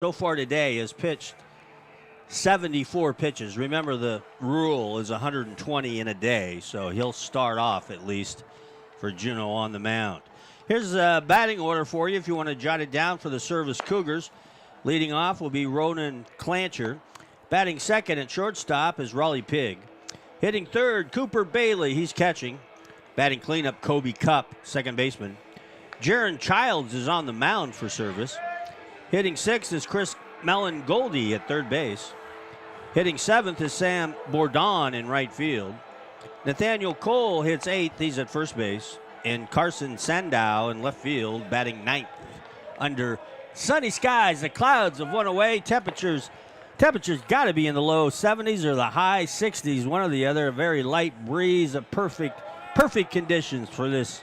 so far today has pitched 74 pitches. Remember, the rule is 120 in a day, so he'll start off at least for Juneau on the mound. Here's a batting order for you if you want to jot it down for the Service Cougars. Leading off will be Ronan Clancher. Batting second at shortstop is Raleigh Pigg. Hitting third, Cooper Bailey. He's catching. Batting cleanup, Kobe Cup, second baseman. Jaron Childs is on the mound for Service. Hitting sixth is Chris Mellon Goldie at third base. Hitting seventh is Sam Bourdon in right field. Nathaniel Cole hits eighth. He's at first base. And Carson Sandow in left field, batting ninth. Under sunny skies, the clouds have won away. Temperatures got to be in the low 70s or the high 60s, one or the other. A very light breeze, a perfect conditions for this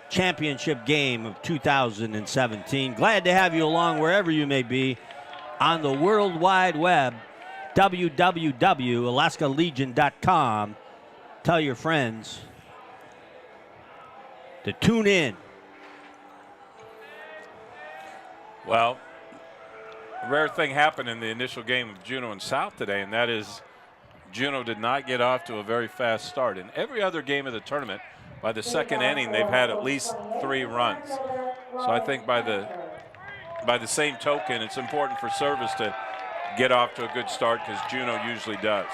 championship game of 2017. Glad to have you along wherever you may be on the World Wide Web, www.alaskalegion.com. Tell your friends to tune in. Well, a rare thing happened in the initial game of Juneau and South today, and that is Juneau did not get off to a very fast start. In every other game of the tournament, by the second inning, they've had at least 3 runs. So I think by the same token, it's important for Service to get off to a good start because Juneau usually does.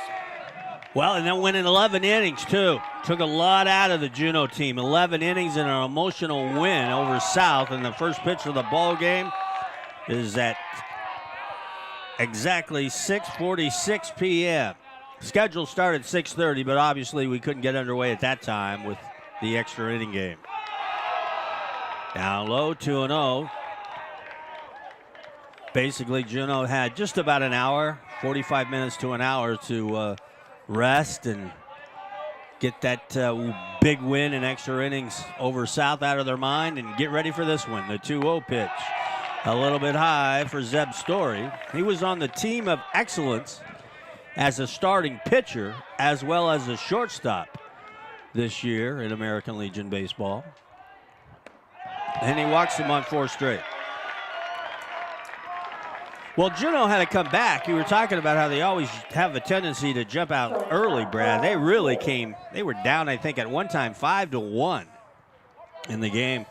Well, and then went in 11 innings, too. Took a lot out of the Juneau team. 11 innings and an emotional win over South. And the first pitch of the ball game is at exactly 6:46 p.m. Schedule started 6:30, but obviously we couldn't get underway at that time with the extra inning game. Down low, 2-0. Basically, Juneau had just about an hour, 45 minutes to an hour to rest and get that big win in extra innings over South out of their mind and get ready for this one, the 2-0 pitch. A little bit high for Zeb Story. He was on the team of excellence as a starting pitcher as well as a shortstop this year in American Legion Baseball. And he walks them on 4 straight. Well, Juneau had to come back. You were talking about how they always have a tendency to jump out early, Brad. They really came. They were down, I think, at one time 5-1 in the game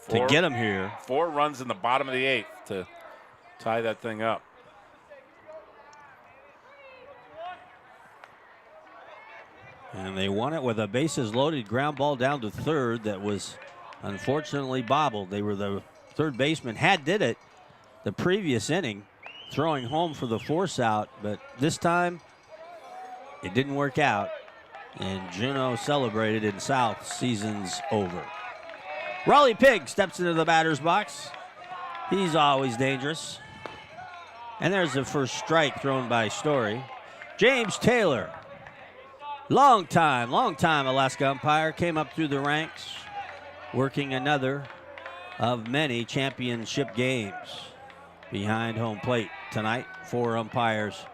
to get them here. 4 runs in the bottom of the 8th to tie that thing up. And they won it with a bases-loaded ground ball down to third that was unfortunately bobbled. They were the third baseman did it the previous inning, throwing home for the force out, but this time it didn't work out, and Juneau celebrated in South. Season's over. Raleigh Pigg steps into the batter's box. He's always dangerous. And there's the first strike thrown by Story. James Taylor, long time Alaska umpire, came up through the ranks, working another of many championship games behind home plate tonight. 4 umpires,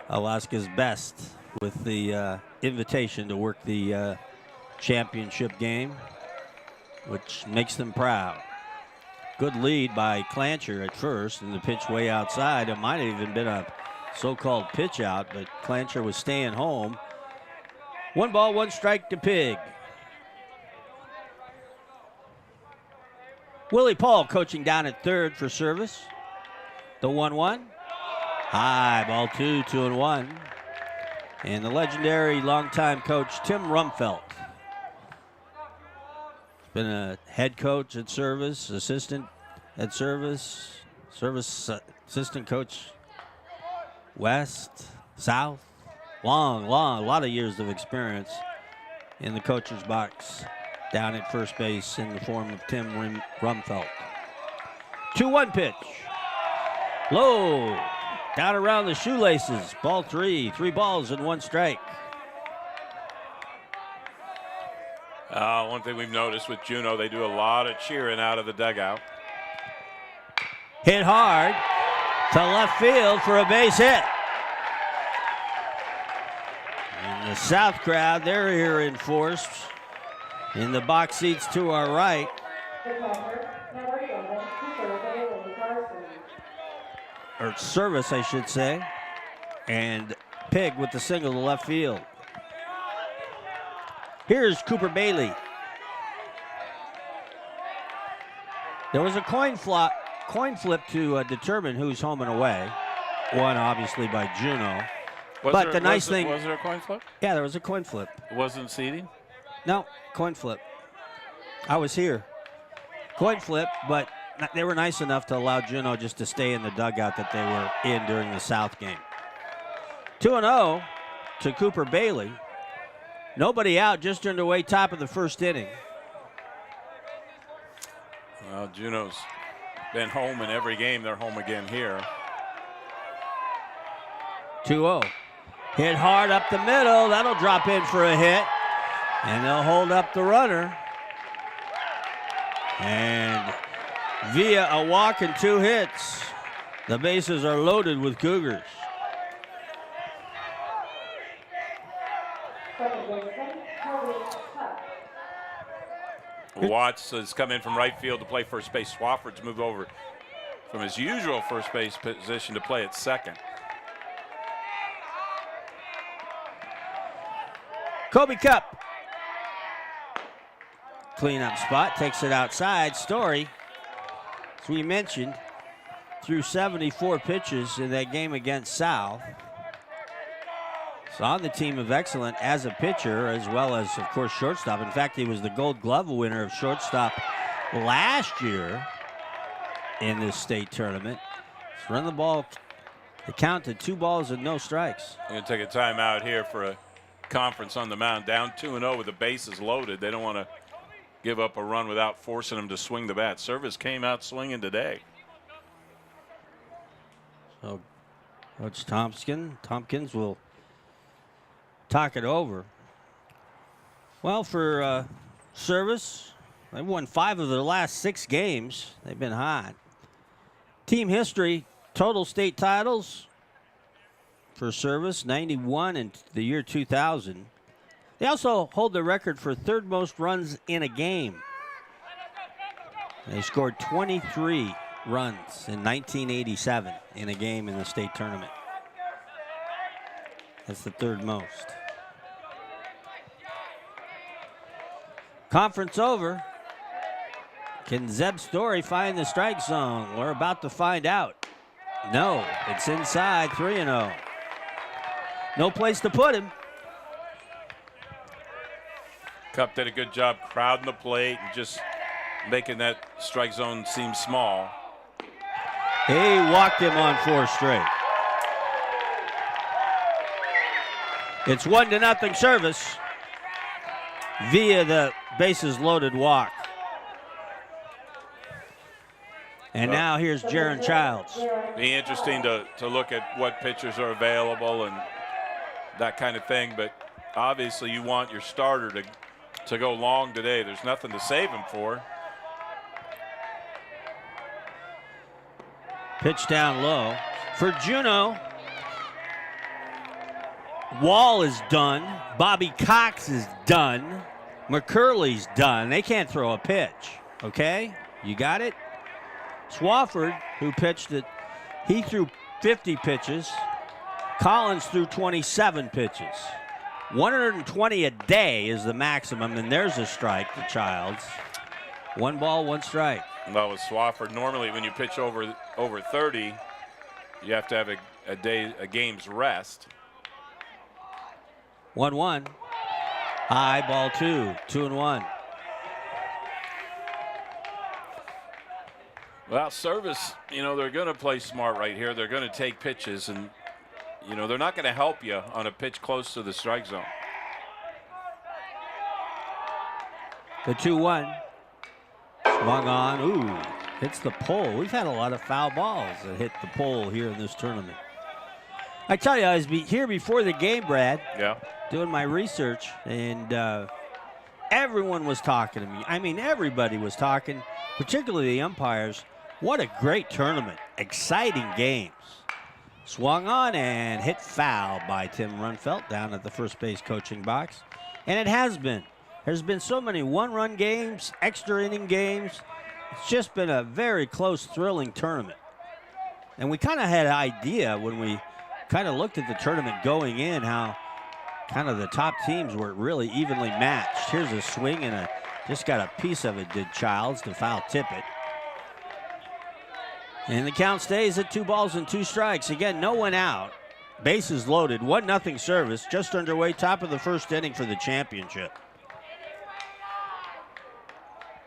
Alaska's best, with the invitation to work the championship game, which makes them proud. Good lead by Clancher at first, and the pitch way outside. It might have even been a so-called pitch out, but Clancher was staying home. 1 ball, 1 strike to Pigg. Willie Paul coaching down at third for Service. The 1-1. High, ball 2, 2-1. And the legendary longtime coach, Tim Rumfelt. Been a head coach at Service, assistant at Service, assistant coach West, South. A lot of years of experience in the coach's box down at first base in the form of Tim Rumfelt. 2-1 pitch. Low, down around the shoelaces. Ball 3, 3 balls and 1 strike. One thing we've noticed with Juneau, they do a lot of cheering out of the dugout. Hit hard to left field for a base hit. And the South crowd, they're here in force. In the box seats to our right. or service, I should say. And Pig with the single to left field. Here's Cooper Bailey. There was a coin flip to determine who's home and away. Won, obviously, by Juneau. Was there a coin flip? Yeah, there was a coin flip. It wasn't seeding? No, coin flip. I was here. Coin flip, but they were nice enough to allow Juneau just to stay in the dugout that they were in during the South game. 2-0 to Cooper Bailey. Nobody out, just underway, top of the first inning. Well, Juneau's been home in every game. They're home again here. 2-0. Hit hard up the middle. That'll drop in for a hit. And they'll hold up the runner. And via a walk and 2 hits, the bases are loaded with Cougars. Watts has come in from right field to play first base. Swafford's moved over from his usual first base position to play at second. Kobe Cup. Cleanup spot, takes it outside. Story, as we mentioned, threw 74 pitches in that game against South. So on the team of excellent as a pitcher, as well as, of course, shortstop. In fact, he was the Gold Glove winner of shortstop last year in this state tournament. Let's run the ball. They counted 2 balls and no strikes. They're going to take a timeout here for a conference on the mound. Down 2-0 with the bases loaded. They don't want to give up a run without forcing them to swing the bat. Service came out swinging today. So Coach Tompkins will talk it over. Well, for Service, they've won 5 of their last 6 games. They've been hot. Team history, total state titles for Service, 91 in the year 2000. They also hold the record for 3rd most runs in a game. They scored 23 runs in 1987 in a game in the state tournament. That's the 3rd most. Conference over. Can Zeb Story find the strike zone? We're about to find out. No, it's inside. 3-0. No place to put him. Cup did a good job crowding the plate and just making that strike zone seem small. He walked him on 4 straight. It's 1-0 Service via the bases loaded walk. And now here's Jaron Childs. Be interesting to look at what pitchers are available and that kind of thing, but obviously you want your starter to go long today. There's nothing to save him for. Pitch down low. For Juneau, Wall is done. Bobby Cox is done. McCurley's done. They can't throw a pitch. Okay? You got it? Swafford, who pitched it, he threw 50 pitches. Collins threw 27 pitches. 120 a day is the maximum, and there's a strike to Childs. 1 ball, 1 strike. Well, with Swafford, normally when you pitch over 30, you have to have a game's rest. 1-1. High, ball 2. 2-1. Well, Service, they're going to play smart right here. They're going to take pitches, and, they're not going to help you on a pitch close to the strike zone. The 2-1. Swung on. Ooh, hits the pole. We've had a lot of foul balls that hit the pole here in this tournament. I tell you, I was here before the game, Brad. Yeah. Doing my research, and everyone was talking to me. I mean, everybody was talking, particularly the umpires. What a great tournament. Exciting games. Swung on and hit foul by Tim Runfelt down at the first base coaching box. And it has been. There's been so many 1-run games, extra inning games. It's just been a very close, thrilling tournament. And we kind of had an idea when we kind of looked at the tournament going in how kind of the top teams were really evenly matched. Here's a swing and just got a piece of it, did Childs, to foul Tippett. And the count stays at 2 balls and 2 strikes. Again, no one out. Bases loaded, 1-0 service, just underway, top of the first inning for the championship.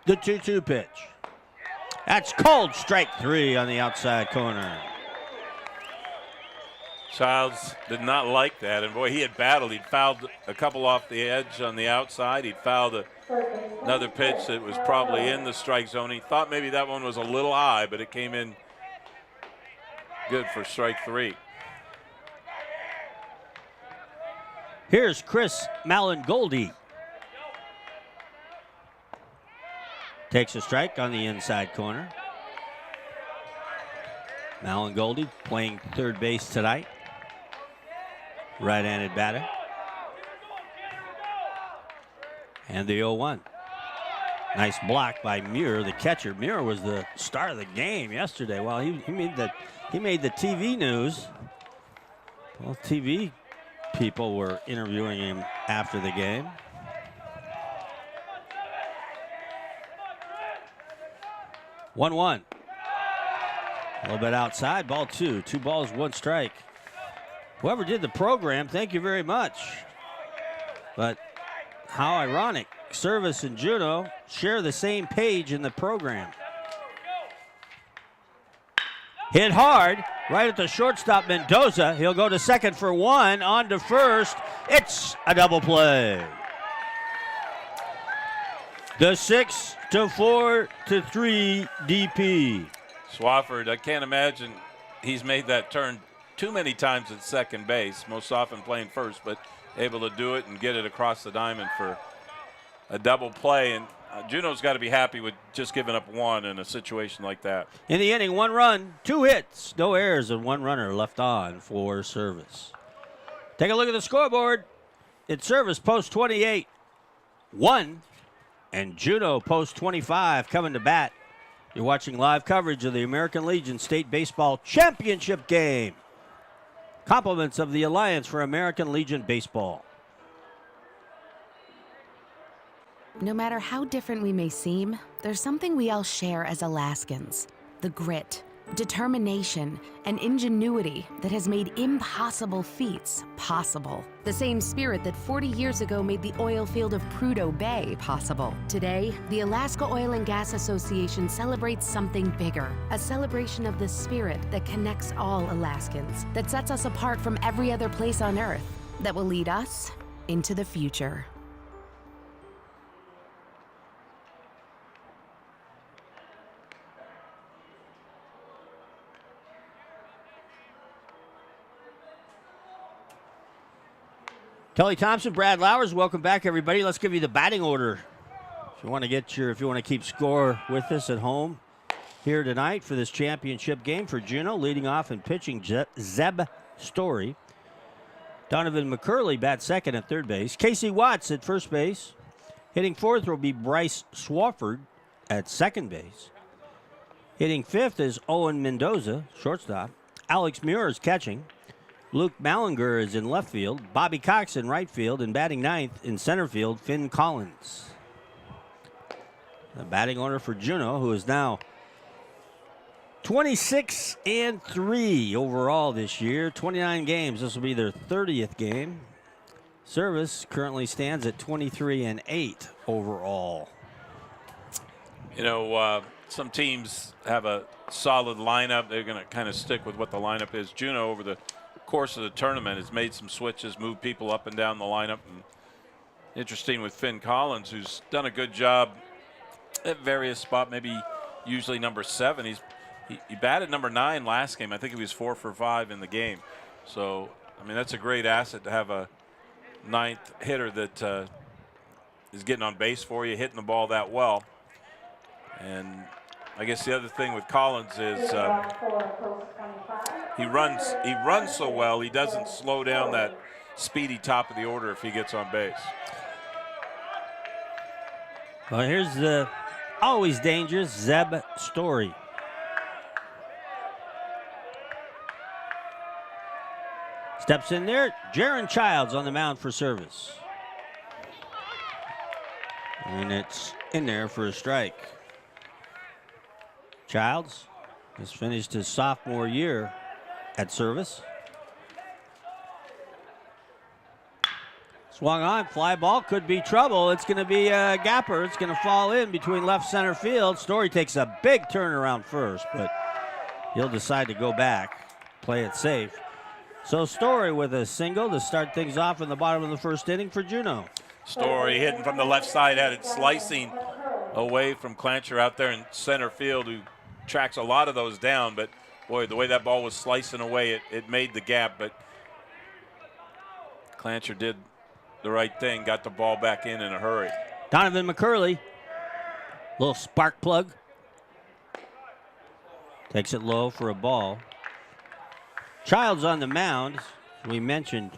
The 2-2 pitch. That's cold, strike 3 on the outside corner. Childs did not like that, and boy, he had battled. He'd fouled a couple off the edge on the outside. He'd fouled another pitch that was probably in the strike zone. He thought maybe that one was a little high, but it came in good for strike 3. Here's Chris Malangoldi. Takes a strike on the inside corner. Malangoldi playing third base tonight. Right-handed batter. And the 0-1. Nice block by Muir, the catcher. Muir was the star of the game yesterday. Well, he made the TV news. Well, TV people were interviewing him after the game. One. A little bit outside, ball 2. 2 balls, 1 strike. Whoever did the program, thank you very much. But how ironic. Service and Juneau share the same page in the program. Hit hard, right at the shortstop, Mendoza. He'll go to second for 1, on to first. It's a double play. The 6-4-3 DP. Swafford, I can't imagine he's made that turn too many times at second base, most often playing first, but able to do it and get it across the diamond for a double play. And Juneau's got to be happy with just giving up 1 in a situation like that. In the inning, 1 run, 2 hits, no errors, and 1 runner left on for Service. Take a look at the scoreboard. It's Service post 28, 1, and Juneau post 25 coming to bat. You're watching live coverage of the American Legion State Baseball Championship game. Compliments of the Alliance for American Legion Baseball. No matter how different we may seem, there's something we all share as Alaskans. The grit, determination, and ingenuity that has made impossible feats possible. The same spirit that 40 years ago made the oil field of Prudhoe Bay possible. Today, the Alaska Oil and Gas Association celebrates something bigger. A celebration of the spirit that connects all Alaskans, that sets us apart from every other place on Earth, that will lead us into the future. Kelly Thompson, Brad Lowers, welcome back, everybody. Let's give you the batting order. If you want to keep score with us at home here tonight for this championship game for Juneau, leading off and pitching Zeb Story. Donovan McCurley bats second at third base. Casey Watts at first base. Hitting fourth will be Bryce Swafford at second base. Hitting fifth is Owen Mendoza, shortstop. Alex Muir is catching. Luke Mallinger is in left field. Bobby Cox in right field. And batting ninth in center field, Finn Collins. The batting order for Juneau, who is now 26-3 overall this year. 29 games. This will be their 30th game. Service currently stands at 23-8 overall. You know, some teams have a solid lineup. They're going to kind of stick with what the lineup is. Juneau, over the course of the tournament, has made some switches, moved people up and down the lineup. And interesting with Finn Collins, who's done a good job at various spots, maybe usually number 7. He batted number 9 last game. I think he was 4 for 5 in the game. So, I mean, that's a great asset to have a 9th hitter that is getting on base for you, hitting the ball that well. And I guess the other thing with Collins is he runs so well, he doesn't slow down that speedy top of the order if he gets on base. Well, here's the always dangerous Zeb Story. Steps in there. Jaron Childs on the mound for service. And it's in there for a strike. Childs has finished his sophomore year at service. Swung on, fly ball, could be trouble. It's going to be a gapper. It's going to fall in between left center field. Story takes a big turn around first, but he'll decide to go back, play it safe. So Story with a single to start things off in the bottom of the first inning for Juneau. Story hitting from the left side, had it slicing away from Clancher out there in center field, who tracks a lot of those down. But, boy, the way that ball was slicing away, it made the gap. But Clancher did the right thing, got the ball back in a hurry. Donovan McCurley, little spark plug. Takes it low for a ball. Childs on the mound, as we mentioned,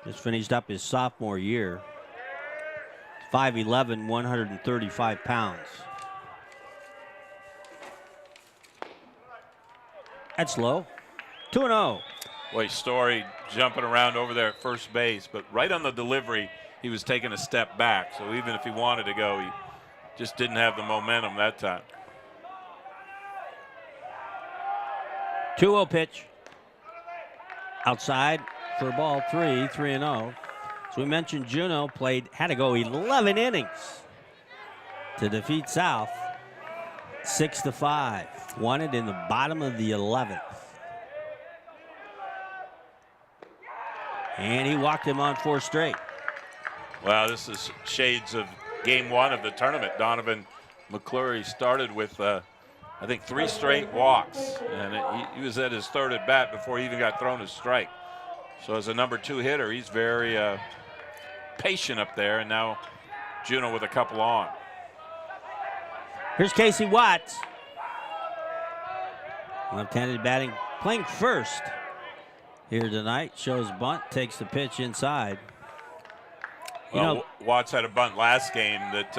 just finished up his sophomore year. 5'11", 135 pounds. That's low. 2-0. Boy, Story jumping around over there at first base, but right on the delivery, he was taking a step back. So even if he wanted to go, he just didn't have the momentum that time. 2-0 pitch. Outside for a ball 3-0. As we mentioned, Juneau had to go 11 innings to defeat South 6-5. Won it in the bottom of the 11th. And he walked him on 4 straight. Well, this is shades of game 1 of the tournament. Donovan McClurry started with, I think, 3 straight walks. And he was at his 3rd at bat before he even got thrown a strike. So as a number 2 hitter, he's very patient up there. And now Juneau with a couple on. Here's Casey Watts. Left-handed batting, playing first here tonight. Shows bunt, takes the pitch inside. Well, Watts had a bunt last game that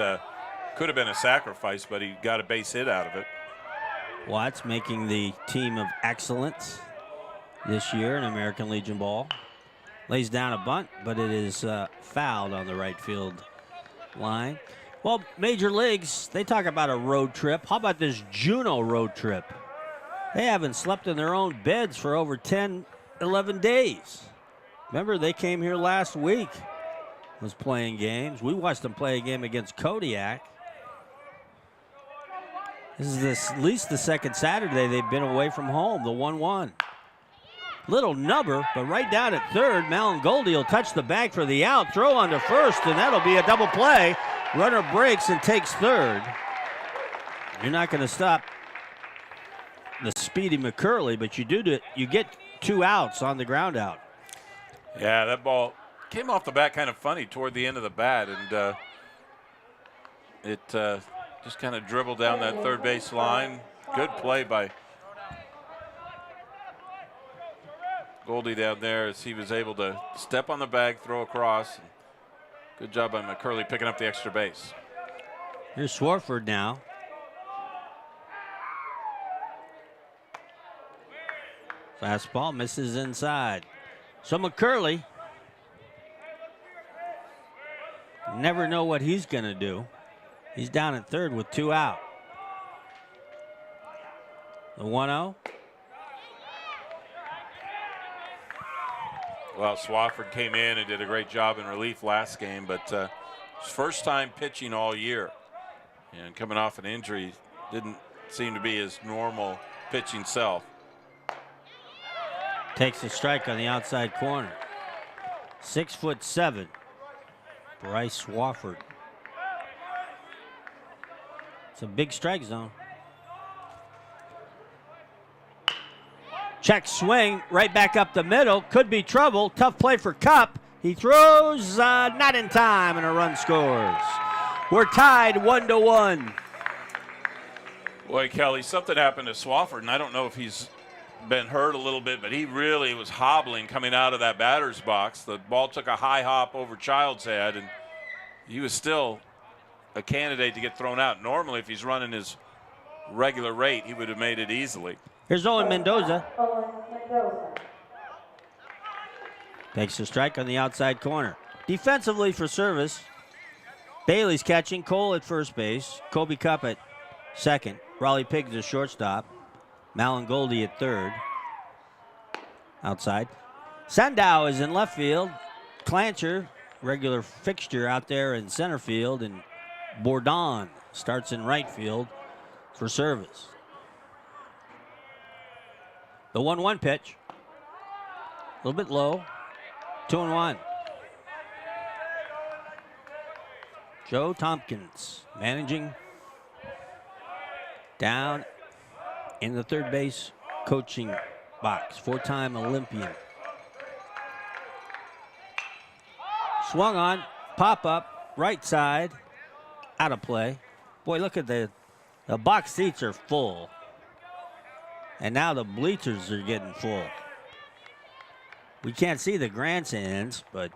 could have been a sacrifice, but he got a base hit out of it. Watts making the team of excellence this year in American Legion ball. Lays down a bunt, but it is fouled on the right field line. Well, Major Leagues, they talk about a road trip. How about this Juneau road trip? They haven't slept in their own beds for over 10, 11 days. Remember, they came here last week, was playing games. We watched them play a game against Kodiak. This is at least the second Saturday they've been away from home, the 1-1. Little nubber, but right down at third, Malin Goldie will touch the bag for the out, throw on to first, and that'll be a double play. Runner breaks and takes third. You're not going to stop the speedy McCurley, but you get 2 outs on the ground out. Yeah, that ball came off the bat kind of funny toward the end of the bat, and it just kind of dribbled down that third base line. Good play by Goldie down there as he was able to step on the bag, throw across. Good job by McCurley picking up the extra base. Here's Swarford now. Fastball misses inside. So McCurley, never know what he's going to do. He's down at third with 2 out. The 1-0. Well, Swafford came in and did a great job in relief last game, but his first time pitching all year. And coming off an injury, didn't seem to be his normal pitching self. Takes a strike on the outside corner. 6'7", Bryce Swafford. It's a big strike zone. Check swing, right back up the middle. Could be trouble. Tough play for Cup. He throws, not in time, and a run scores. We're tied 1-1. Boy, Kelly, something happened to Swafford, and I don't know if he's been hurt a little bit, but he really was hobbling coming out of that batter's box. The ball took a high hop over Child's head, and he was still a candidate to get thrown out. Normally, if he's running his regular rate, he would have made it easily. Here's Owen Mendoza. Takes a strike on the outside corner. Defensively for service, Bailey's catching. Cole at first base. Kobe Cup at second. Raleigh Piggs at shortstop. Malin Goldie at third. Outside. Sandow is in left field. Clancher, regular fixture out there in center field. And Bourdon starts in right field for service. The 1-1 pitch. A little bit low. 2-1. Joe Tompkins managing down in the third base coaching box. 4-time Olympian. Swung on, pop up, right side, out of play. Boy, look at the box seats are full. And now the bleachers are getting full. We can't see the grandstands, but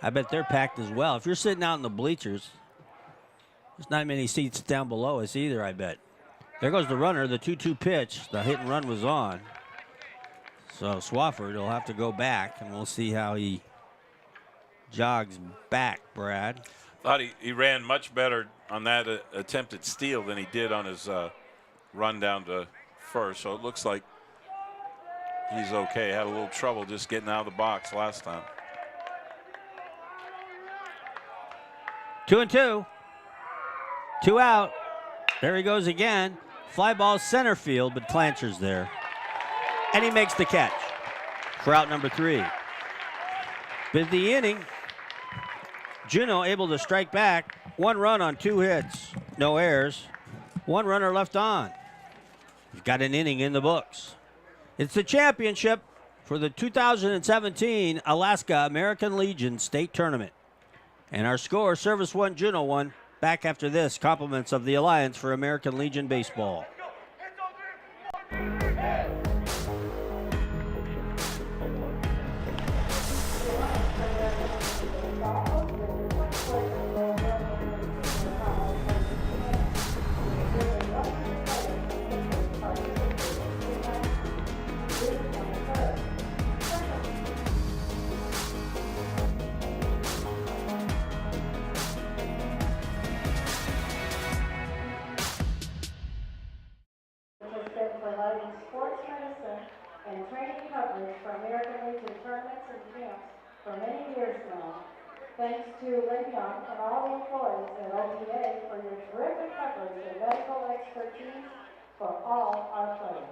I bet they're packed as well. If you're sitting out in the bleachers, there's not many seats down below us either, I bet. There goes the runner, the 2-2 pitch. The hit and run was on. So Swafford will have to go back, and we'll see how he jogs back, Brad. Thought he ran much better on that attempted steal than he did on his run down to first. So it looks like he's okay. Had a little trouble just getting out of the box last time. 2-2. 2 out. There he goes again. Fly ball center field, but Clancher's there. And he makes the catch for out number 3. But the inning, Juneau able to strike back. 1 run on 2 hits. No errors. 1 runner left on. We've got an inning in the books. It's the championship for the 2017 Alaska American Legion State Tournament. And our score, Service 1, Juneau 1. Back after this, compliments of the Alliance for American Legion Baseball. And training coverage for American Legion tournaments and camps for many years now. Thanks to Le'Veon and all the employees at OTA for your terrific coverage and medical expertise for all our players.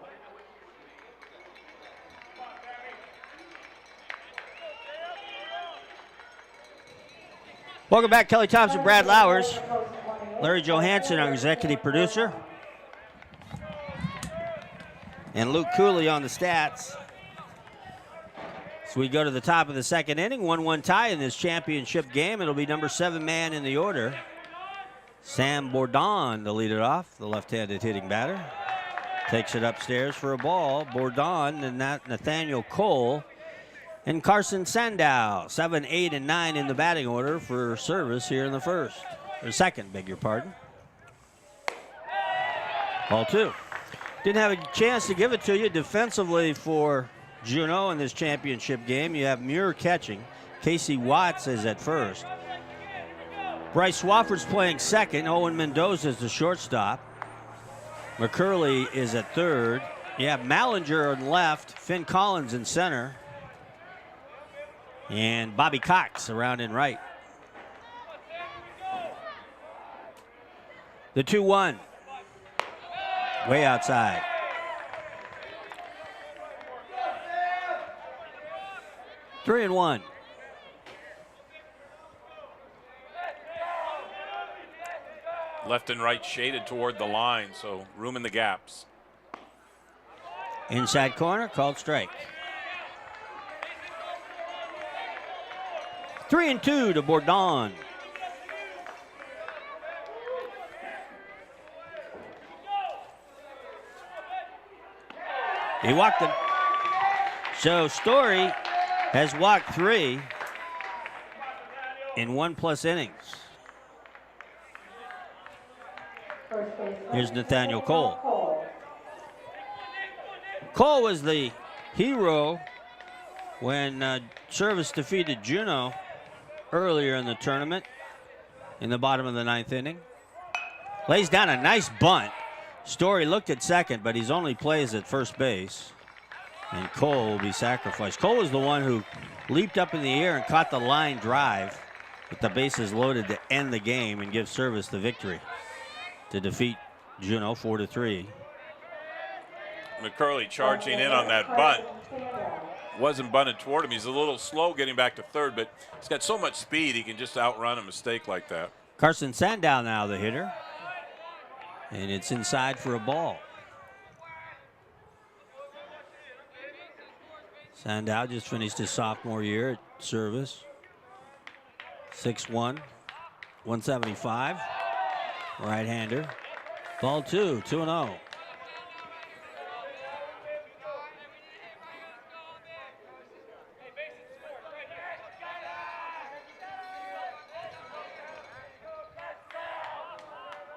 Welcome back, Kelly Thompson, Brad Lowers, Larry Johansson, our executive producer, and Luke Cooley on the stats. So we go to the top of the second inning, 1-1 tie in this championship game. It'll be number 7 man in the order. Sam Bourdon to lead it off, the left-handed hitting batter. Takes it upstairs for a ball. Bourdon and Nathaniel Cole and Carson Sandow. 7, 8, and 9 in the batting order for service here in the first. Or second, beg your pardon. Ball 2. Didn't have a chance to give it to you defensively for Juneau in this championship game. You have Muir catching. Casey Watts is at first. Bryce Swafford's playing second. Owen Mendoza is the shortstop. McCurley is at third. You have Mallinger on left. Finn Collins in center. And Bobby Cox around in right. The 2-1. Way outside. Three and 1. Left and right shaded toward the line, so room in the gaps. Inside corner, called strike. 3-2 to Bourdon. He walked him. So Story has walked 3 in 1+ innings. Here's Nathaniel Cole. Cole was the hero when Service defeated Juneau earlier in the tournament in the bottom of the 9th inning. Lays down a nice bunt. Story looked at second, but he's only plays at first base. And Cole will be sacrificed. Cole was the one who leaped up in the air and caught the line drive with the bases loaded to end the game and give Service the victory to defeat Juneau 4-3. McCurley charging in on that bunt. Wasn't bunted toward him. He's a little slow getting back to third, but he's got so much speed he can just outrun a mistake like that. Carson Sandow now the hitter. And it's inside for a ball. Sandow just finished his sophomore year at Service. 6'1", 175. Right-hander. Ball 2, 2-0.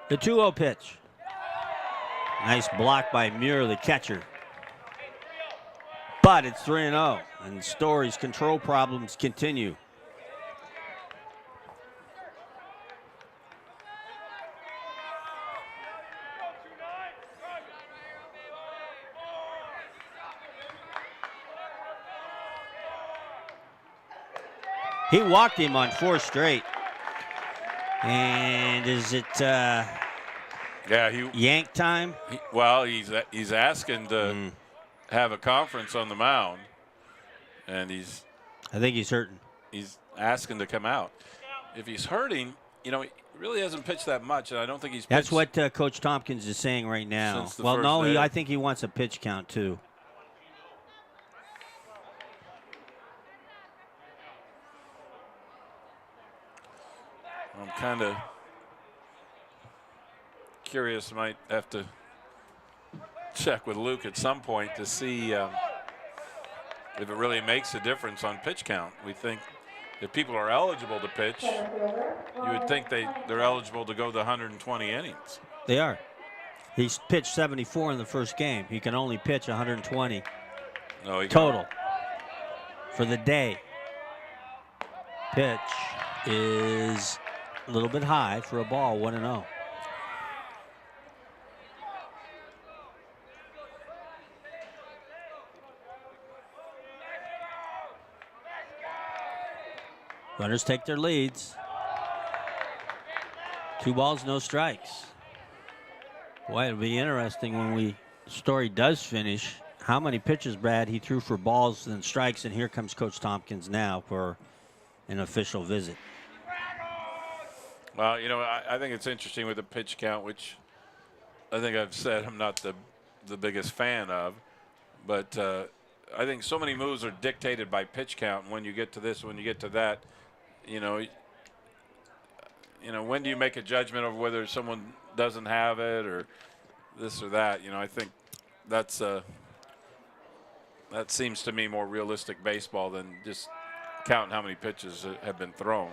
The 2-0 pitch. Nice block by Muir, the catcher. But it's 3-0, and Story's control problems continue. He walked him on 4 straight. And is it yank time? He's asking to have a conference on the mound, and I think he's hurting. He's asking to come out. If he's hurting, he really hasn't pitched that much, and I don't think he's pitched. That's what Coach Tompkins is saying right now. Well, no, I think he wants a pitch count too. I'm kind of curious. Might have to check with Luke at some point to see if it really makes a difference on pitch count. We think if people are eligible to pitch, you would think they're eligible to go the 120 innings. They are. He's pitched 74 in the first game. He can only pitch 120 total for the day. Pitch is a little bit high for a ball, 1-0. Runners take their leads. 2 balls, no strikes. Boy, it'll be interesting when Story does finish. How many pitches, Brad, he threw for balls and strikes, and here comes Coach Tompkins now for an official visit. Well, I think it's interesting with the pitch count, which I think I've said I'm not the biggest fan of, but I think so many moves are dictated by pitch count. And when you get to this, when you get to that, when do you make a judgment of whether someone doesn't have it or this or that? I think that seems to me more realistic baseball than just counting how many pitches have been thrown.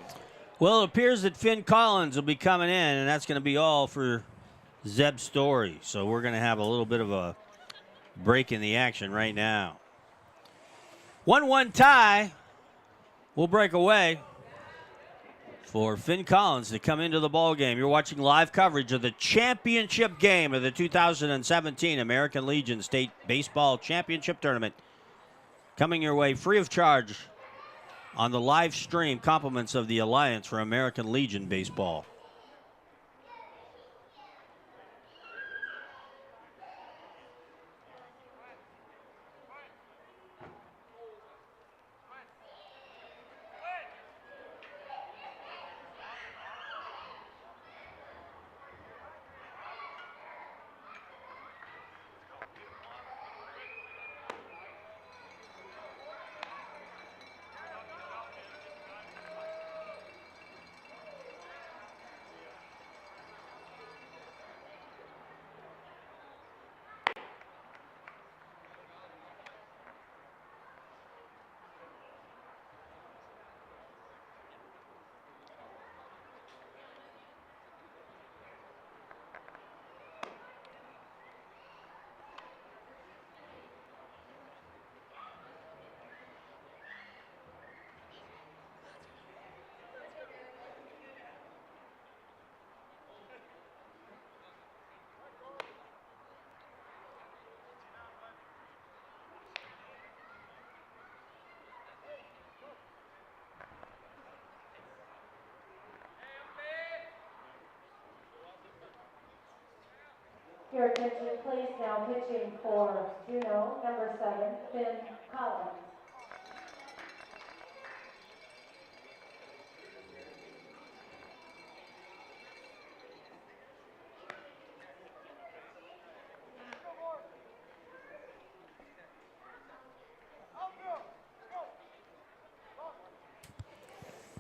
Well, it appears that Finn Collins will be coming in, and that's going to be all for Zeb Story. So we're going to have a little bit of a break in the action right now. 1-1 tie. We'll break away for Finn Collins to come into the ball game. You're watching live coverage of the championship game of the 2017 American Legion State Baseball Championship Tournament. Coming your way free of charge on the live stream, compliments of the Alliance for American Legion Baseball. your attention, please. Now pitching for Juneau, number 7, Finn Collins.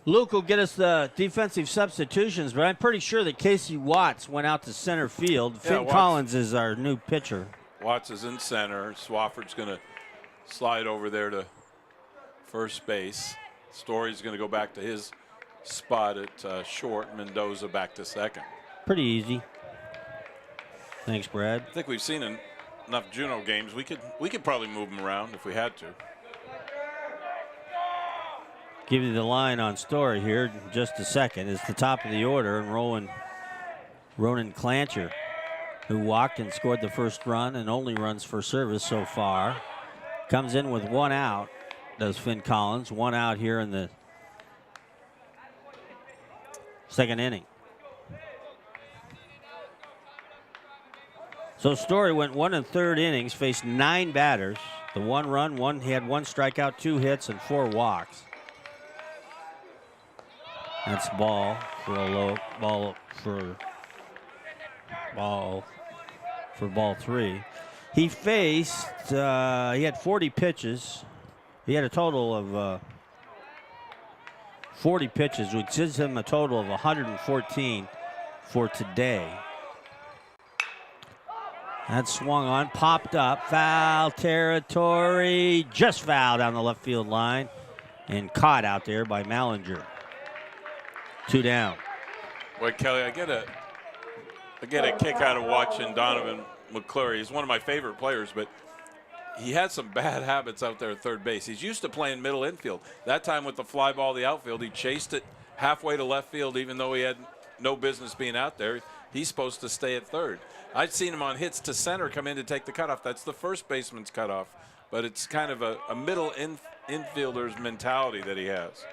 Luke will get us the defensive substitutions, but I'm pretty sure that Casey Watts went out to center field. Finn Collins is our new pitcher. Watts is in center. Swafford's going to slide over there to first base. Story's going to go back to his spot at short. Mendoza back to second. Pretty easy. Thanks, Brad. I think we've seen enough Juneau games. We could probably move them around if we had to. Give you the line on Story here in just a second. It's the top of the order, and Ronan Clancher, who walked and scored the first run and only runs for service so far, comes in with 1 out. Does Finn Collins. 1 out here in the second inning. So Story went 1 1/3 innings, faced 9 batters. The 1 run, he had 1 strikeout, 2 hits, and 4 walks. That's ball for a low ball for ball 3. He faced. He had 40 pitches. He had a total of 40 pitches, which gives him a total of 114 for today. That swung on, popped up, foul territory, just foul down the left field line, and caught out there by Mallinger. 2 down. Boy, Kelly, I get a kick out of watching Donovan McClure. He's one of my favorite players, but he had some bad habits out there at third base. He's used to playing middle infield. That time with the fly ball to the outfield, he chased it halfway to left field, even though he had no business being out there. He's supposed to stay at third. I'd seen him on hits to center come in to take the cutoff. That's the first baseman's cutoff, but it's kind of a middle infielder's mentality that he has.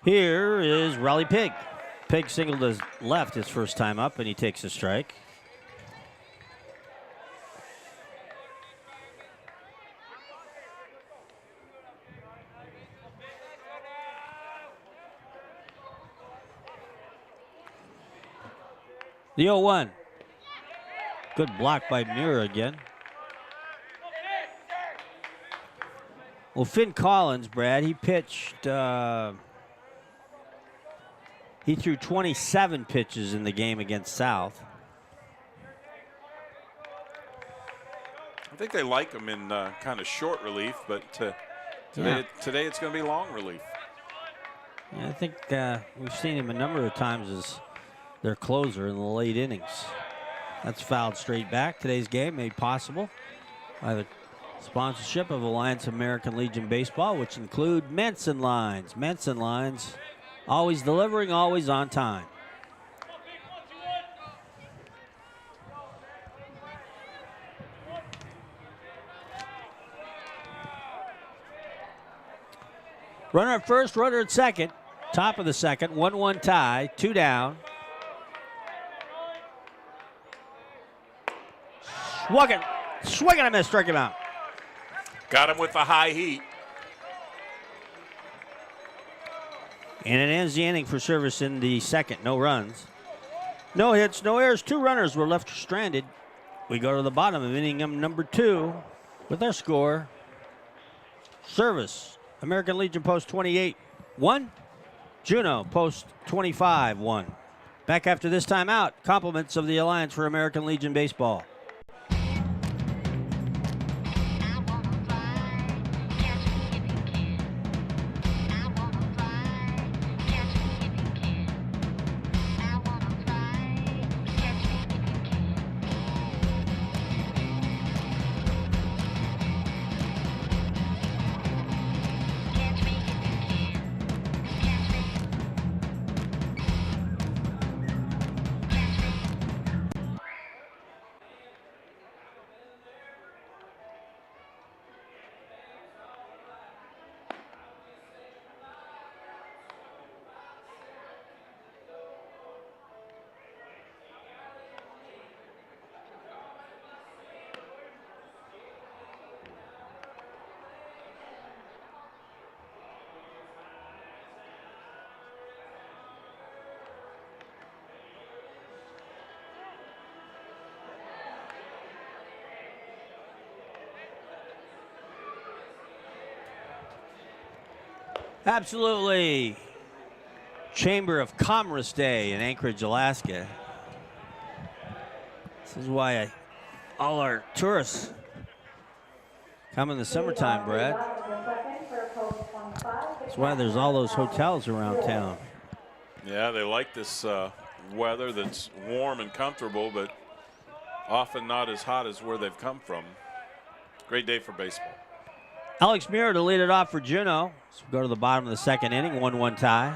Here is Raleigh Pig. Pig singled his left his first time up, and he takes a strike. The 0-1. Good block by Muir again. Well, Finn Collins, Brad, he pitched. He threw 27 pitches in the game against South. I think they like him in kind of short relief, but today it's going to be long relief. Yeah, I think we've seen him a number of times as their closer in the late innings. That's fouled straight back. Today's game made possible by the sponsorship of Alliance American Legion Baseball, which include Menson Lines. Menson Lines, always delivering, always on time. Runner at first, runner at second. Top of the second, 1-1 tie, 2 down. Swing and a miss, strike him out. Got him with the high heat. And it ends the inning for service in the second. No runs. No hits, no errors. 2 runners were left stranded. We go to the bottom of inning number 2 with our score. Service, American Legion Post 28-1. Juneau Post 25-1. Back after this timeout, compliments of the Alliance for American Legion Baseball. Absolutely. Chamber of Commerce Day in Anchorage, Alaska. This is why all our tourists come in the summertime, Brad. That's why there's all those hotels around town. Yeah, they like this weather that's warm and comfortable, but often not as hot as where they've come from. Great day for baseball. Alex Muir to lead it off for Juneau. So we go to the bottom of the second inning, 1-1 tie.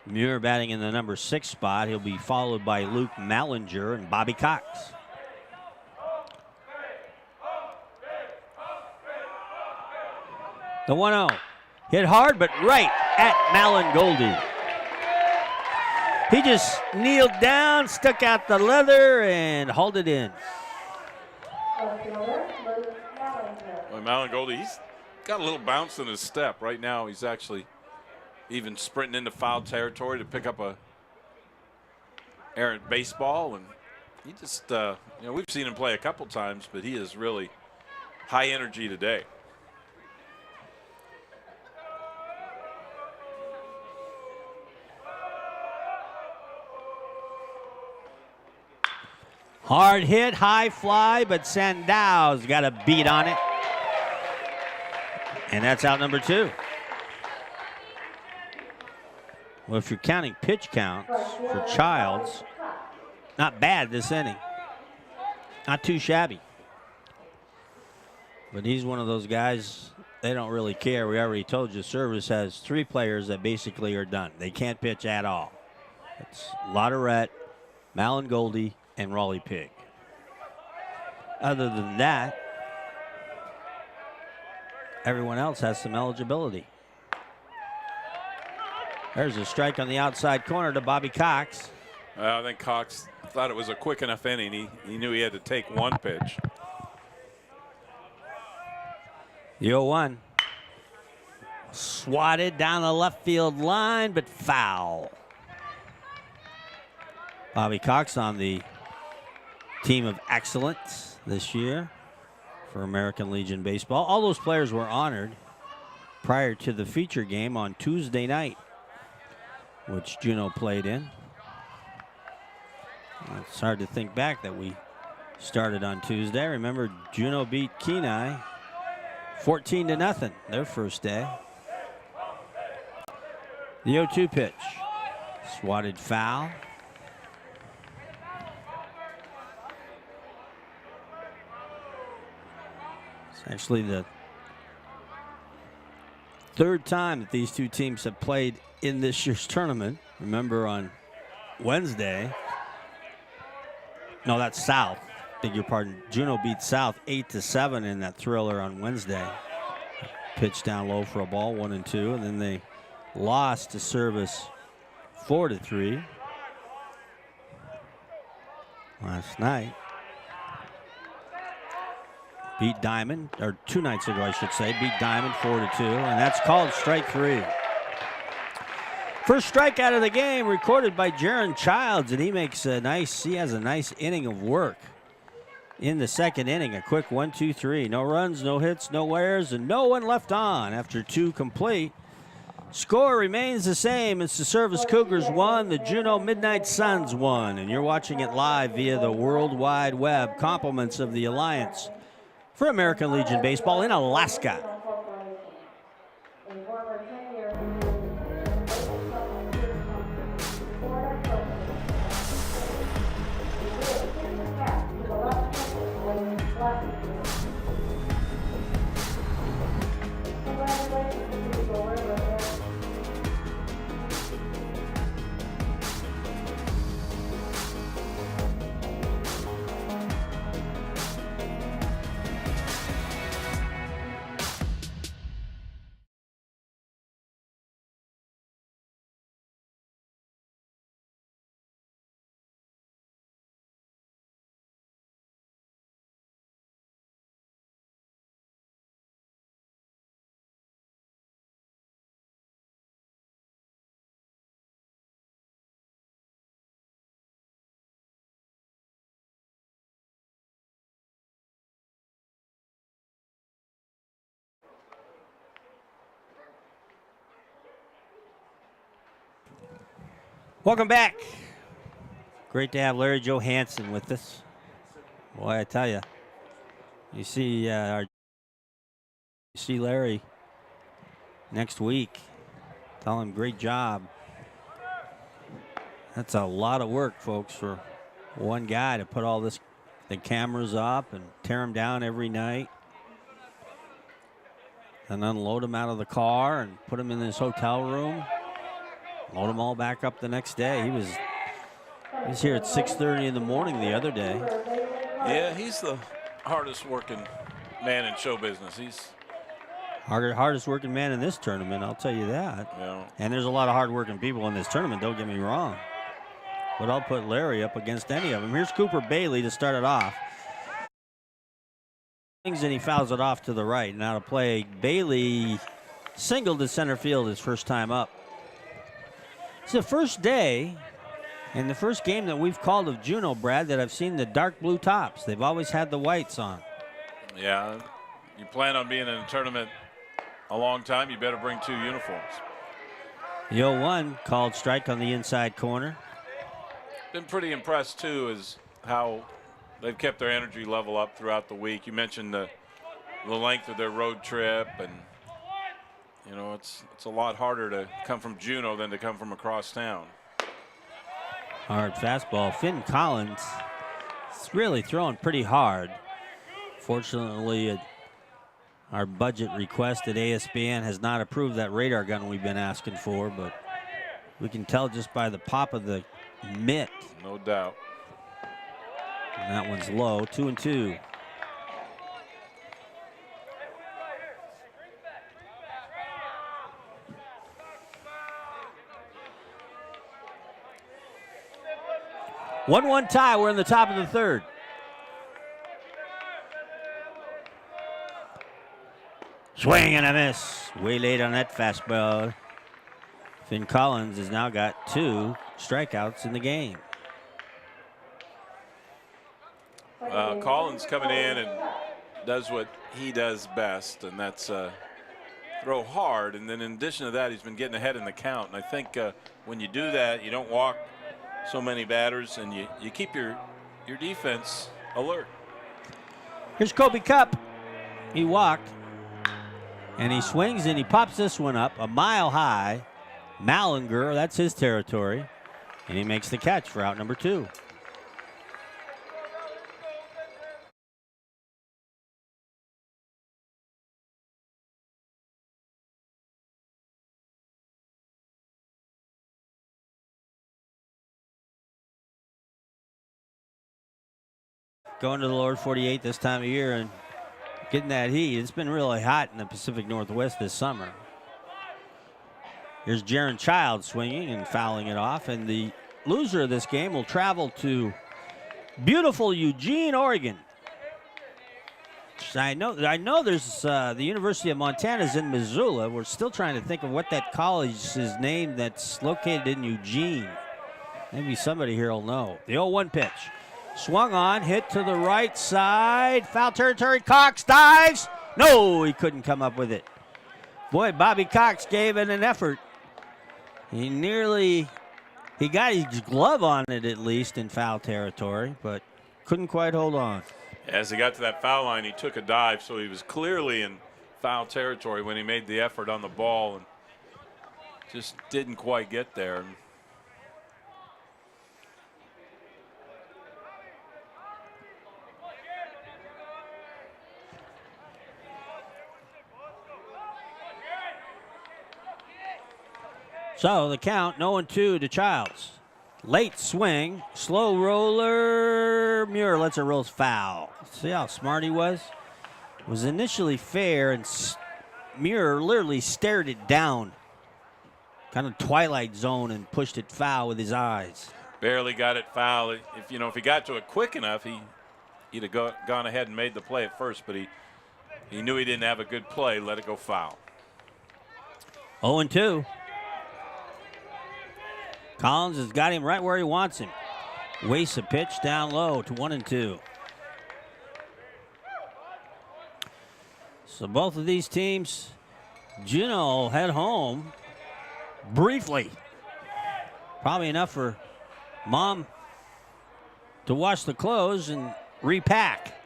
Muir batting in the number 6 spot. He'll be followed by Luke Mallinger and Bobby Cox. The 1-0. Hit hard, but right at Malin Goldie. He just kneeled down, stuck out the leather, and hauled it in. Well, Malin Goldie, he's got a little bounce in his step. Right now, he's actually even sprinting into foul territory to pick up a errant baseball. And he just, we've seen him play a couple times, but he is really high energy today. Hard hit, high fly, but Sandow's got a beat on it. And that's out number 2. Well, if you're counting pitch counts for Childs, not bad this inning. Not too shabby. But he's one of those guys, they don't really care. We already told you, Service has 3 players that basically are done. They can't pitch at all. It's Latourette, Malin Goldie, and Raleigh Pig. Other than that, everyone else has some eligibility. There's a strike on the outside corner to Bobby Cox. I think Cox thought it was a quick enough inning. He knew he had to take one pitch. The 0-1. Swatted down the left field line, but foul. Bobby Cox on the team of excellence this year for American Legion Baseball. All those players were honored prior to the feature game on Tuesday night, which Juneau played in. It's hard to think back that we started on Tuesday. Remember, Juneau beat Kenai 14-0 their first day. The 0-2 pitch. Swatted foul. It's actually the 3rd time that these two teams have played in this year's tournament. Remember on Wednesday, no, that's South, beg your pardon. Juneau beat South 8-7 in that thriller on Wednesday. Pitched down low for a ball, 1-2, and then they lost to Service 4-3 last night. Beat Diamond, or 2 nights ago, I should say. Beat Diamond 4-2, and that's called strike 3. First strikeout of the game recorded by Jaron Childs, and he has a nice inning of work in the second inning. A quick 1-2-3. No runs, no hits, no errors, and no one left on after 2 complete. Score remains the same. It's the Service Cougars 1, the Juneau Midnight Suns 1, and you're watching it live via the World Wide Web. Compliments of the Alliance for American Legion Baseball in Alaska. Welcome back. Great to have Larry Johansson with us. Boy, I tell you, you see Larry next week. Tell him great job. That's a lot of work, folks, for one guy to put all the cameras up and tear them down every night. And unload them out of the car and put them in his hotel room. Load them all back up the next day. He was here at 6:30 in the morning the other day. Yeah, he's the hardest working man in show business. He's hardest working man in this tournament, I'll tell you that. Yeah. And there's a lot of hard working people in this tournament, don't get me wrong. But I'll put Larry up against any of them. Here's Cooper Bailey to start it off. And he fouls it off to the right. Now to play, Bailey singled to center field his first time up. It's the first day and the first game that we've called of Juneau, Brad, that I've seen the dark blue tops. They've always had the whites on. Yeah, you plan on being in a tournament a long time, you better bring 2 uniforms. The 0-1 called strike on the inside corner. Been pretty impressed, too, is how they've kept their energy level up throughout the week. You mentioned the length of their road trip, and you know it's a lot harder to come from Juneau than to come from across town. Hard fastball. Finn Collins is really throwing pretty hard. Fortunately, our budget request at ASBN has not approved that radar gun we've been asking for, but we can tell just by the pop of the mitt. No doubt. And that one's low, 2-2. One tie. We're in the top of the third. Swing and a miss. Way late on that fastball. Finn Collins has now got 2 strikeouts in the game. Collins coming in and does what he does best, and that's throw hard. And then in addition to that, he's been getting ahead in the count. And I think when you do that, you don't walk so many batters, and you keep your defense alert. Here's Kobe Cup. He walked, and he swings, and he pops this one up a mile high. Mallinger, that's his territory, and he makes the catch for out number 2. Going to the lower 48 this time of year and getting that heat. It's been really hot in the Pacific Northwest this summer. Here's Jaron Child swinging and fouling it off, and the loser of this game will travel to beautiful Eugene, Oregon. I know there's the University of Montana is in Missoula. We're still trying to think of what that college is named that's located in Eugene. Maybe somebody here will know. The 0-1 pitch. Swung on, hit to the right side. Foul territory, Cox dives. No, he couldn't come up with it. Boy, Bobby Cox gave it an effort. He got his glove on it at least in foul territory, but couldn't quite hold on. As he got to that foul line, he took a dive, so he was clearly in foul territory when he made the effort on the ball and just didn't quite get there. So the count, 0-2 to Childs. Late swing, slow roller. Muir lets it roll foul. See how smart he was? It was initially fair, and Muir literally stared it down, kind of twilight zone, and pushed it foul with his eyes. Barely got it foul. If he got to it quick enough, he'd have gone ahead and made the play at first, but he knew he didn't have a good play, let it go foul. 0-2. Collins has got him right where he wants him. Wastes a pitch down low to 1-2. So both of these teams, Juneau head home briefly. Probably enough for Mom to wash the clothes and repack.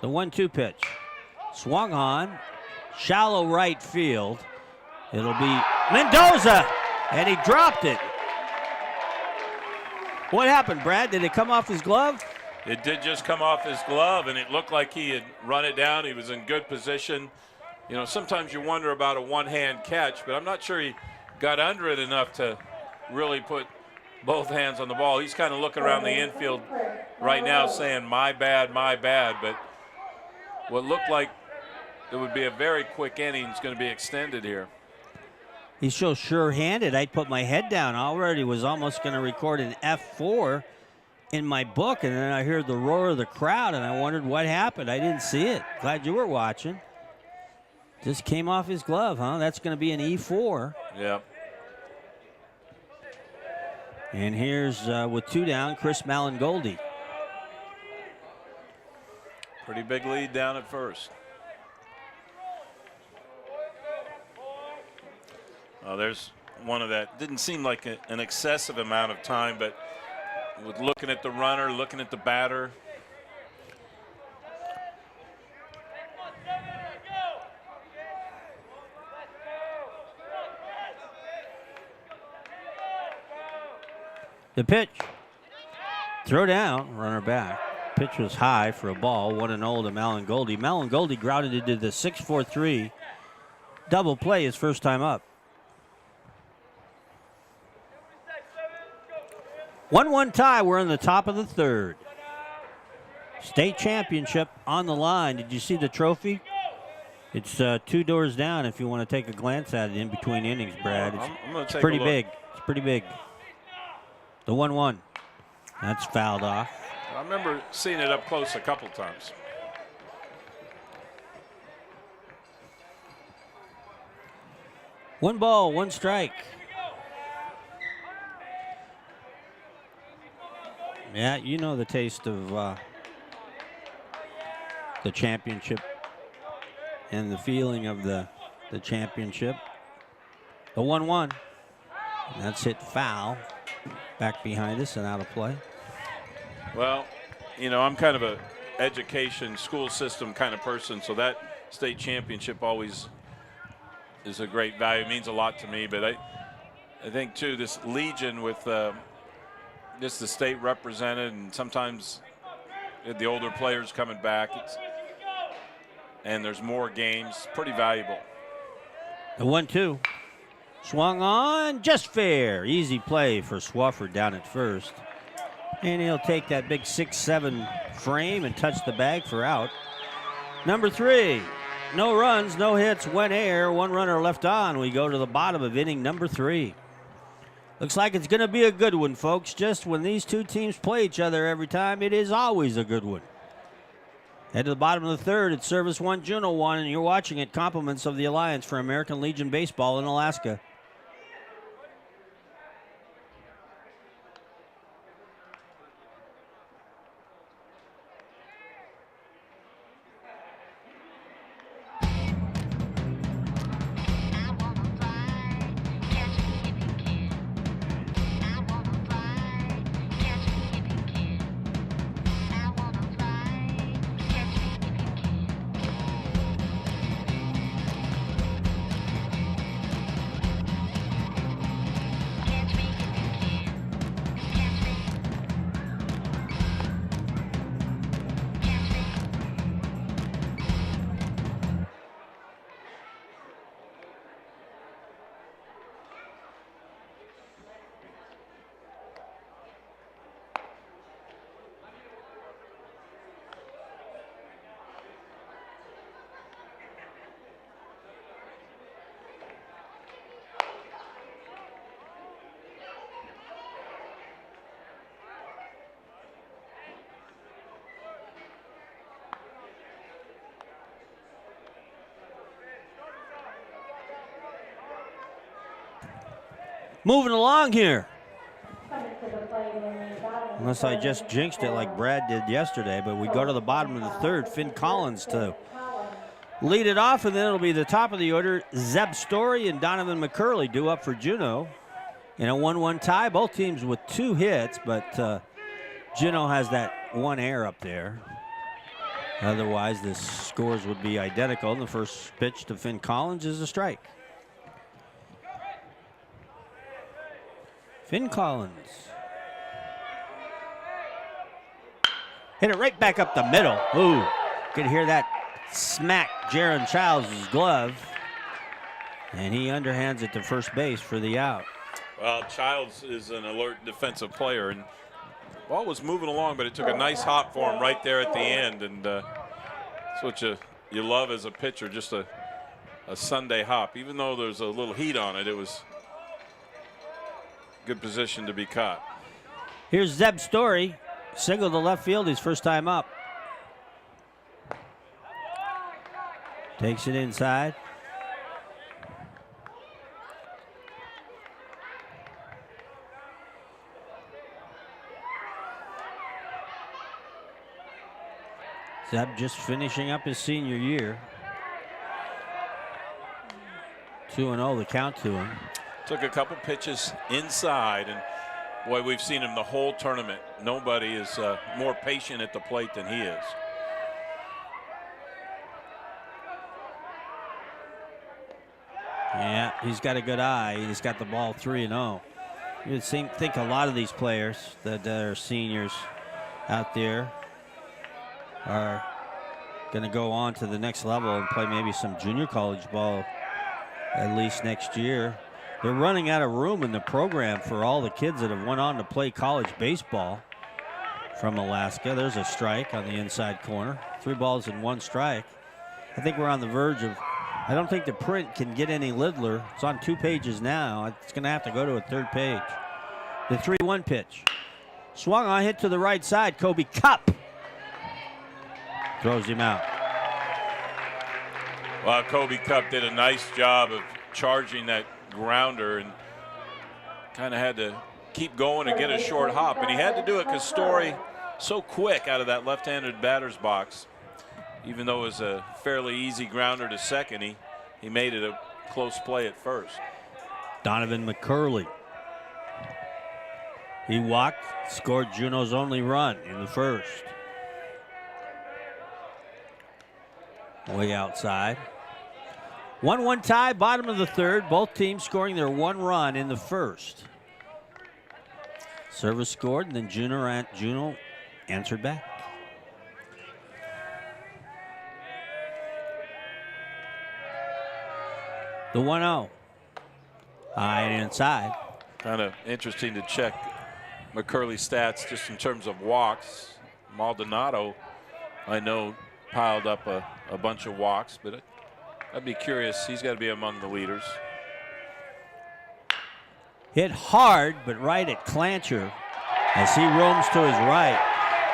The 1-2 pitch. Swung on. Shallow right field. It'll be Mendoza. And he dropped it. What happened, Brad? Did it come off his glove? It did just come off his glove, and it looked like he had run it down. He was in good position. You know, sometimes you wonder about a one-hand catch, but I'm not sure he got under it enough to really put both hands on the ball. He's kind of looking around the infield right now saying, my bad, but what looked like it would be a very quick inning is going to be extended here. He's so sure-handed. I put my head down already, was almost going to record an F4 in my book, and then I heard the roar of the crowd, and I wondered what happened. I didn't see it. Glad you were watching. Just came off his glove, huh? That's going to be an E4. Yeah. And here's, with 2 down, Chris Malangoldi. Pretty big lead down at first. There's one of that. Didn't seem like an excessive amount of time, but with looking at the runner, looking at the batter. The pitch. Throw down, runner back. Pitch was high for a ball, 1-0 to Malangoldi. Malangoldi grounded into the 6-4-3 double play his first time up. 1-1 tie. We're in the top of the third. State championship on the line. Did you see the trophy? It's 2 doors down if you want to take a glance at it in between innings, Brad. It's pretty big. It's pretty big. The 1-1. That's fouled off. I remember seeing it up close a couple times. One ball, 1 strike. Yeah, you know the taste of the championship and the feeling of the championship. The 1-1. That's hit foul. Back behind us and out of play. Well, you know, I'm kind of a education, school system kind of person, so that state championship always is a great value. It means a lot to me, but I think, too, this Legion with just the state represented, and sometimes the older players coming back, and there's more games, pretty valuable. The 1-2. Swung on, just fair. Easy play for Swafford down at first. And he'll take that big 6-7 frame and touch the bag for out. Number 3, no runs, no hits, 1 error, 1 runner left on. We go to the bottom of inning number 3. Looks like it's going to be a good one, folks. Just when these two teams play each other every time, it is always a good one. Head to the bottom of the third. It's Service 1, Juneau 1, and you're watching it. Compliments of the Alliance for American Legion Baseball in Alaska. Moving along here. Unless I just jinxed it like Brad did yesterday, but we go to the bottom of the third. Finn Collins to lead it off, and then it'll be the top of the order. Zeb Story and Donovan McCurley due up for Juneau. in a 1-1 tie. Both teams with 2 hits, but Juneau has that 1 error up there. Otherwise, the scores would be identical. The first pitch to Finn Collins is a strike. Finn Collins. Hit it right back up the middle. Ooh, could hear that smack Jaron Childs' glove. And he underhands it to first base for the out. Well, Childs is an alert defensive player, and ball was moving along, but it took a nice hop for him right there at the end. And that's what you love as a pitcher, just a Sunday hop. Even though there's a little heat on it, it was good position to be caught. Here's Zeb Story. Single to left field, his first time up. Takes it inside. Zeb just finishing up his senior year. 2-0 the count to him. Took a couple pitches inside, and boy, we've seen him the whole tournament. Nobody is more patient at the plate than he is. Yeah, he's got a good eye. He's got the ball 3-0. You'd think a lot of these players that are seniors out there are going to go on to the next level and play maybe some junior college ball at least next year. They're running out of room in the program for all the kids that have went on to play college baseball from Alaska. There's a strike on the inside corner. 3 balls and 1 strike. I think we're on the verge of, I don't think the print can get any littler. It's on 2 pages now. It's going to have to go to a 3rd page. The 3-1 pitch. Swung on, hit to the right side. Kobe Cup throws him out. Well, Kobe Cup did a nice job of charging that grounder and kind of had to keep going and get a short hop. And he had to do it because Story so quick out of that left-handed batter's box. Even though it was a fairly easy grounder to second, he made it a close play at first. Donovan McCurley. He walked, scored Juneau's only run in the first. Way outside. 1-1 tie, bottom of the 3rd. Both teams scoring their 1 run in the first. Service scored, and then Juneau answered back. The 1-0. High and inside. Kind of interesting to check McCurley's stats just in terms of walks. Maldonado, I know, piled up a bunch of walks, but I'd be curious. He's got to be among the leaders. Hit hard, but right at Clancher as he roams to his right.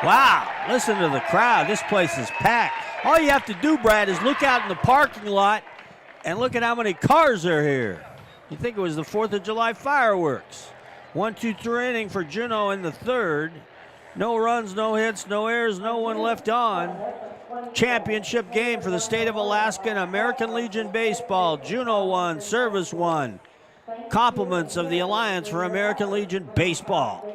Wow, listen to the crowd. This place is packed. All you have to do, Brad, is look out in the parking lot and look at how many cars are here. You think it was the 4th of July fireworks. 1-2-3 inning for Juneau in the 3rd. No runs, no hits, no errors, no one left on. Championship game for the state of Alaska and American Legion Baseball. Juneau won, Service won. Compliments of the Alliance for American Legion Baseball.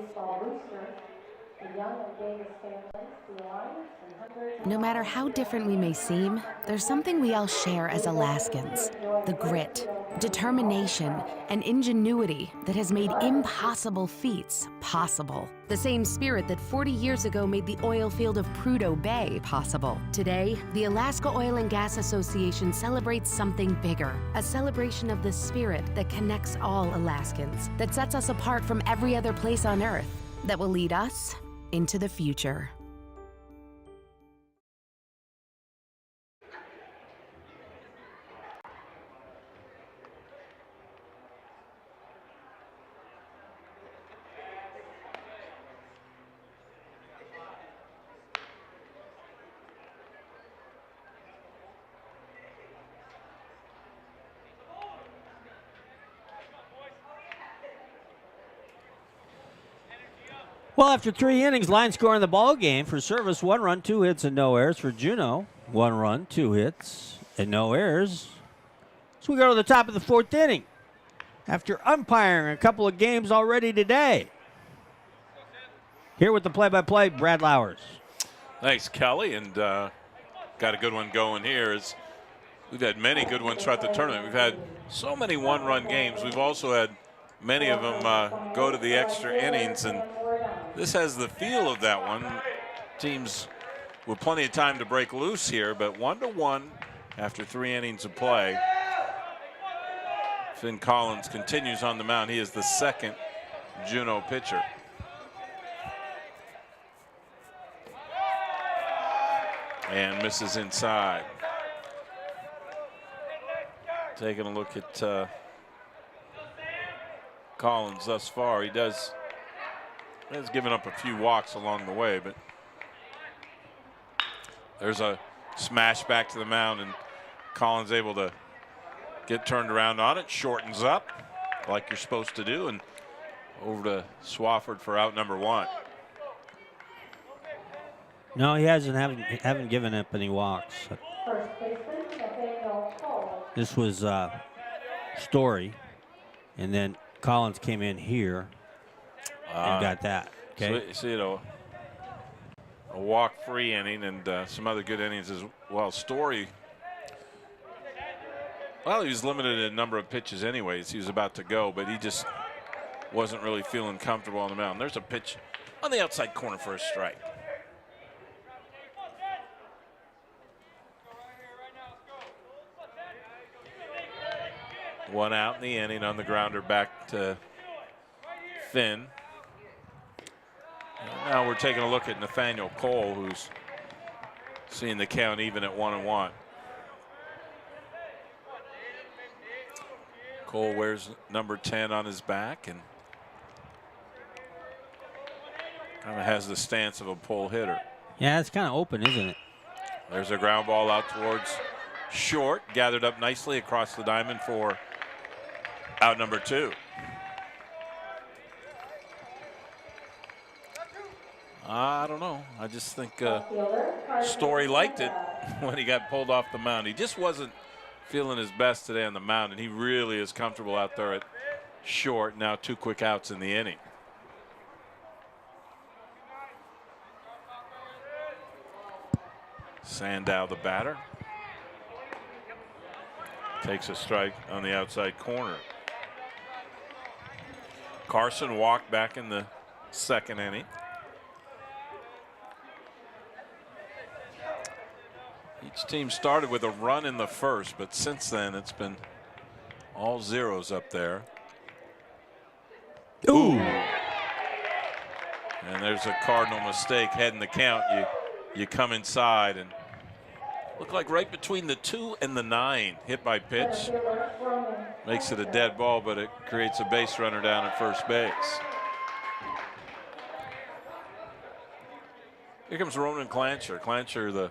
No matter how different we may seem, there's something we all share as Alaskans. The grit, determination, and ingenuity that has made impossible feats possible. The same spirit that 40 years ago made the oil field of Prudhoe Bay possible. Today, the Alaska Oil and Gas Association celebrates something bigger. A celebration of the spirit that connects all Alaskans, that sets us apart from every other place on Earth, that will lead us into the future. Well, after 3 innings, line score in the ball game for Service: 1 run, 2 hits, and no errors. For Juneau, 1 run, 2 hits, and no errors. So we go to the top of the 4th inning. after umpiring a couple of games already today. Here with the play-by-play, Brad Lowers. Thanks, Kelly, and got a good one going here. We've had many good ones throughout the tournament. We've had so many one-run games. We've also had many of them go to the extra innings, and this has the feel of that one. Teams with plenty of time to break loose here, but 1-1 after 3 innings of play. Finn Collins continues on the mound. He is the second Juneau pitcher. And misses inside. Taking a look at Collins thus far. He has given up a few walks along the way, but there's a smash back to the mound, and Collins able to get turned around on it, shortens up like you're supposed to do, and over to Swafford for out number 1. No, he haven't given up any walks. First baseman, Nathaniel Cole. This was Story, and then Collins came in here and got that. Okay. So, a walk-free inning and some other good innings as well. Story, well, he was limited in number of pitches anyways. He was about to go, but he just wasn't really feeling comfortable on the mound. There's a pitch on the outside corner for a strike. One out in the inning on the grounder back to Finn. And now we're taking a look at Nathaniel Cole, who's seeing the count even at 1-1. Cole wears number 10 on his back and kind of has the stance of a pull hitter. Yeah, it's kind of open, isn't it? There's a ground ball out towards short, gathered up nicely across the diamond for out number 2. I don't know. I just think Story liked it when he got pulled off the mound. He just wasn't feeling his best today on the mound, and he really is comfortable out there at short. Now 2 quick outs in the inning. Sandow, the batter, takes a strike on the outside corner. Carson walked back in the 2nd inning. Each team started with a run in the 1st, but since then it's been all zeros up there. Ooh. And there's a cardinal mistake heading the count. You come inside and look like right between the 2 and the 9 hit by pitch. Makes it a dead ball, but it creates a base runner down at first base. Here comes Ronan Clancher. Clancher, the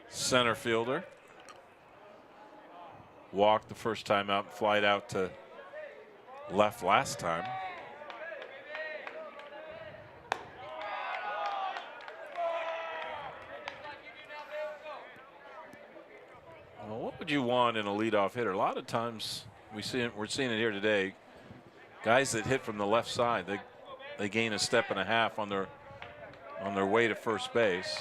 center fielder. Walked the first time out and flied out to left last time. Well, what would you want in a leadoff hitter? A lot of times we're seeing it here today. Guys that hit from the left side, they gain a step and a half on their way to first base.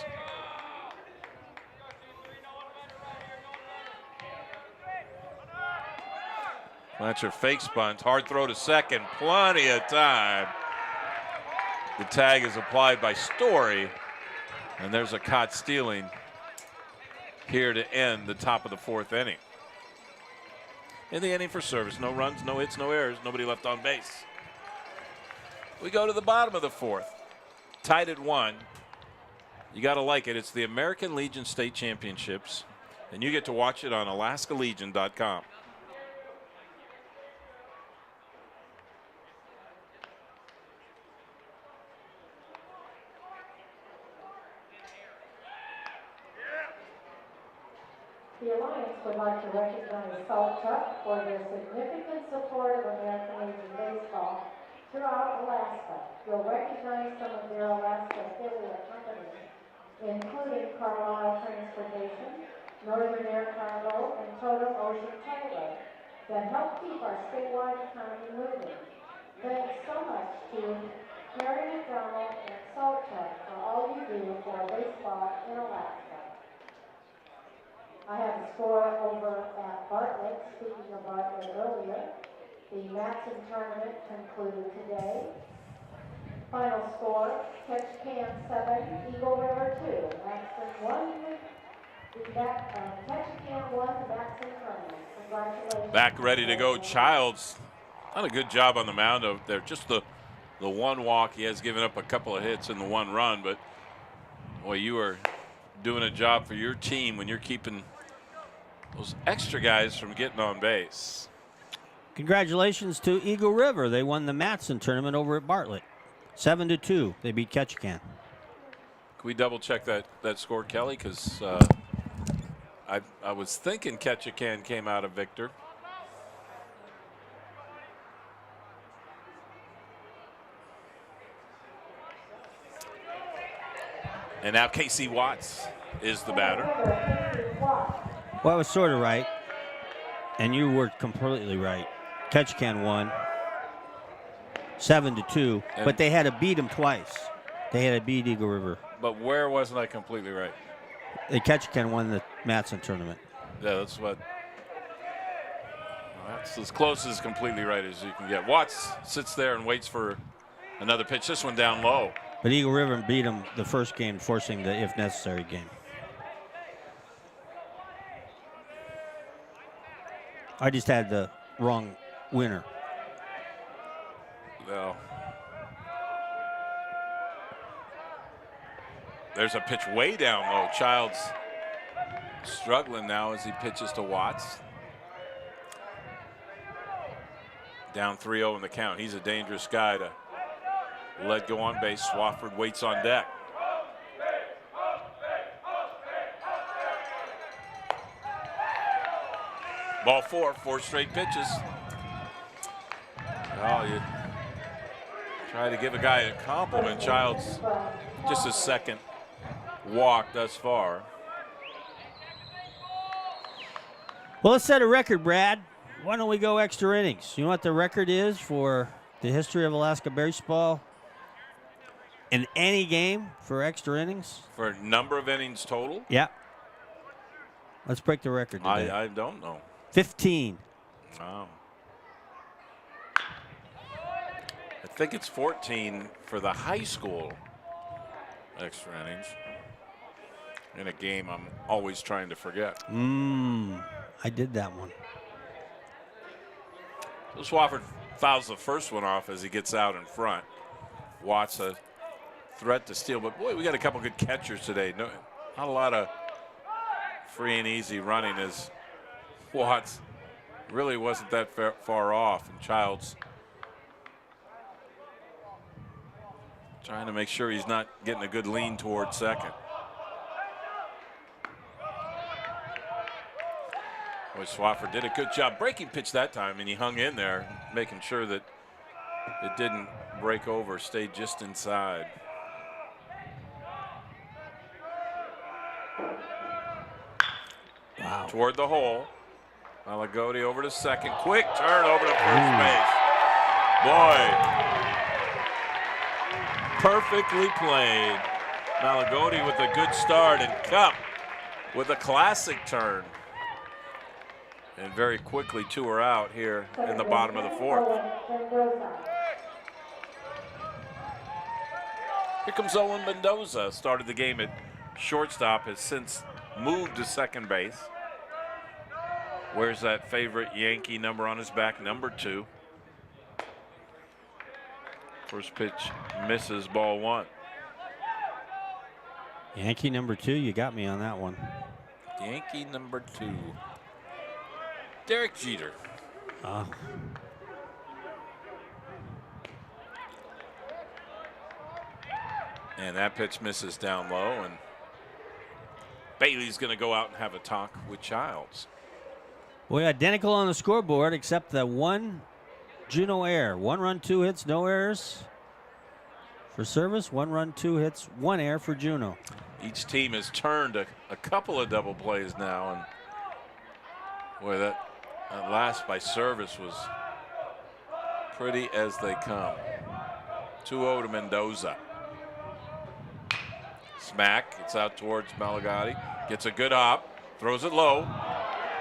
Clancher fakes bunt, hard throw to second, plenty of time. The tag is applied by Story, and there's a caught stealing here to end the top of the 4th inning. In the inning for service, no runs, no hits, no errors, nobody left on base. We go to the bottom of the 4th, tied at 1. You got to like it. It's the American Legion State Championships, and you get to watch it on AlaskaLegion.com. The Alliance would like to recognize Salt Truck for their significant support of American Legion Baseball throughout Alaska. You'll recognize some of their Alaska affiliate companies, including Carlisle Transportation, Northern Air Cargo, and Totem Ocean Trailer. that help keep our statewide economy moving. Thanks so much to Mary McDonald and Saltech for all you do for baseball in Alaska. I have a score over at Bartlett. Speaking of Bartlett earlier, the Matson tournament concluded today. Final score, Ketchikan 7, Eagle River 2. Matson 1, Ketchikan 1, the Matson tournament. Congratulations. Back ready to go. Childs done a good job on the mound out there. Just the one walk. He has given up a couple of hits in the one run, but boy, you are doing a job for your team when you're keeping those extra guys from getting on base. Congratulations to Eagle River. They won the Matson tournament over at Bartlett. 7-2. They beat Ketchikan. Can we double check that score, Kelly? Because I was thinking Ketchikan came out of victor. And now Casey Watts is the batter. Well, I was sort of right, and you were completely right. Ketchikan won 7-2, but they had to beat them twice. They had to beat Eagle River. But where wasn't I completely right? Ketchikan won the Matson tournament. Yeah, that's as close as completely right as you can get. Watts sits there and waits for another pitch. This one down low. But Eagle River beat them the first game, forcing the if necessary game. I just had the wrong winner. No. There's a pitch way down low. Childs struggling now as he pitches to Watts. Down 3-0 in the count. He's a dangerous guy to let go on base. Swafford waits on deck. Ball 4 straight pitches. Oh, you try to give a guy a compliment. Childs just his second walk thus far. Well, let's set a record, Brad. Why don't we go extra innings? You know what the record is for the history of Alaska baseball in any game for extra innings? For a number of innings total? Yeah. Let's break the record today. I don't know. 15. Wow. I think it's 14 for the high school extra innings. In a game I'm always trying to forget. I did that one. So Swafford fouls the first one off as he gets out in front. Watts a threat to steal, but boy, we got a couple good catchers today. Not a lot of free and easy running as Watts really wasn't that far off, and Childs trying to make sure he's not getting a good lean toward second. Boy, Swafford did a good job breaking pitch that time, and he hung in there, making sure that it didn't break over, stayed just inside. Wow. Toward the hole. Malagodi over to second. Quick turn over to first base. Boy. Perfectly played. Malagodi with a good start, and Cup with a classic turn. And very quickly, two are out here in the bottom of the fourth. Here comes Owen Mendoza. Started the game at shortstop, has since moved to second base. Wears that favorite Yankee number on his back, number 2. First pitch misses, ball 1. Yankee number 2, you got me on that one. Yankee number 2. Derek Jeter. And that pitch misses down low, and Bailey's going to go out and have a talk with Childs. Boy, identical on the scoreboard except the one Juneau error. 1 run, 2 hits, no errors for service. 1 run, 2 hits, 1 error for Juneau. Each team has turned a couple of double plays now, and boy, that That last by service was pretty as they come. 2-0 to Mendoza. Smack, it's out towards Mulcahy. Gets a good hop, throws it low,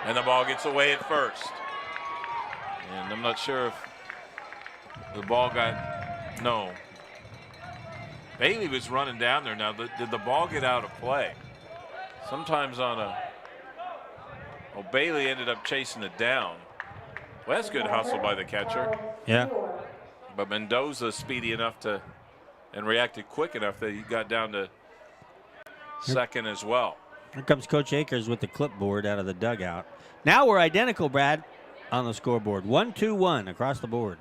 and the ball gets away at first. And I'm not sure if the ball got, no. Bailey was running down there. Now, did the ball get out of play? Sometimes on a, well, Bailey ended up chasing it down. Well, that's good hustle by the catcher. Yeah. But Mendoza speedy enough to, and reacted quick enough that he got down to second as well. Here comes Coach Akers with the clipboard out of the dugout. Now we're identical, Brad, on the scoreboard. 1-2-1 across the board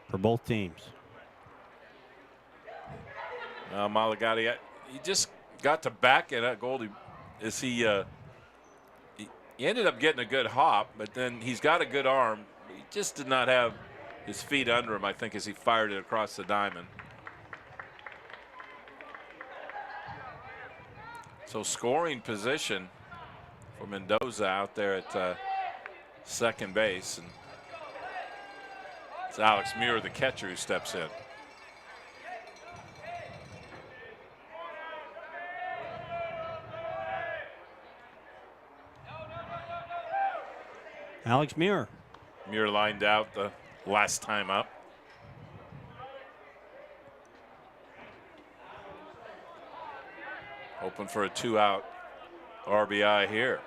for both teams. Mulcahy, he just got to back it at Goldie. He ended up getting a good hop, but then he's got a good arm. He just did not have his feet under him, I think, as he fired it across the diamond. So scoring position for Mendoza out there at second base. And it's Alex Muir, the catcher, who steps in. Alex Muir. Muir lined out the last time up. Hoping for a 2-out RBI here.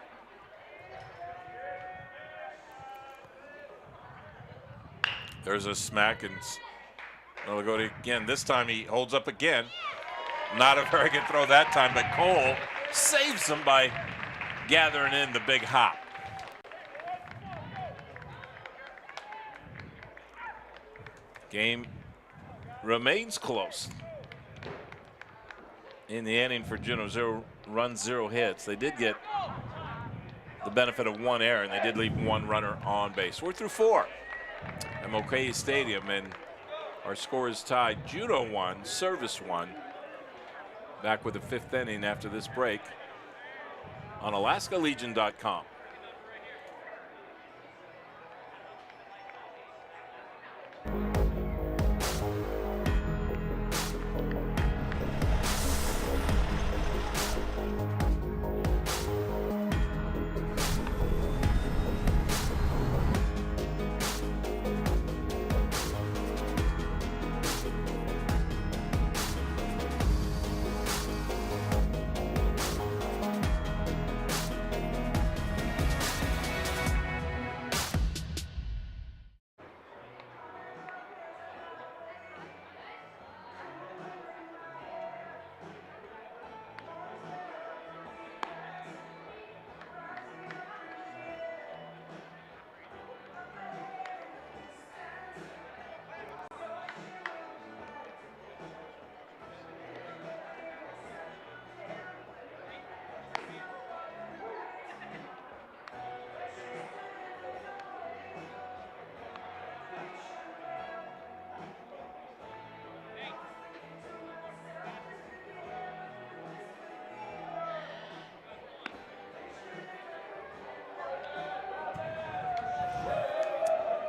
There's a smack, and Mulcahy again. This time he holds up again. Not a very good throw that time, but Cole saves him by gathering in the big hop. Game remains close in the inning for Juneau. 0 runs, 0 hits. They did get the benefit of 1 error, and they did leave 1 runner on base. We're through 4 at Mulcahy Stadium, and our score is tied. Juneau 1, Service 1. Back with the 5th inning after this break on AlaskaLegion.com.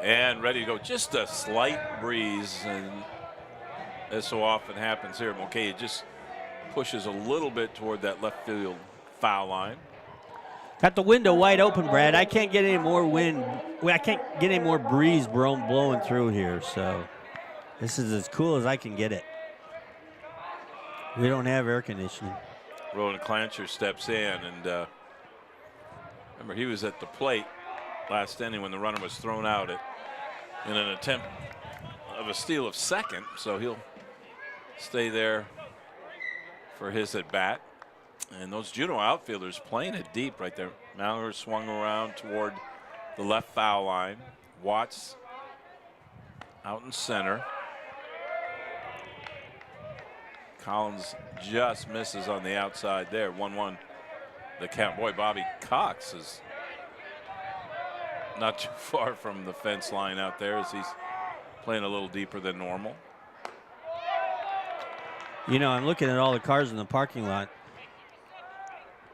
And ready to go. Just a slight breeze, and as so often happens here, Mulcahy just pushes a little bit toward that left field foul line. Got the window wide open, Brad. I can't get any more wind. I can't get any more breeze blowing through here, so this is as cool as I can get it. We don't have air conditioning. Roland Clancher steps in, and remember, he was at the plate last inning when the runner was thrown out in an attempt of a steal of second, so he'll stay there for his at bat. And those Juneau outfielders playing it deep right there. Mallard swung around toward the left foul line. Watts out in center. Collins just misses on the outside there. 1-1 the count. Boy, Bobby Cox is not too far from the fence line out there as he's playing a little deeper than normal. You know, I'm looking at all the cars in the parking lot,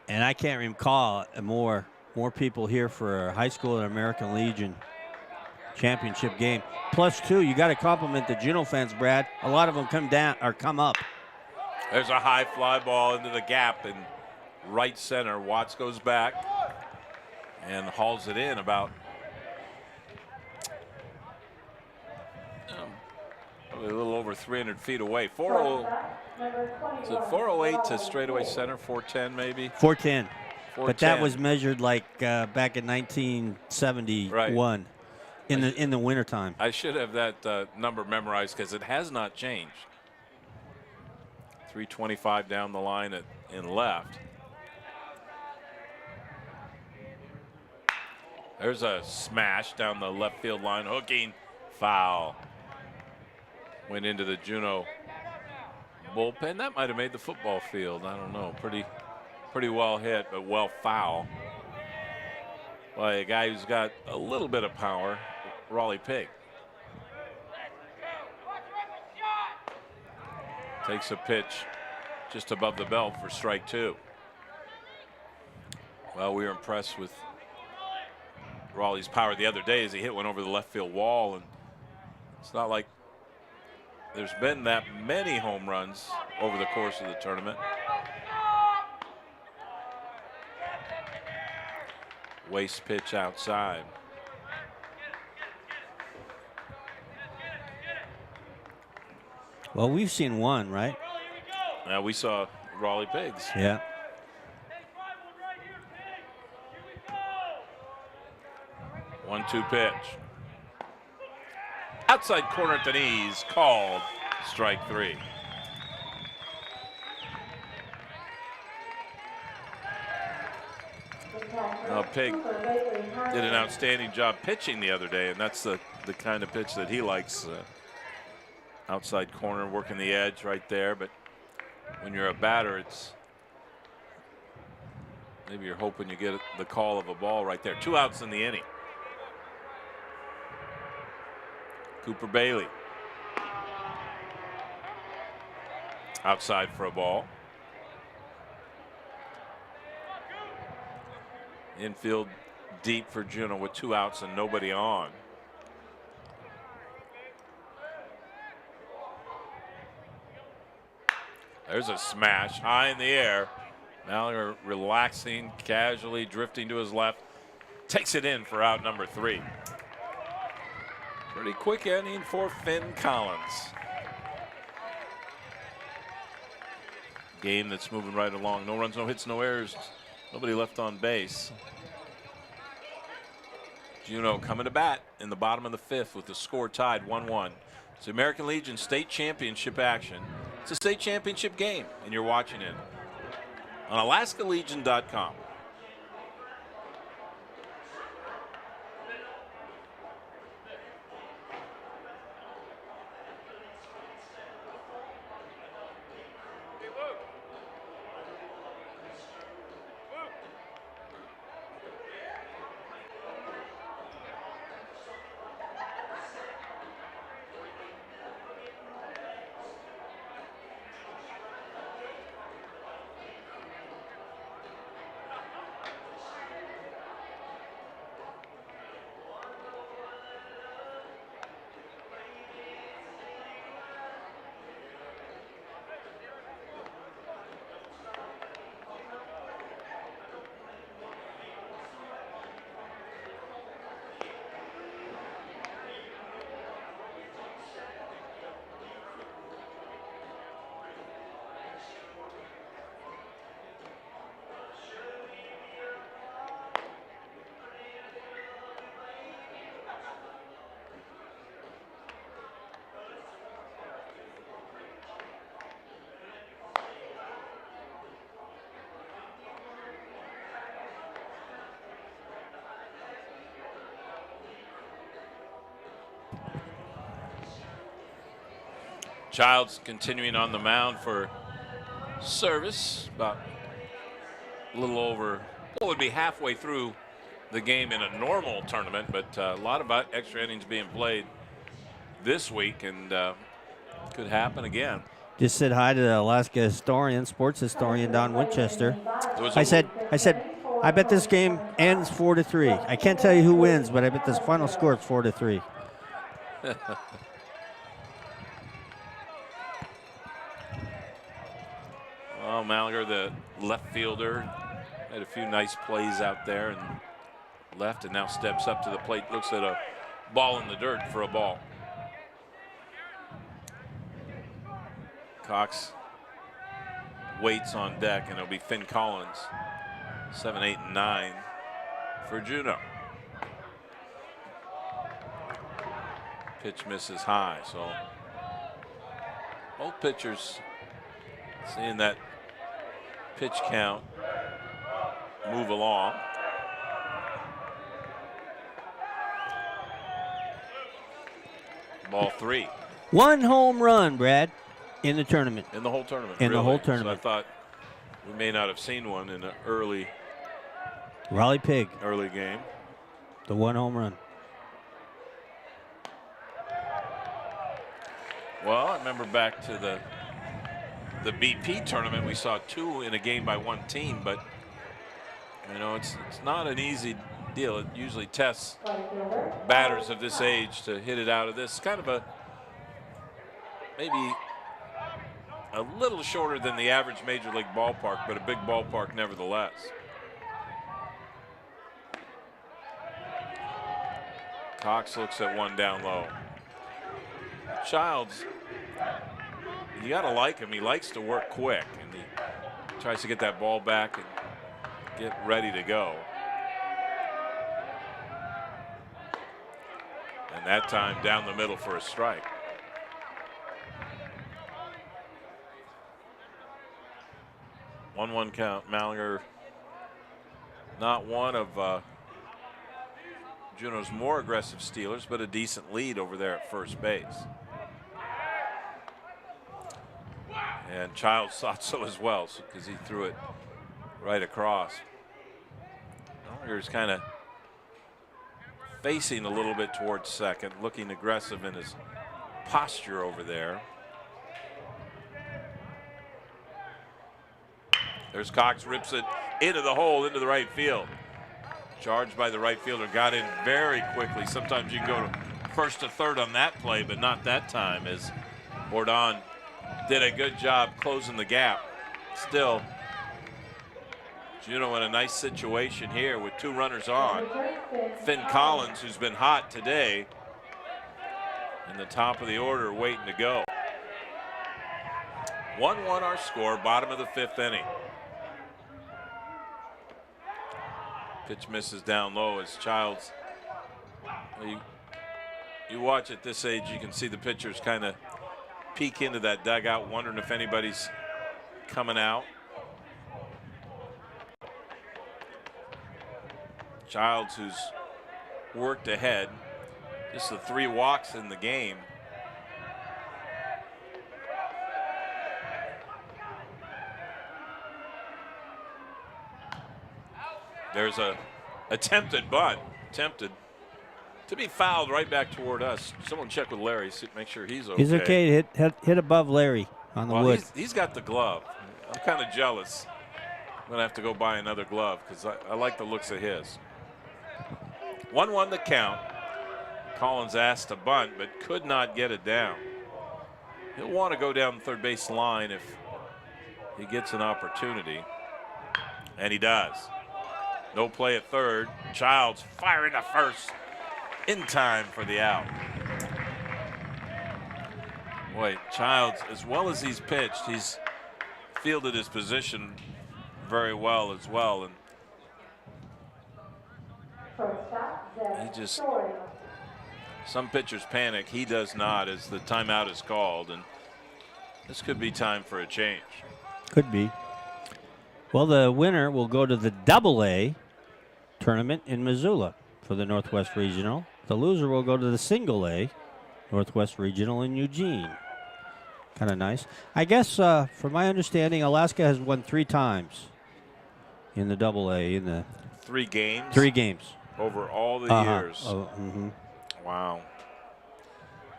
and I can't recall more people here for high school and American Legion championship game. +2, you got to compliment the Juneau fans, Brad. A lot of them come down or come up. There's a high fly ball into the gap in right center. Watts goes back and hauls it in about probably a little over 300 feet away. 408 to straightaway center, 410 maybe? 410. 410. But that was measured like back in 1971 in the wintertime. I should have that number memorized because it has not changed. 325 down the line in left. There's a smash down the left field line, hooking, foul. Went into the Juneau bullpen. That might have made the football field. I don't know. Pretty well hit, but well foul. By a guy who's got a little bit of power, Raleigh Pig. Takes a pitch just above the belt for strike 2. Well, we were impressed with Raleigh's power the other day as he hit one over the left field wall, and it's not like there's been that many home runs over the course of the tournament. Waste pitch outside. Well, we've seen one, right? Yeah, we saw Raleigh Pigs. Yeah. One-two pitch. Outside corner at the knees, called strike 3. Pig did an outstanding job pitching the other day, and that's the kind of pitch that he likes. Outside corner, working the edge right there, but when you're a batter, it's maybe you're hoping you get the call of a ball right there. 2 outs in the inning. Cooper Bailey outside for a ball. Infield deep for Juneau with 2 outs and nobody on. There's a smash high in the air. Mallinger relaxing, casually drifting to his left. Takes it in for out number 3. Pretty quick inning for Finn Collins. Game that's moving right along. No runs, no hits, no errors. Nobody left on base. Juneau coming to bat in the bottom of the 5th with the score tied 1-1. It's the American Legion State Championship action. It's a state championship game, and you're watching it on AlaskaLegion.com. Childs continuing on the mound for service. About a little over, well, it would be halfway through the game in a normal tournament, but a lot of extra innings being played this week, and could happen again. Just said hi to the Alaska historian, sports historian Don Winchester. I said, I bet this game ends 4-3. I can't tell you who wins, but I bet this final score is 4-3. Well, Mallinger, the left fielder, had a few nice plays out there and left, and now steps up to the plate, looks at a ball in the dirt for a ball. Cox waits on deck, and it'll be Finn Collins, 7, 8, and 9 for Juneau. Pitch misses high, so both pitchers seeing that pitch count move along. Ball 3. One home run, Brad, in the tournament. In the whole tournament. In really. the whole tournament. So I thought we may not have seen one in an early Raleigh Pig. Early game. The one home run. Well, I remember back to the BP tournament, we saw 2 in a game by one team, but you know, it's not an easy deal. It usually tests batters of this age to hit it out of this. Kind of a maybe a little shorter than the average major league ballpark, but a big ballpark nevertheless. Cox looks at one down low. Childs, you got to like him. He likes to work quick, and he tries to get that ball back and get ready to go. And that time down the middle for a strike. One count. Mallinger, not one of Juneau's more aggressive stealers, but a decent lead over there at first base. And Childs thought so as well, because he threw it right across. Mallinger's kind of facing a little bit towards second, looking aggressive in his posture over there. There's Cox, rips it into the hole, into the right field. Charged by the right fielder, got in very quickly. Sometimes you can go to first to third on that play, but not that time, as Bourdon did a good job closing the gap. Still, Juneau in a nice situation here with 2 runners on. Finn Collins, who's been hot today, in the top of the order, waiting to go. 1-1 our score, bottom of the 5th inning. Pitch misses down low as Childs. You watch at this age, you can see the pitchers kind of peek into that dugout, wondering if anybody's coming out. Childs, who's worked ahead, just the 3 walks in the game. There's a attempted bunt, attempted to be fouled right back toward us. Someone check with Larry, make sure he's okay. He's okay. Hit above Larry on the wood. He's got the glove. I'm kind of jealous. I'm going to have to go buy another glove because I like the looks of his. 1-1 the count. Collins asked to bunt, but could not get it down. He'll want to go down the third base line if he gets an opportunity, and he does. No play at third. Childs firing to first in time for the out. Boy, Childs, as well as he's pitched, he's fielded his position very well as well. And he just, some pitchers panic. He does not, as the timeout is called. And this could be time for a change. Could be. Well, the winner will go to the Double-A tournament in Missoula for the Northwest Regional. The loser will go to the Single-A Northwest Regional in Eugene. Kind of nice. I guess, from my understanding, Alaska has won 3 times in the Double-A. In the 3 games? 3 games. Over all the years. Mm-hmm. Wow.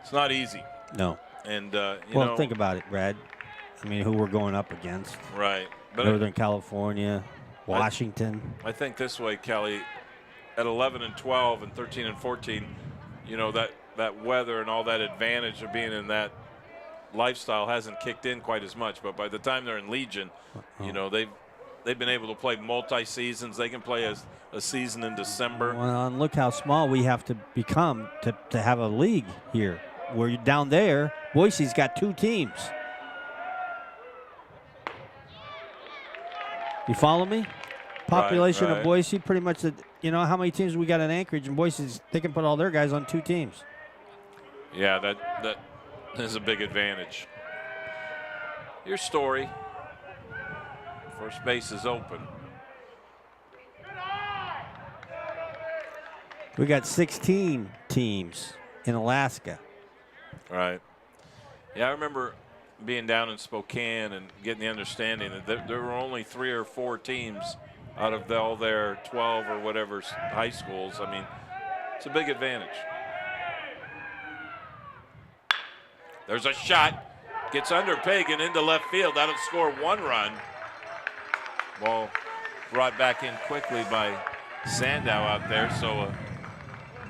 It's not easy. No. And, well, think about it, Brad. I mean, who we're going up against. Right. But Northern California. Washington. I think this way, Kelly, at 11 and 12 and 13 and 14, you know, that weather and all that advantage of being in that lifestyle hasn't kicked in quite as much. But by the time they're in Legion, you know, they've been able to play multi-seasons. They can play a season in December. Well, and look how small we have to become to have a league here. Where you're down there, Boise's got 2 teams. You follow me? Population right. of Boise, pretty much. You know how many teams we got in Anchorage, and Boise's, they can put all their guys on 2 teams. Yeah, that is a big advantage. Your story. First base is open. We got 16 teams in Alaska. Right. Yeah, I remember being down in Spokane and getting the understanding that there were only 3 or 4 teams out of all their 12 or whatever high schools. I mean, it's a big advantage. There's a shot. Gets under Pagan into left field. That'll score 1 run. Ball brought back in quickly by Sandow out there. So a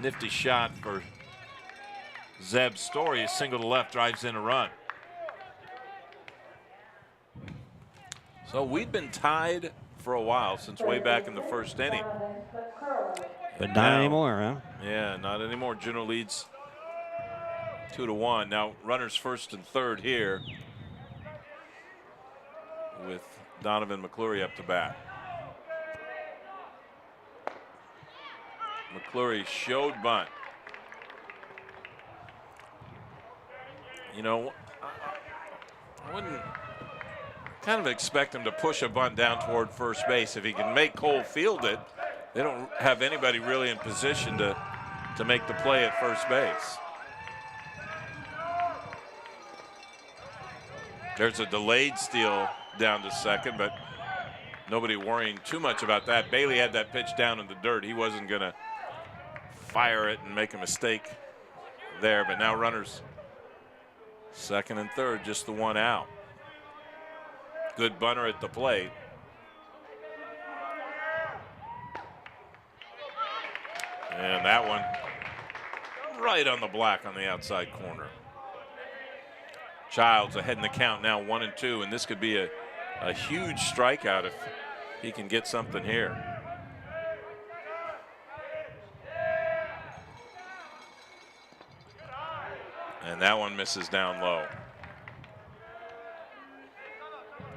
nifty shot for Zeb Story. A single to left drives in a run. So we've been tied for a while, since way back in the first inning. But not anymore, huh? Yeah, not anymore. Juneau leads 2-1. Now runners first and third here with Donovan McClure up to bat. McClure showed bunt. You know, I wouldn't kind of expect him to push a bunt down toward first base. If he can make Cole field it, they don't have anybody really in position to make the play at first base. There's a delayed steal down to second, but nobody worrying too much about that. Bailey had that pitch down in the dirt. He wasn't going to fire it and make a mistake there, but now runners second and third, just the 1 out. Good bunter at the plate. And that one right on the black on the outside corner. Childs ahead in the count now, 1-2, and this could be a huge strikeout if he can get something here. And that one misses down low.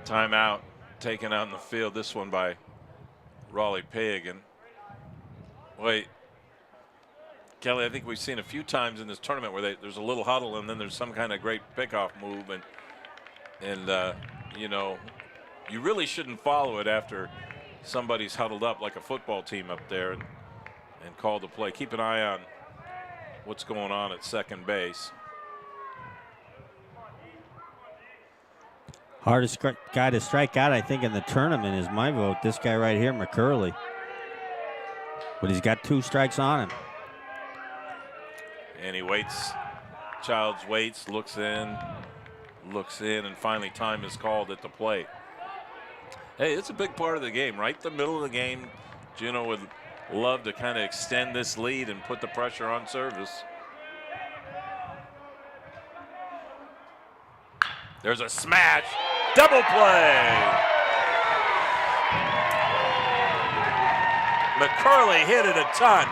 Timeout taken out in the field, this one by Raleigh Pagan. Wait, Kelly, I think we've seen a few times in this tournament where there's a little huddle and then there's some kind of great pickoff move, and you know, you really shouldn't follow it after somebody's huddled up like a football team up there and call the play. Keep an eye on what's going on at second base. Hardest guy to strike out, I think, in the tournament is my vote. This guy right here, McCurley. But he's got 2 strikes on him. And he waits. Childs waits, looks in, and finally time is called at the plate. Hey, it's a big part of the game, right? The middle of the game, Juneau would love to kind of extend this lead and put the pressure on Service. There's a smash, double play. McCurley hit it a ton,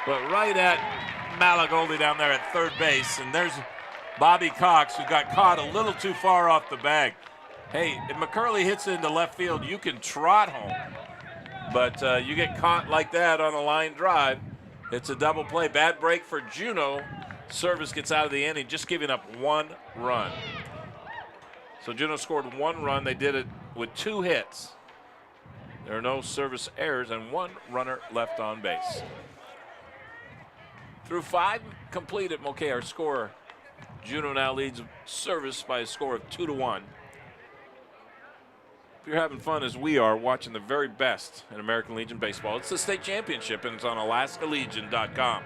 but right at Malagoldi down there at third base, and there's Bobby Cox, who got caught a little too far off the bag. Hey, if McCurley hits it into left field, you can trot home, but you get caught like that on a line drive. It's a double play. Bad break for Juneau. Service gets out of the inning, just giving up 1 run. So Juneau scored 1 run. They did it with 2 hits. There are no Service errors and 1 runner left on base. Through 5 complete at Mulcahy, our score, Juneau now leads Service by a score of 2-1. If you're having fun as we are watching the very best in American Legion baseball, it's the state championship, and it's on AlaskaLegion.com.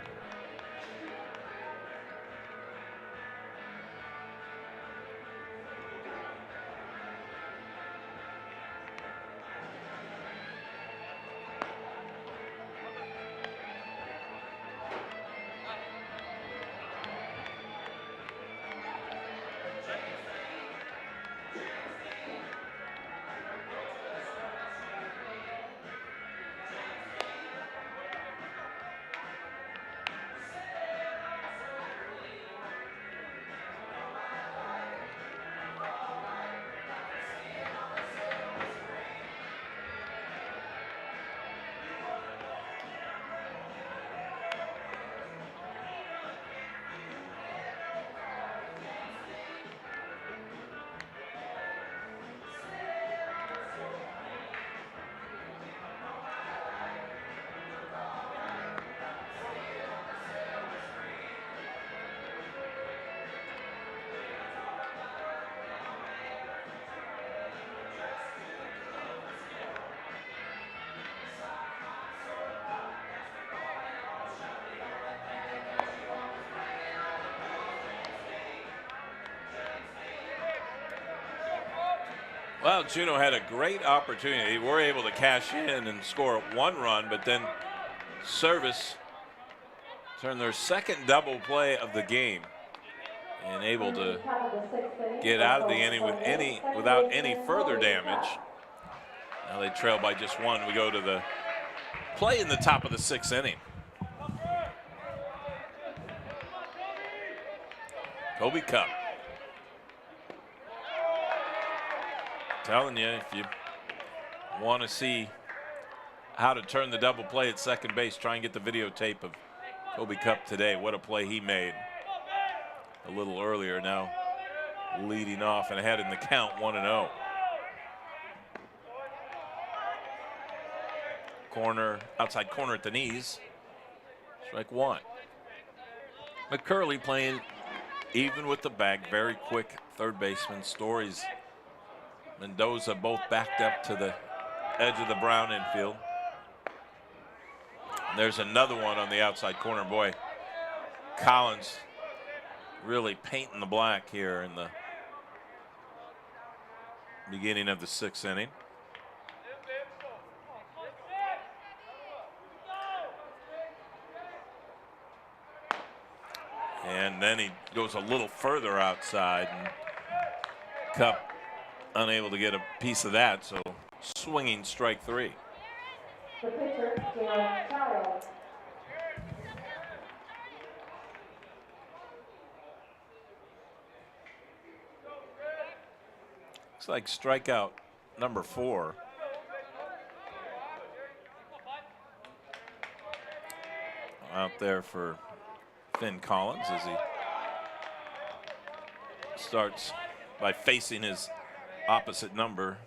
Well, Juneau had a great opportunity. They were able to cash in and score 1 run, but then Service turned their second double play of the game and able to get out of the inning without any further damage. Now they trail by just 1. We go to the play in the top of the 6th inning. Kobe Cup. Telling you, if you want to see how to turn the double play at second base, try and get the videotape of Kobe Cup today. What a play he made a little earlier. Now leading off and ahead in the count, 1-0. Corner, outside corner at the knees. Strike 1. McCurley playing even with the bag. Very quick third baseman. Stories, Mendoza both backed up to the edge of the Brown infield. And there's another one on the outside corner. Boy, Collins really painting the black here in the beginning of the 6th inning. And then he goes a little further outside, and Cup unable to get a piece of that, so swinging strike 3. The pitcher, Darren Child. Looks like strikeout number 4. Out there for Finn Collins as he starts by facing his opposite number.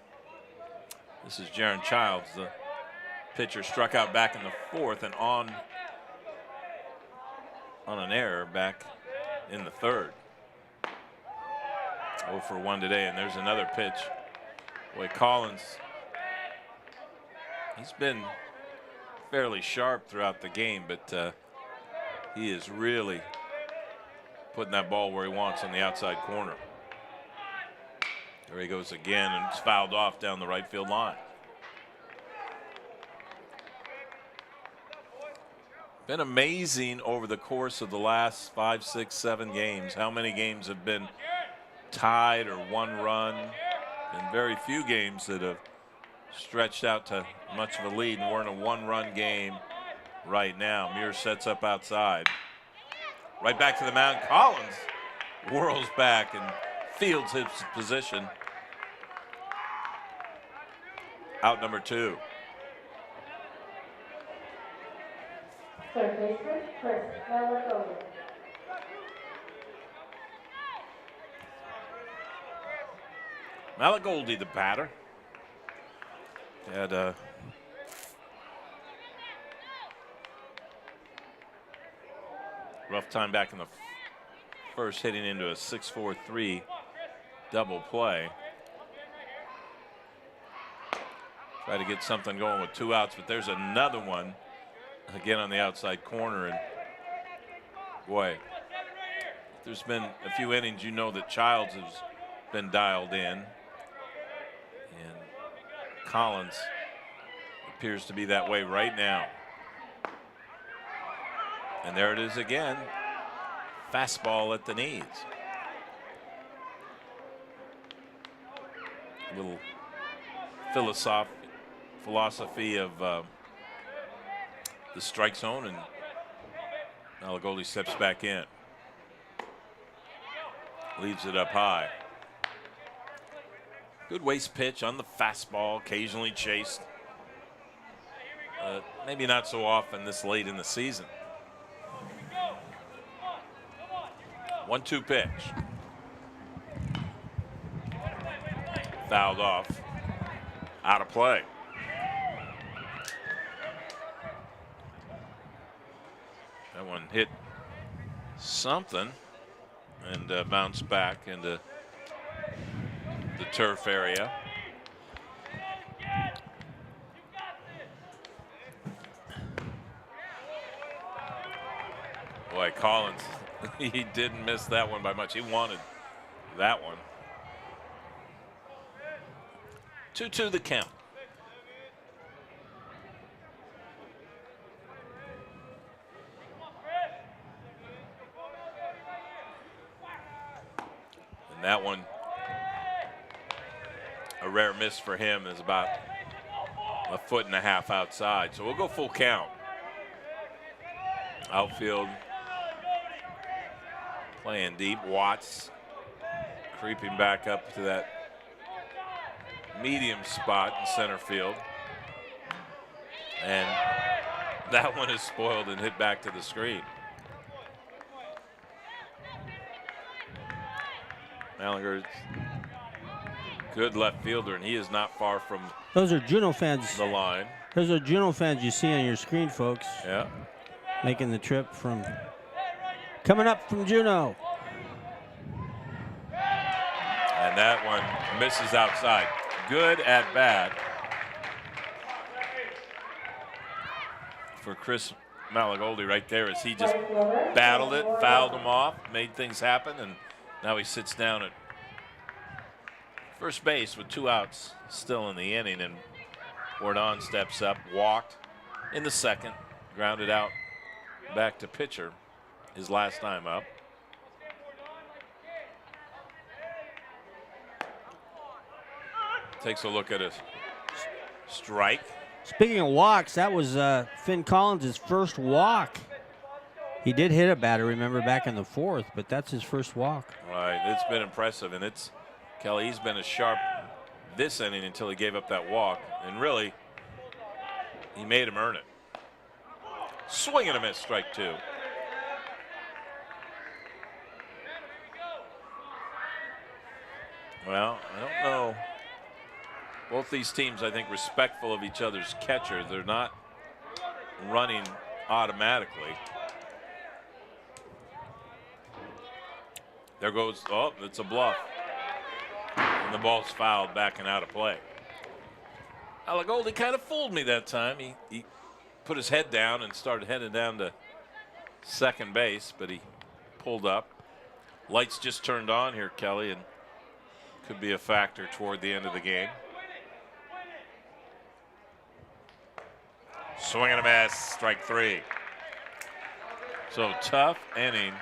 This is Jaron Childs. The pitcher struck out back in the 4th and on an error back in the 3rd. 0 for 1 today, and there's another pitch. Boy, Collins, he's been fairly sharp throughout the game, but he is really putting that ball where he wants on the outside corner. There he goes again, and it's fouled off down the right field line. Been amazing over the course of the last 5, 6, 7 games. How many games have been tied or 1 run, and very few games that have stretched out to much of a lead, and we're in a 1-run game right now. Muir sets up outside. Right back to the mound. Collins whirls back and fields his position. Out number 2. Third baseman, Chris Malagoli. Malagoli, the batter, had a rough time back in the 1st, hitting into a 6-4-3 double play. Try to get something going with 2 outs, but there's another one again on the outside corner. And boy, there's been a few innings, you know, that Childs has been dialed in, and Collins appears to be that way right now. And there it is again. Fastball at the knees. A little philosophy of the strike zone, and Malagoli steps back in. Leaves it up high. Good waist pitch on the fastball, occasionally chased. Maybe not so often this late in the season. 1-2 pitch. Fouled off. Out of play. That one hit something and bounced back into the turf area. Boy, Collins, he didn't miss that one by much. He wanted that one. 2-2 the count. And that one, a rare miss for him, is about 1.5 foot outside. So we'll go full count. Outfield playing deep. Watts creeping back up to that medium spot in center field. And that one is spoiled and hit back to the screen. Mallinger's good left fielder, and he is not far from Those are Juneau fans. the line. Those are Juneau fans you see on your screen, folks. Yeah. Making the trip from coming up from Juneau. And that one misses outside. Good at bat for Chris Malagoldi right there, as he just battled it, fouled him off, made things happen, and now he sits down at first base with 2 outs still in the inning, and Wardon steps up, walked in the second, grounded out back to pitcher his last time up. Takes a look at a strike. Speaking of walks, that was Finn Collins' first walk. He did hit a batter, remember, back in the 4th, but that's his first walk. Right, it's been impressive, and it's Kelly, he's been as sharp this inning until he gave up that walk, and really, he made him earn it. Swing and a miss, strike 2. Well, I don't know. Both these teams, I think, respectful of each other's catcher. They're not running automatically. There goes, oh, it's a bluff. And the ball's fouled back and out of play. Alagoldi kind of fooled me that time. He put his head down and started heading down to second base, but he pulled up. Lights just turned on here, Kelly, and could be a factor toward the end of the game. Swing and a miss, strike 3. So tough inning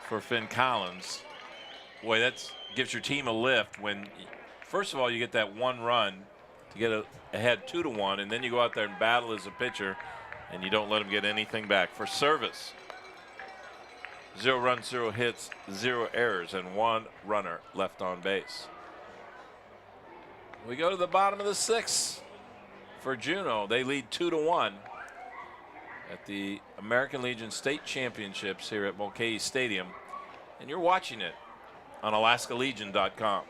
for Finn Collins. Boy, that gives your team a lift when, first of all, you get that 1 run to get ahead 2-1, and then you go out there and battle as a pitcher, and you don't let them get anything back. For service, 0 runs, 0 hits, 0 errors, and 1 runner left on base. We go to the bottom of the 6th. For Juneau, they lead 2-1 at the American Legion State Championships here at Mulcahy Stadium, and you're watching it on AlaskaLegion.com.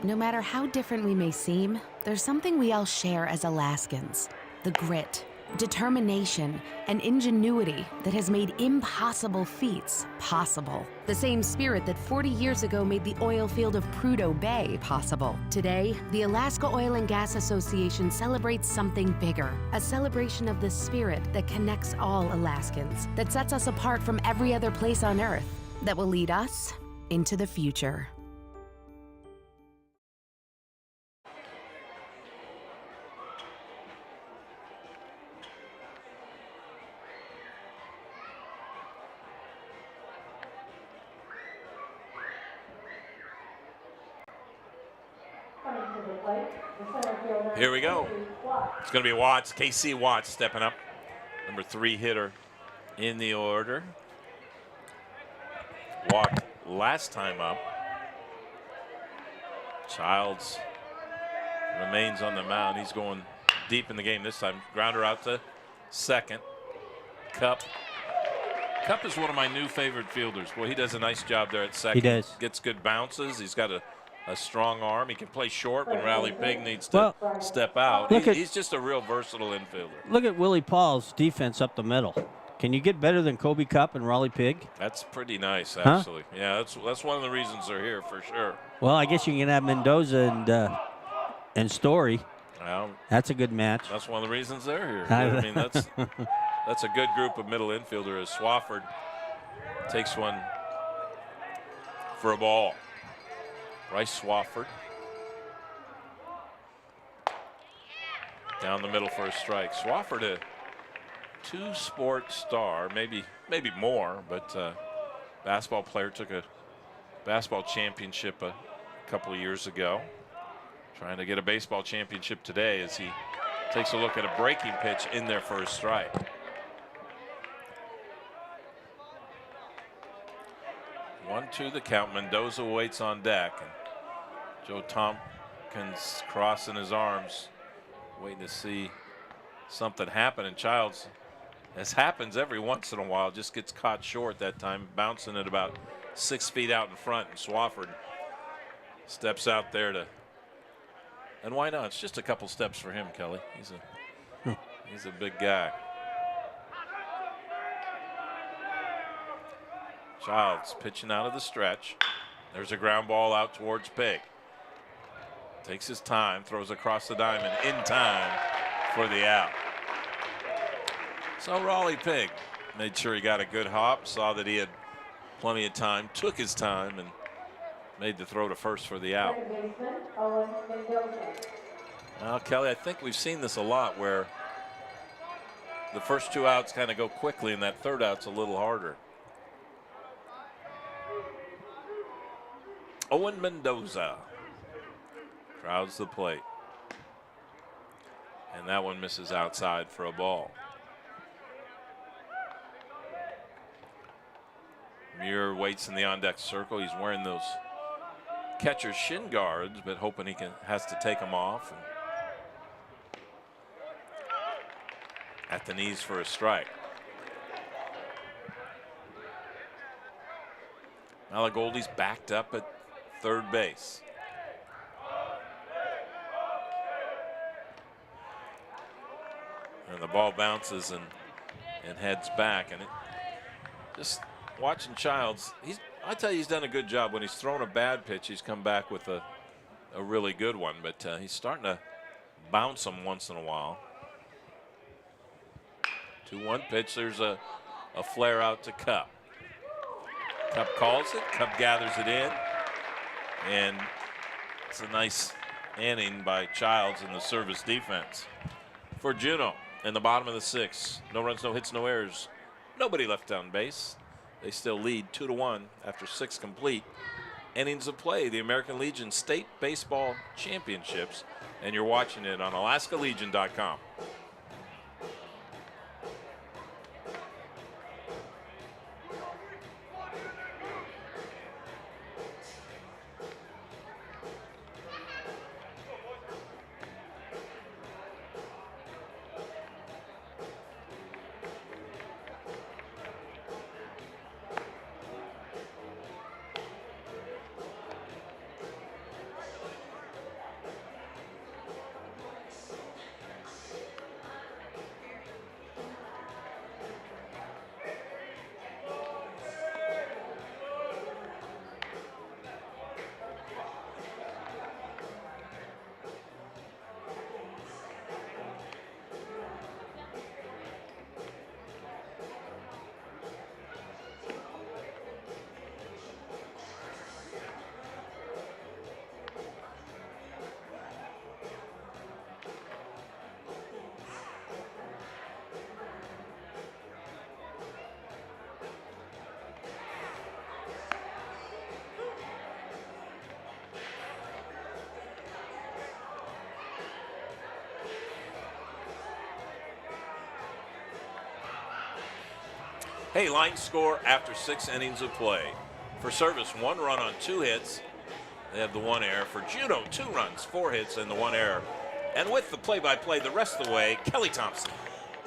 No matter how different we may seem, there's something we all share as Alaskans. The grit, determination, and ingenuity that has made impossible feats possible. The same spirit that 40 years ago made the oil field of Prudhoe Bay possible. Today, the Alaska Oil and Gas Association celebrates something bigger. A celebration of the spirit that connects all Alaskans, that sets us apart from every other place on Earth, that will lead us into the future. Here we go. It's going to be Watts, KC Watts stepping up. Number 3 hitter in the order. Walked last time up. Childs remains on the mound. He's going deep in the game this time. Grounder out to second. Cup is one of my new favorite fielders. Boy, he does a nice job there at second. He does. Gets good bounces. He's got a a strong arm. He can play short when Riley Pig needs to step out. He's just a real versatile infielder. Look at Willie Paul's defense up the middle. Can you get better than Kobe Cup and Raleigh Pig? That's pretty nice, actually. Huh? Yeah, that's one of the reasons they're here for sure. Well, I guess you can have Mendoza and Story. Well, that's a good match. That's one of the reasons they're here. I mean, that's a good group of middle infielders. As Swafford takes one for a ball. Bryce Swafford down the middle for a strike. Swafford, a two-sport star, maybe more, but basketball player, took a basketball championship a couple of years ago. Trying to get a baseball championship today as he takes a look at a breaking pitch in there for a strike. One, two, the count. Mendoza waits on deck. And Joe Tompkins crossing his arms, waiting to see something happen. And Childs, as happens every once in a while, just gets caught short that time, bouncing it about 6 feet out in front. And Swafford steps out there to. And why not? It's just a couple steps for him, Kelly. He's a big guy. Childs pitching out of the stretch. There's a ground ball out towards Pig. Takes his time, throws across the diamond in time for the out. So Raleigh Pig made sure he got a good hop, saw that he had plenty of time, took his time, and made the throw to first for the out. Well, Kelly, I think we've seen this a lot where the first two outs kind of go quickly and that third out's a little harder. Owen Mendoza crowds the plate. And that one misses outside for a ball. Muir waits in the on-deck circle. He's wearing those catcher's shin guards, but hoping he has to take them off. And at the knees for a strike. Malagoldi's backed up at third base. And the ball bounces and heads back. And just watching Childs, I tell you, he's done a good job. When he's thrown a bad pitch, he's come back with a really good one. But he's starting to bounce them once in a while. 2-1 pitch. There's a flare out to Cup. Cup calls it. Cup gathers it in. And it's a nice inning by Childs in the service defense. For Juneau in the bottom of the sixth. No runs, no hits, no errors. Nobody left on base. They still lead 2-1 after 6 complete innings of play. The American Legion State Baseball Championships. And you're watching it on AlaskaLegion.com. Hey, line score after 6 innings of play. For service, 1 run on 2 hits. They have the 1 error. For Juneau, 2 runs, 4 hits, and the 1 error. And with the play-by-play the rest of the way, Kelly Thompson.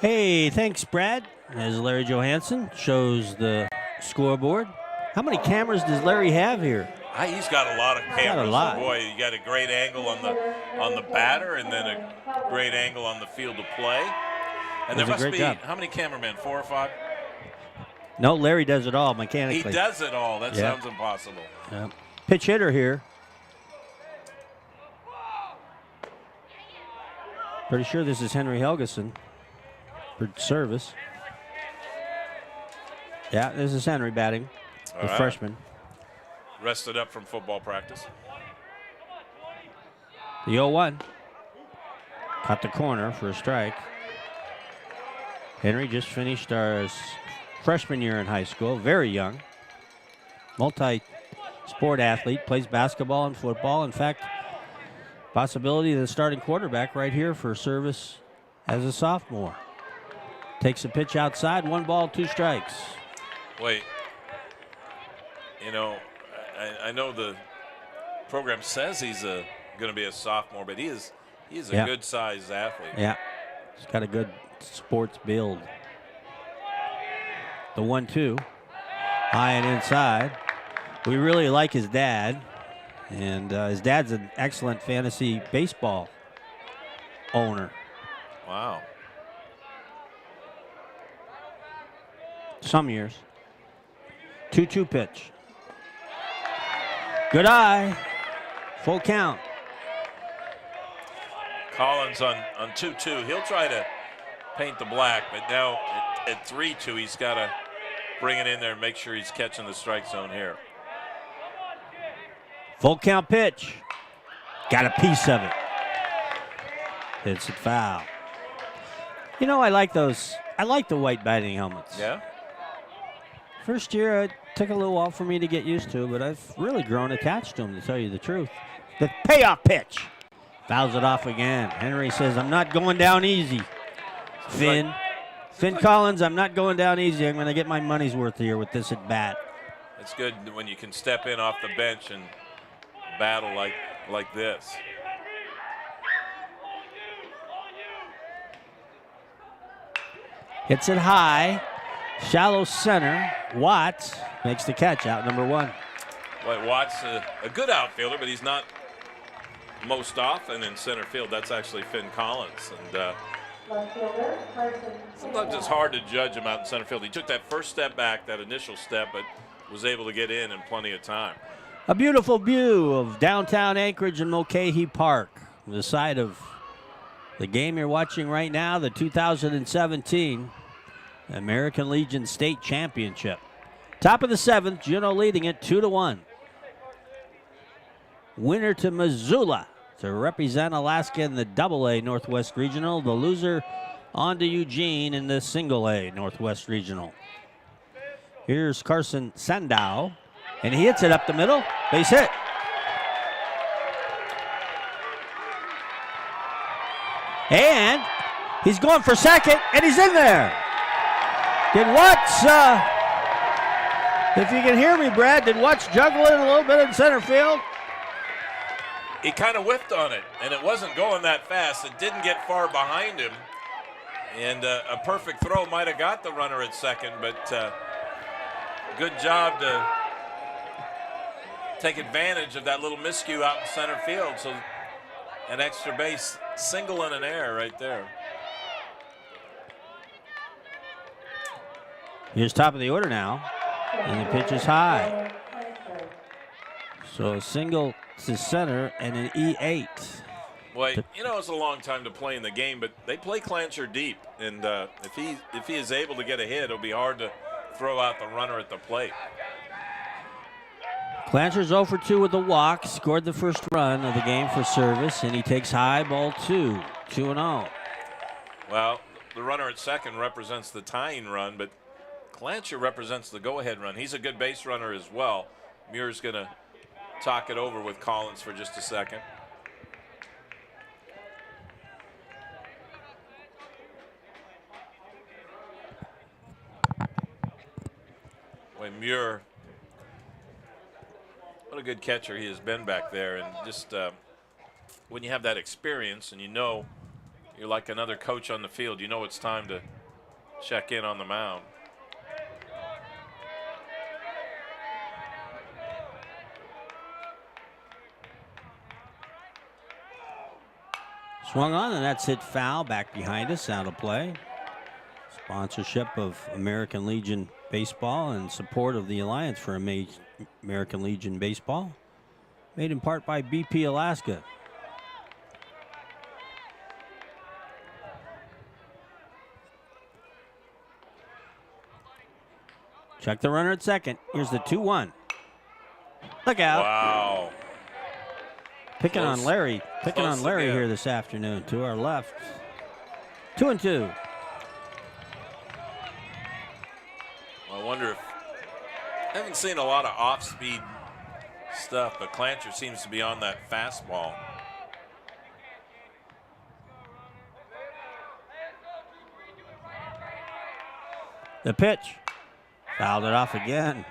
Hey, thanks, Brad. As Larry Johansson shows the scoreboard. How many cameras does Larry have here? He's got a lot of cameras. Got a lot. Boy, you got a great angle on the batter, and then a great angle on the field of play. And there must be job. How many cameramen? 4 or 5? No, Larry does it all mechanically. He does it all. That sounds impossible. Yep. Pitch hitter here. Pretty sure this is Henry Helgeson for service. Yeah, this is Henry batting, the freshman. Rested up from football practice. The 0-1. Caught the corner for a strike. Henry just finished our freshman year in high school, very young. Multi-sport athlete, plays basketball and football. In fact, possibility of the starting quarterback right here for service as a sophomore. Takes a pitch outside, 1 ball, 2 strikes. Wait, I know the program says he's going to be a sophomore, but he is a good-sized athlete. Yeah, he's got a good sports build. The 1-2, high and inside. We really like his dad, and his dad's an excellent fantasy baseball owner. Wow. Some years. 2-2 pitch. Good eye. Full count. Collins on 2-2. He'll try to paint the black, but now at 3-2, he's got to bring it in there and make sure he's catching the strike zone here. Full count pitch. Got a piece of it. It's a foul. You know, I like those. I like the white batting helmets. Yeah? First year, it took a little while for me to get used to, but I've really grown attached to them, to tell you the truth. The payoff pitch. Fouls it off again. Henry says, I'm not going down easy. Finn Collins, I'm not going down easy. I'm going to get my money's worth here with this at bat. It's good when you can step in off the bench and battle like this. Hits it high. Shallow center. Watts makes the catch, out number 1. Boy, Watts, a good outfielder, but he's not most often in center field. That's actually Finn Collins. And sometimes it's hard to judge him out in center field. He took that first step back, that initial step, but was able to get in plenty of time. A beautiful view of downtown Anchorage and Mulcahy Park. The side of the game you're watching right now, the 2017 American Legion State Championship. Top of the 7th, Juneau leading it 2-1. Winner to Missoula to represent Alaska in the AA Northwest Regional. The loser on to Eugene in the A Northwest Regional. Here's Carson Sandow, and he hits it up the middle. Base hit. And he's going for second, and he's in there. Did Watts, if you can hear me, Brad, did Watts juggle it a little bit in center field? He kind of whiffed on it, and it wasn't going that fast. It didn't get far behind him, and a perfect throw might have got the runner at second, but good job to take advantage of that little miscue out in center field. So an extra base single and an error right there. Here's top of the order now, and the pitch is high. So a single to center and an E8. Boy, you know, it's a long time to play in the game, but they play Clancher deep, and if he is able to get a hit, it'll be hard to throw out the runner at the plate. Clancher's 0 for 2 with the walk, scored the first run of the game for service, and he takes high, ball 2, 2-0. Well, the runner at second represents the tying run, but Clancher represents the go-ahead run. He's a good base runner as well. Muir's going to talk it over with Collins for just a second. Boy, Muir, what a good catcher he has been back there. And just when you have that experience and you know you're like another coach on the field, you know it's time to check in on the mound. Swung on, and that's hit foul. Back behind us, out of play. Sponsorship of American Legion Baseball and support of the Alliance for American Legion Baseball. Made in part by BP Alaska. Check the runner at second. Here's the 2-1. Look out. Wow. Picking on Larry. Picking on Larry again here this afternoon. To our left. 2-2. I wonder if I haven't seen a lot of off-speed stuff, but Clancher seems to be on that fastball. The pitch. Fouled it off again.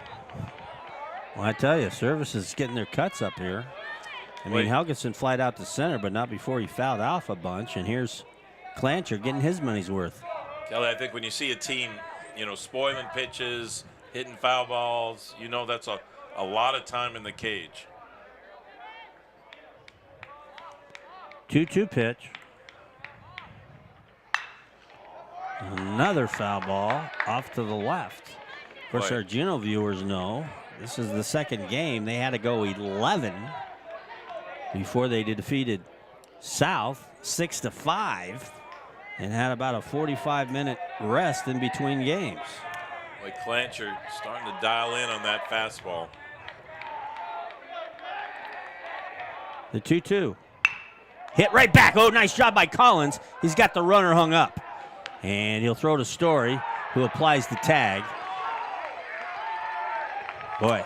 Well, I tell you, Service is getting their cuts up here. I mean, Helgeson flied out to center, but not before he fouled off a bunch. And here's Clancher getting his money's worth. Kelly, I think when you see a team, spoiling pitches, hitting foul balls, that's a lot of time in the cage. 2-2 pitch. Another foul ball off to the left. Of course, our Juneau viewers know this is the second game. They had to go 11 before they defeated South 6-5 and had about a 45-minute rest in between games. Clancher starting to dial in on that fastball. The 2-2. Hit right back. Oh, nice job by Collins. He's got the runner hung up. And he'll throw to Story, who applies the tag. Boy.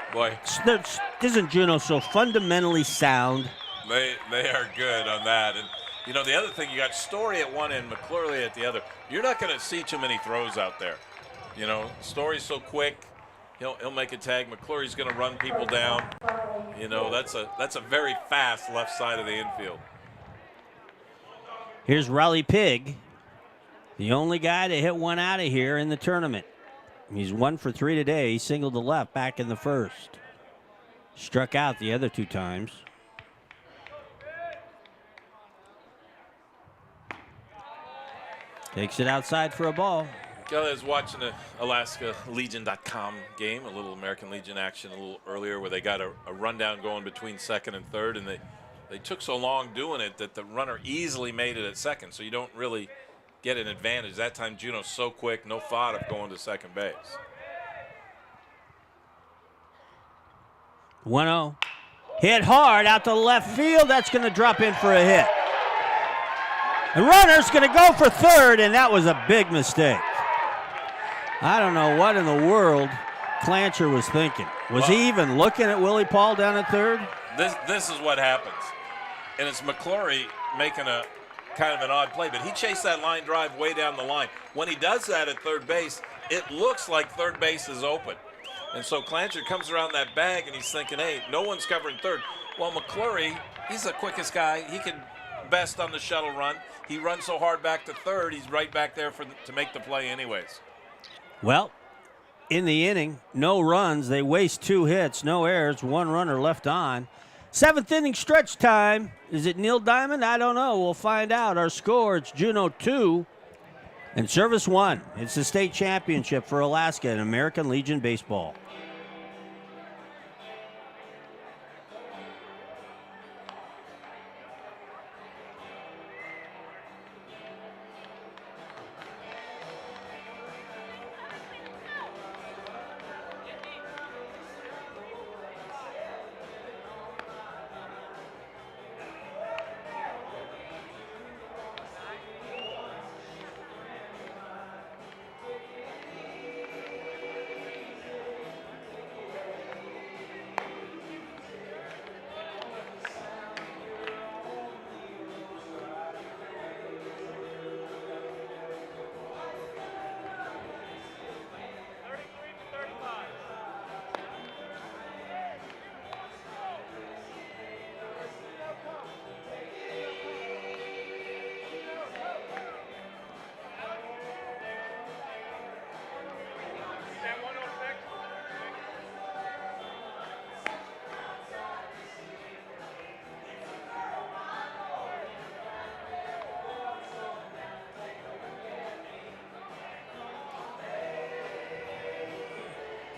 Isn't Juneau so fundamentally sound? They are good on that. And, the other thing, you got Story at one end, McClurley at the other. You're not going to see too many throws out there. Story's so quick, he'll make a tag. McClurry's going to run people down. That's a very fast left side of the infield. Here's Raleigh Pig, the only guy to hit one out of here in the tournament. He's 1 for 3 today. He singled to left back in the first. Struck out the other 2 times. Takes it outside for a ball. I was watching the AlaskaLegion.com game, a little American Legion action a little earlier, where they got a rundown going between second and third, and they took so long doing it that the runner easily made it at second, so you don't really get an advantage. That time Juneau's so quick, no thought of going to second base. 1-0. Hit hard out to left field. That's going to drop in for a hit. The runner's going to go for third, and that was a big mistake. I don't know what in the world Clancher was thinking. Was he even looking at Willie Paul down at third? This is what happens. And it's McClurry making a kind of an odd play, but he chased that line drive way down the line. When he does that at third base, it looks like third base is open. And so Clancher comes around that bag, and he's thinking, hey, no one's covering third. Well, McClurry, he's the quickest guy. He can best on the shuttle run. He runs so hard back to third, he's right back there to make the play anyways. Well, in the inning, no runs. They waste 2 hits, no errors, 1 runner left on. 7th inning stretch time. Is it Neil Diamond? I don't know. We'll find out. Our score, it's Juneau 2 and Service 1. It's the state championship for Alaska in American Legion Baseball.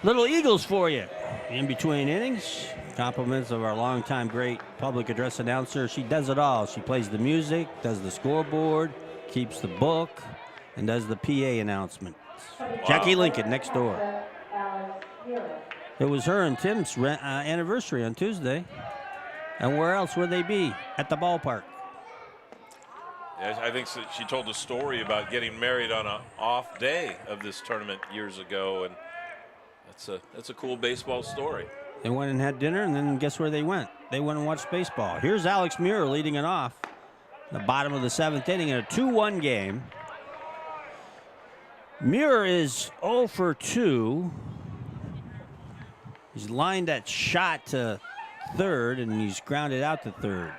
Little Eagles for you. In between innings, compliments of our longtime great public address announcer. She does it all. She plays the music, does the scoreboard, keeps the book, and does the PA announcements. Wow. Jackie Lincoln next door. It was her and Tim's anniversary on Tuesday. And where else would they be? At the ballpark. Yeah, I think she told a story about getting married on an off day of this tournament years ago, and that's a cool baseball story. They went and had dinner, and then guess where they went? They went and watched baseball. Here's Alex Muir leading it off. The bottom of the 7th inning in a 2-1 game. Muir is 0 for 2. He's lined that shot to third, and he's grounded out to third.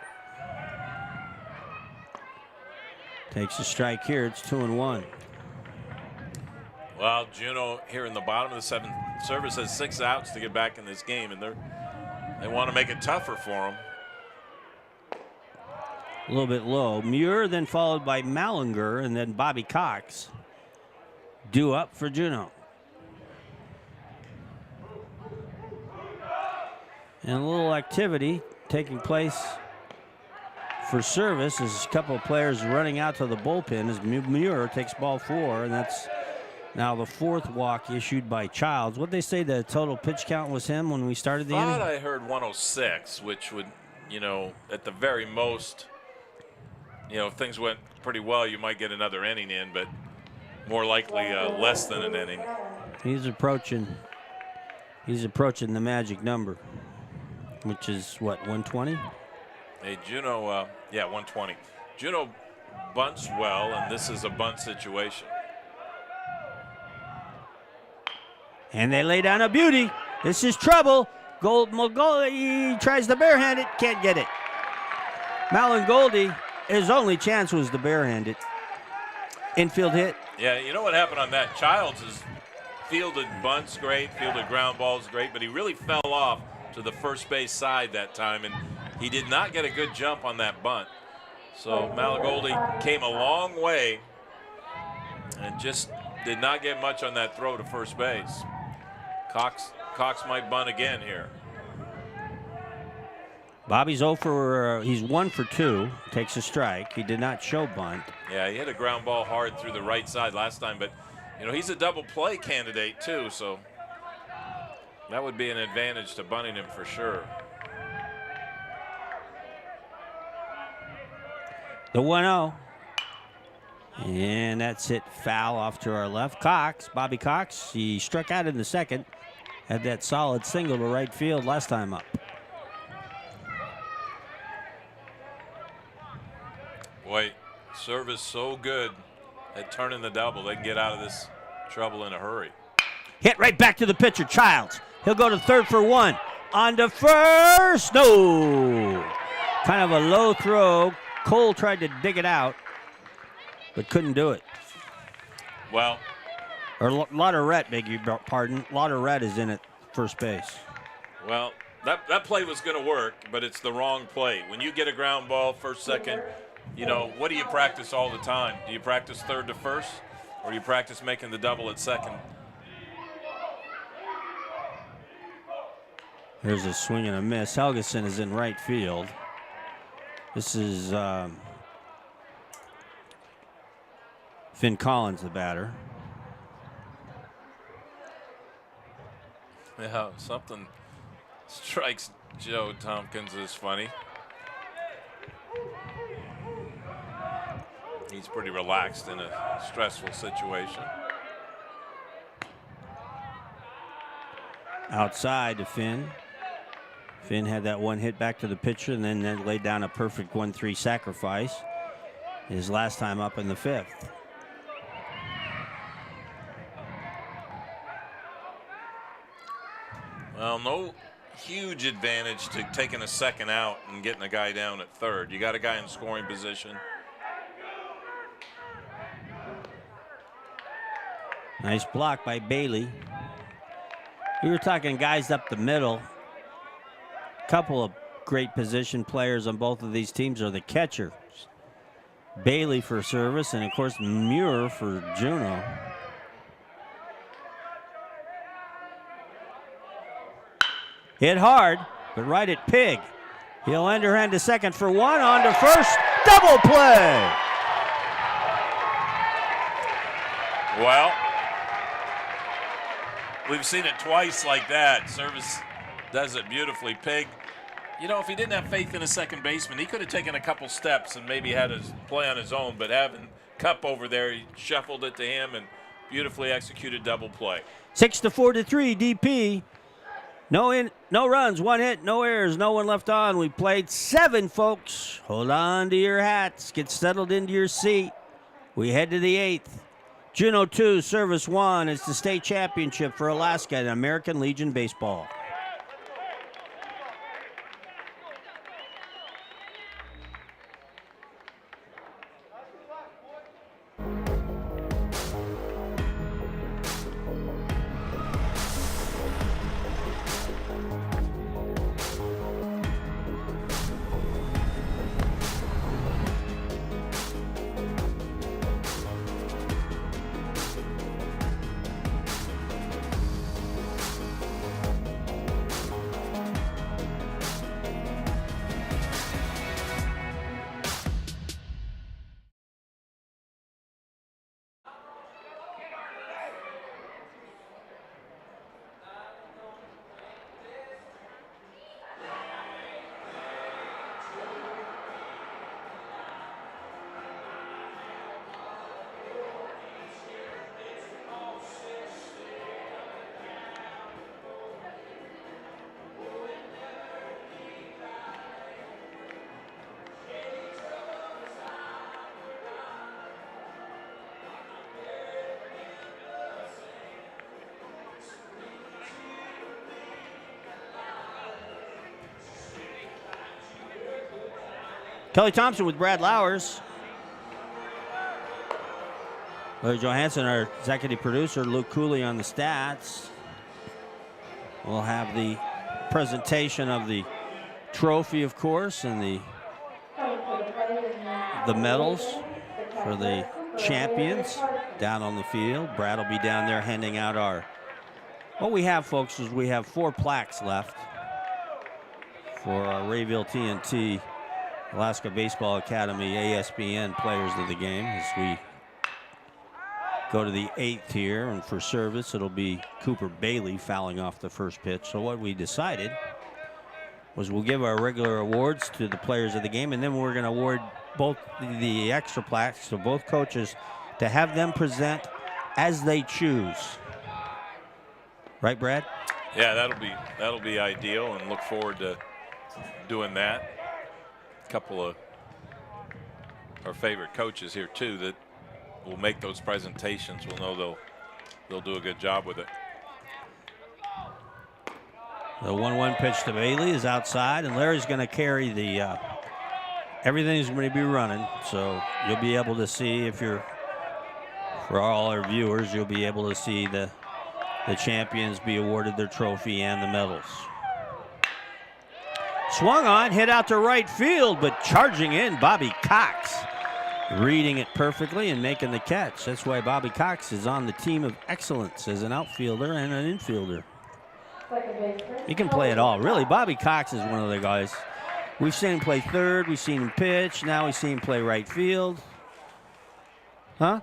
Takes a strike here. It's 2-1. Well, Juneau here in the bottom of the 7th. Service has 6 outs to get back in this game, and they want to make it tougher for them. A little bit low. Muir then followed by Mallinger and then Bobby Cox. Due up for Juneau. And a little activity taking place for Service as a couple of players running out to the bullpen as Muir takes ball 4, and that's now the 4th walk issued by Childs. What'd they say the total pitch count was him when we started the inning? I heard 106, which would, at the very most, if things went pretty well, you might get another inning in, but more likely less than an inning. He's approaching the magic number, which is what, 120? Hey, Juneau, 120. Juneau bunts well, and this is a bunt situation. And they lay down a beauty. This is trouble. Mulcahy tries to barehand it, can't get it. Goldie, his only chance was to barehand it. Infield hit. Yeah, you know what happened on that? Childs has fielded bunts great, fielded ground balls great, but he really fell off to the first base side that time, and he did not get a good jump on that bunt. So Goldie came a long way and just did not get much on that throw to first base. Cox might bunt again here. Bobby's he's 1 for 2, takes a strike. He did not show bunt. Yeah, he hit a ground ball hard through the right side last time, but he's a double play candidate too, so that would be an advantage to bunting him for sure. The 1-0. And that's hit foul off to our left. Bobby Cox, he struck out in the 2nd. Had that solid single to right field last time up. Boy, Service so good at turning the double. They can get out of this trouble in a hurry. Hit right back to the pitcher, Childs. He'll go to third for 1. On to first. No. Kind of a low throw. Cole tried to dig it out, but couldn't do it. Well. Or Lauderette, beg your pardon. Lauderette is in at first base. Well, that play was going to work, but it's the wrong play. When you get a ground ball first, second, what do you practice all the time? Do you practice third to first, or do you practice making the double at second? There's a swing and a miss. Helgeson is in right field. This is Finn Collins, the batter. Yeah, something strikes Joe Tompkins as funny. He's pretty relaxed in a stressful situation. Outside to Finn. Finn had that one hit back to the pitcher and then laid down a perfect 1-3 sacrifice. His last time up in the 5th. Well, no huge advantage to taking a second out and getting a guy down at third. You got a guy in scoring position. Nice block by Bailey. We were talking guys up the middle. Couple of great position players on both of these teams are the catchers. Bailey for Service, and of course Muir for Juneau. Hit hard, but right at Pig. He'll underhand to second for one, on to first. Double play! Well, we've seen it twice like that. Service does it beautifully. Pig, you know, if he didn't have faith in a second baseman, he could have taken a couple steps and maybe had his play on his own, but having Cup over there, he shuffled it to him and beautifully executed double play. 6-4-3 DP. No runs, one hit, no errors, no one left on. We played 7, folks. Hold on to your hats. Get settled into your seat. We head to the 8th. Juneau 2, Service 1. It's the state championship for Alaska in American Legion Baseball. Kelly Thompson with Brad Lowers. Larry Johansson, our executive producer. Luke Cooley on the stats. We'll have the presentation of the trophy, of course, and the medals for the champions down on the field. Brad will be down there handing out our... What we have, folks, is we have 4 plaques left for our Rayville TNT Alaska Baseball Academy ASBN players of the game as we go to the 8th here. And for service, it'll be Cooper Bailey fouling off the first pitch. So what we decided was we'll give our regular awards to the players of the game, and then we're going to award both the extra plaques to both coaches to have them present as they choose. Right, Brad? Yeah, that'll be ideal, and look forward to doing that. A couple of our favorite coaches here too that will make those presentations. We'll know they'll do a good job with it. The 1-1 pitch to Bailey is outside, and Larry's going to carry the everything's going to be running, so you'll be able to see, if you're, for all our viewers, you'll be able to see the champions be awarded their trophy and the medals. Swung on, hit out to right field, but charging in, Bobby Cox. Reading it perfectly and making the catch. That's why Bobby Cox is on the team of excellence as an outfielder and an infielder. He can play it all. Really, Bobby Cox is one of the guys. We've seen him play third, we've seen him pitch, now we've seen him play right field. Huh?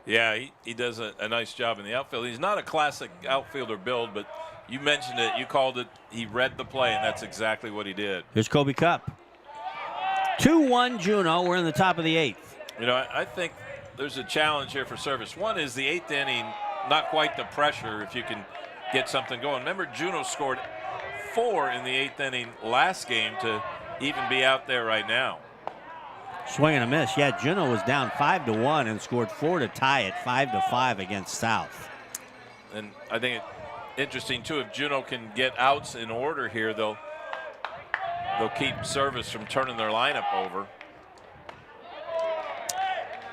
Yeah, he does a nice job in the outfield. He's not a classic outfielder build, but you mentioned it, you called it, he read the play, and that's exactly what he did. Here's Kobe Cup. 2-1 Juneau, we're in the top of the 8th. You know, I think there's a challenge here for service. One is the 8th inning, not quite the pressure if you can get something going. Remember, Juneau scored 4 in the 8th inning last game to even be out there right now. Swing and a miss. Yeah, Juneau was down 5-1 and scored 4 to tie it 5-5 against South. And I think it's interesting too, if Juneau can get outs in order here, they'll keep service from turning their lineup over.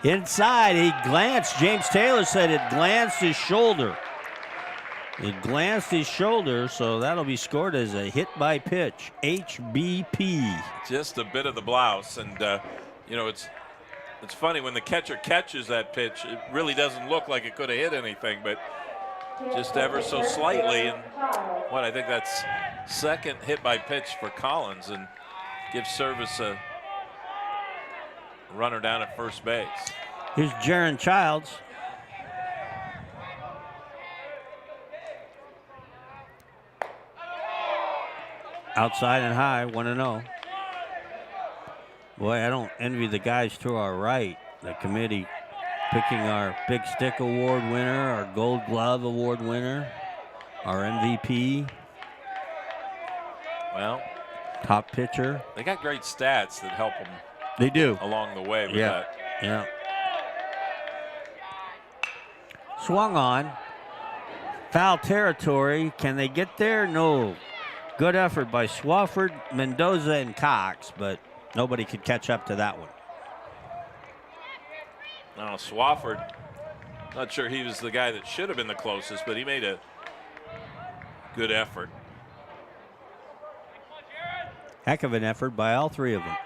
Inside, he glanced. James Taylor said it glanced his shoulder. It glanced his shoulder, so that'll be scored as a hit by pitch, HBP. Just a bit of the blouse, and you know, it's funny when the catcher catches that pitch, it really doesn't look like it could have hit anything, but just ever so slightly. And what, I think that's second hit by pitch for Collins and gives Service a runner down at first base. Here's Jaron Childs. Outside and high, 1-0. Boy, I don't envy the guys to our right. The committee picking our Big Stick Award winner, our Gold Glove Award winner, our MVP. Well, top pitcher. They got great stats that help them. They do. Along the way with yeah. that. Yeah. Swung on. Foul territory. Can they get there? No. Good effort by Swafford, Mendoza, and Cox, but nobody could catch up to that one. Now, Swafford, not sure he was the guy that should have been the closest, but he made a good effort. Heck of an effort by all three of them.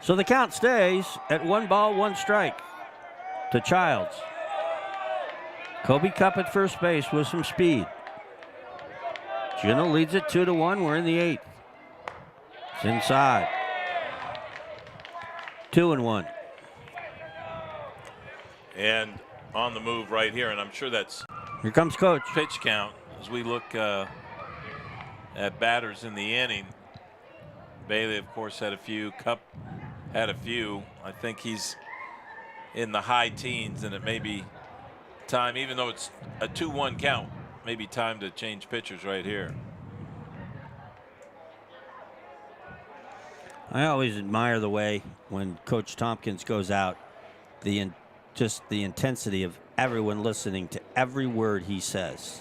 So the count stays at 1 ball, 1 strike to Childs. Kobe Cup at first base with some speed. Juneau leads it 2-1. We're in the 8th. It's inside. 2-1. And on the move right here, and I'm sure that's here comes Coach. Pitch count as we look at batters in the inning. Bailey, of course, had a few. Cup had a few. I think he's in the high teens, and it may be time, even though it's a 2-1 count, maybe time to change pitchers right here. I always admire the way when Coach Tompkins goes out, just the intensity of everyone listening to every word he says.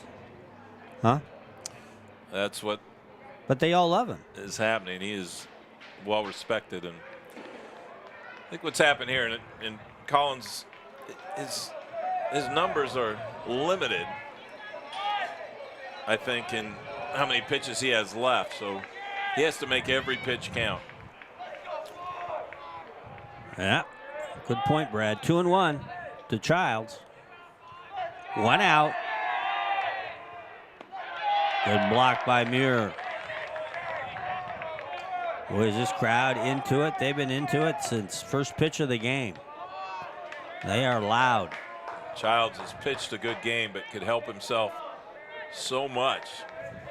Huh? That's what. But they all love him. Is happening. He is well respected, and I think what's happened here, and Collins, his numbers are limited, I think, in how many pitches he has left. So he has to make every pitch count. Yeah, good point, Brad. 2-1 to Childs. 1 out. Good block by Muir. Boy, is this crowd into it? They've been into it since first pitch of the game. They are loud. Childs has pitched a good game, but could help himself so much.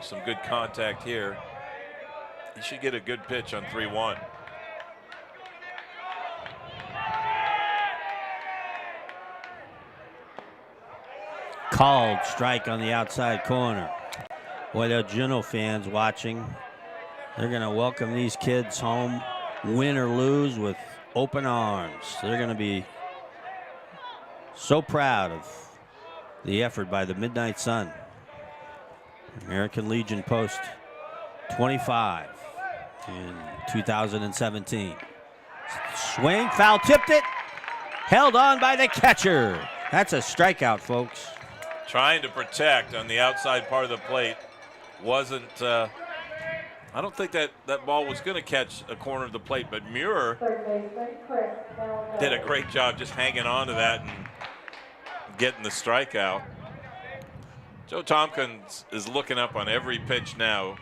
Some good contact here. He should get a good pitch on 3-1. Called strike on the outside corner. Boy, the Juneau fans watching, they're going to welcome these kids home, win or lose, with open arms. They're going to be so proud of the effort by the Midnight Sun. American Legion Post 25 in 2017. Swing, foul, tipped it, held on by the catcher. That's a strikeout, folks. Trying to protect on the outside part of the plate. Wasn't, I don't think that ball was going to catch a corner of the plate, but Muir did a great job just hanging on to that and getting the strikeout. Joe Tompkins is looking up on every pitch now.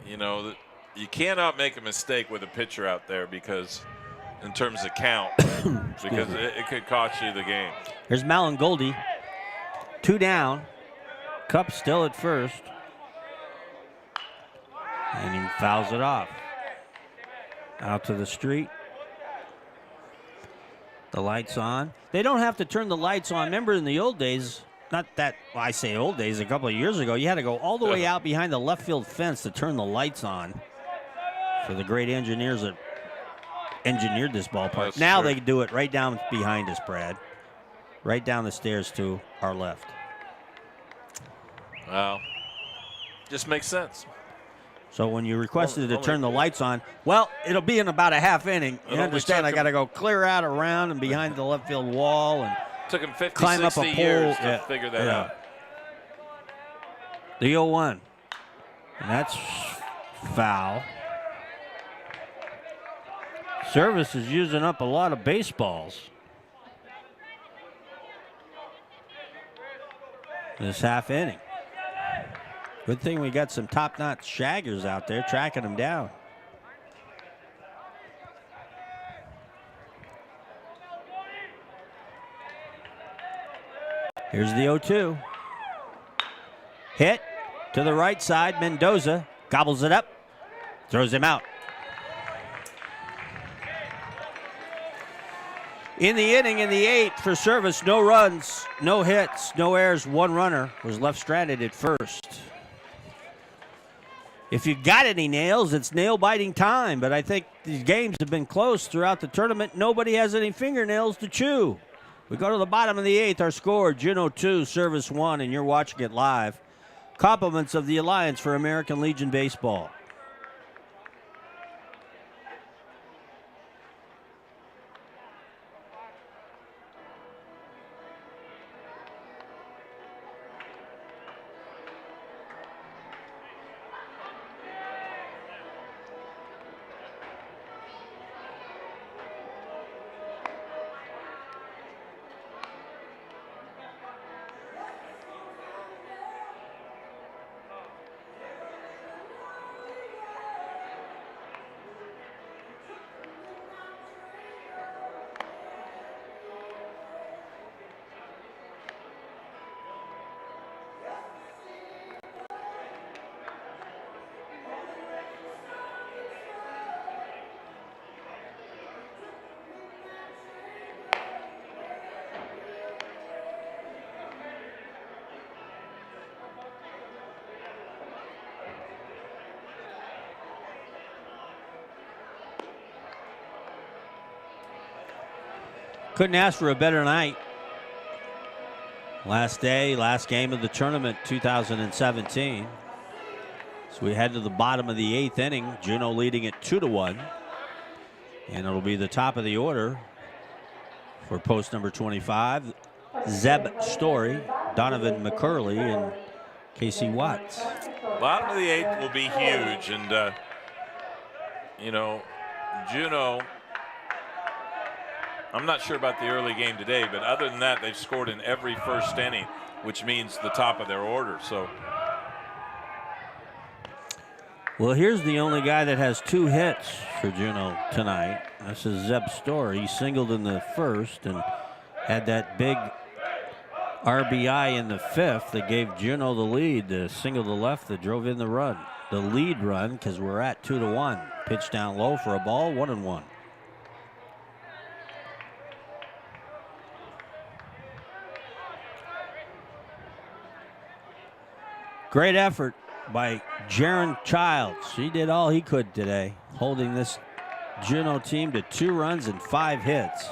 You know, you cannot make a mistake with a pitcher out there, because in terms of count, because it could cost you the game. Here's Malangoldi. 2 down. Cup still at first. And he fouls it off. Out to the street. The lights on. They don't have to turn the lights on. Remember in the old days, not that, well, I say old days, a couple of years ago, you had to go all the way out behind the left field fence to turn the lights on for the great engineers that engineered this ballpark. That's now true. they do it right down behind us, Brad. Right down the stairs to our left. Well, just makes sense. So when you requested to turn the lights on, well, it'll be in about a half inning. You understand, I got to go clear out around and behind the left field wall and took him 50, climb up a 60 pole. years to figure that out. The 0-1. And that's foul. Service is using up a lot of baseballs this half inning. Good thing we got some top-notch shaggers out there tracking them down. Here's the 0-2. Hit to the right side. Mendoza gobbles it up, throws him out. In the inning, in the 8th for service, no runs, no hits, no errors. One runner was left stranded at first. If you got any nails, it's nail-biting time. But I think these games have been close throughout the tournament. Nobody has any fingernails to chew. We go to the bottom of the 8th. Our score, Juneau 2, service 1, and you're watching it live. Compliments of the Alliance for American Legion Baseball. Couldn't ask for a better night. Last day, last game of the tournament, 2017. So we head to the bottom of the 8th inning. Juneau leading it 2-1. And it'll be the top of the order for post number 25. Zeb Story, Donovan McCurley, and Casey Watts. Bottom of the 8th will be huge. And, you know, Juneau, I'm not sure about the early game today, but other than that, they've scored in every first inning, which means the top of their order. So, well, here's the only guy that has 2 hits for Juneau tonight. This is Zeb Story. He singled in the first and had that big RBI in the 5th that gave Juneau the lead. The single to left that drove in the run, the lead run, because we're at 2-1. Pitch down low for a ball, 1-1. Great effort by Jaron Childs. He did all he could today, holding this Juneau team to 2 runs and 5 hits.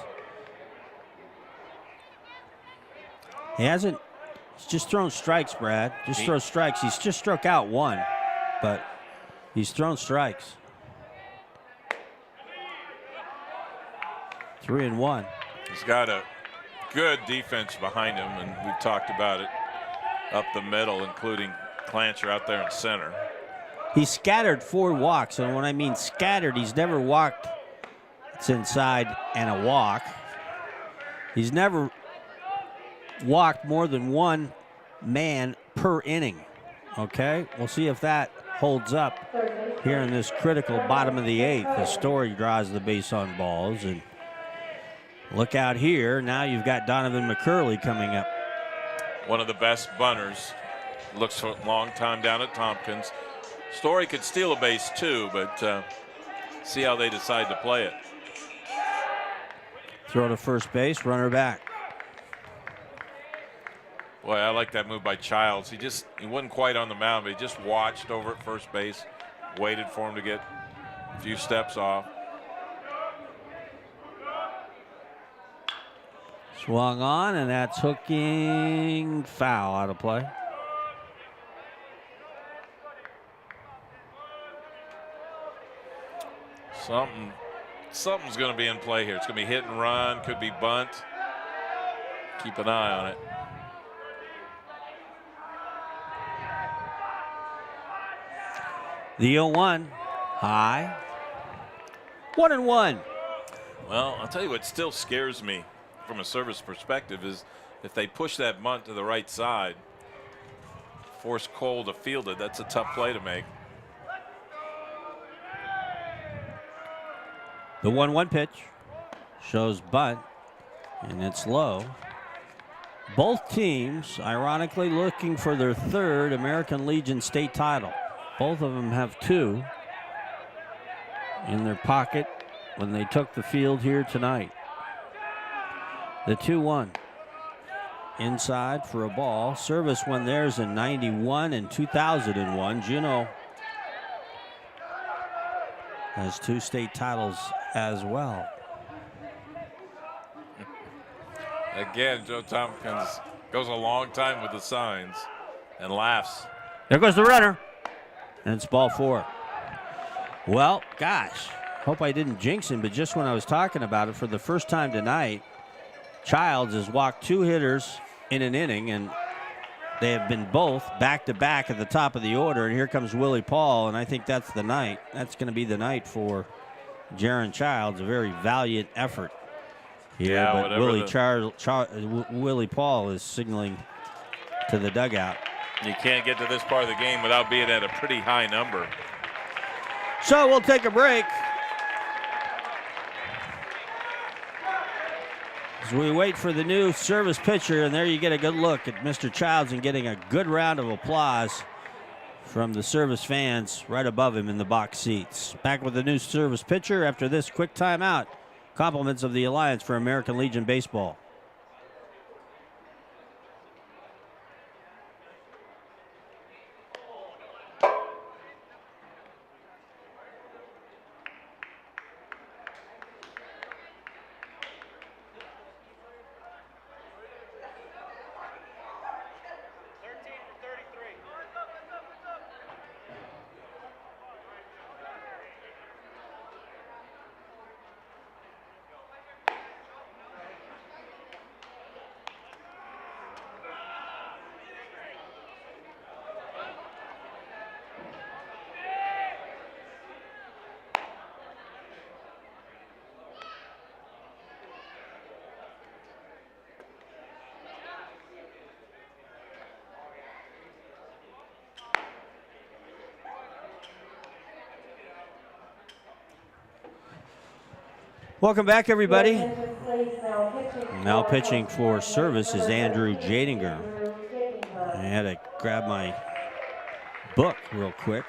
He's just thrown strikes, Brad. Just throws strikes. He's just struck out 1, but he's thrown strikes. 3-1. He's got a good defense behind him, and we've talked about it up the middle, including Clancher out there in center. He scattered 4 walks, and when I mean scattered, he's never walked. It's inside and a walk. He's never walked more than 1 man per inning. Okay, we'll see if that holds up here in this critical bottom of the 8th. The Story draws the base on balls, and look out here. Now you've got Donovan McCurley coming up. One of the best bunters. Looks for a long time down at Tompkins. Story could steal a base too, but see how they decide to play it. Throw to first base, runner back. Boy, I like that move by Childs. He wasn't quite on the mound, but he just watched over at first base, waited for him to get a few steps off. Swung on, and that's hooking foul, out of play. Something's going to be in play here. It's going to be hit and run, could be bunt. Keep an eye on it. The 0-1, high. 1-1. Well, I'll tell you what still scares me from a service perspective is if they push that bunt to the right side, force Cole to field it. That's a tough play to make. The 1-1 pitch shows bunt, and it's low. Both teams, ironically, looking for their third American Legion state title. Both of them have 2 in their pocket when they took the field here tonight. The 2-1 inside for a ball. Service won theirs in 91 and 2001. Juneau has 2 state titles as well. Again, Joe Tompkins goes a long time with the signs and laughs. There goes the runner. And it's ball 4. Well, gosh, hope I didn't jinx him, but just when I was talking about it, for the first time tonight, Childs has walked 2 hitters in an inning, and they have been both back-to-back at the top of the order. And here comes Willie Paul, and I think that's the night. That's going to be the night for Jaron Childs. A very valiant effort here. Yeah, but Willie Paul is signaling to the dugout. You can't get to this part of the game without being at a pretty high number. So we'll take a break as we wait for the new service pitcher, and there you get a good look at Mr. Childs and getting a good round of applause from the service fans right above him in the box seats. Back with the new service pitcher after this quick timeout. Compliments of the Alliance for American Legion Baseball. Welcome back, everybody. Now pitching for service is Andrew Jadinger. I had to grab my book real quick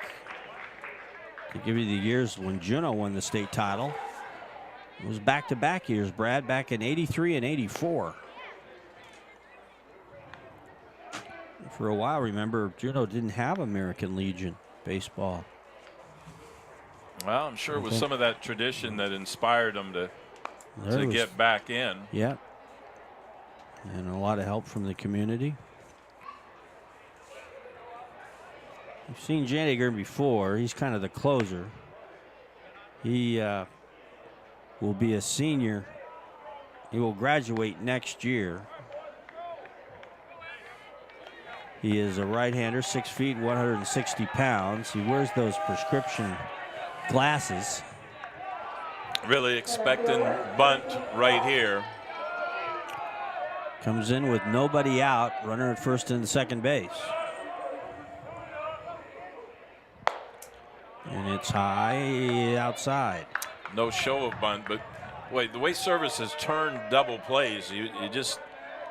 to give you the years when Juneau won the state title. It was back-to-back years, Brad, back in 83 and 84. For a while, remember, Juneau didn't have American Legion baseball. Well, I'm sure it was some of that tradition that inspired them to get back in. Yeah. And a lot of help from the community. We've seen Janiger before. He's kind of the closer. He will be a senior. He will graduate next year. He is a right-hander, 6 feet, 160 pounds. He wears those prescription glasses. Really expecting bunt right here. Comes in with nobody out, runner at first and second base. And it's high outside. No show of bunt, but wait, the way service has turned double plays, you just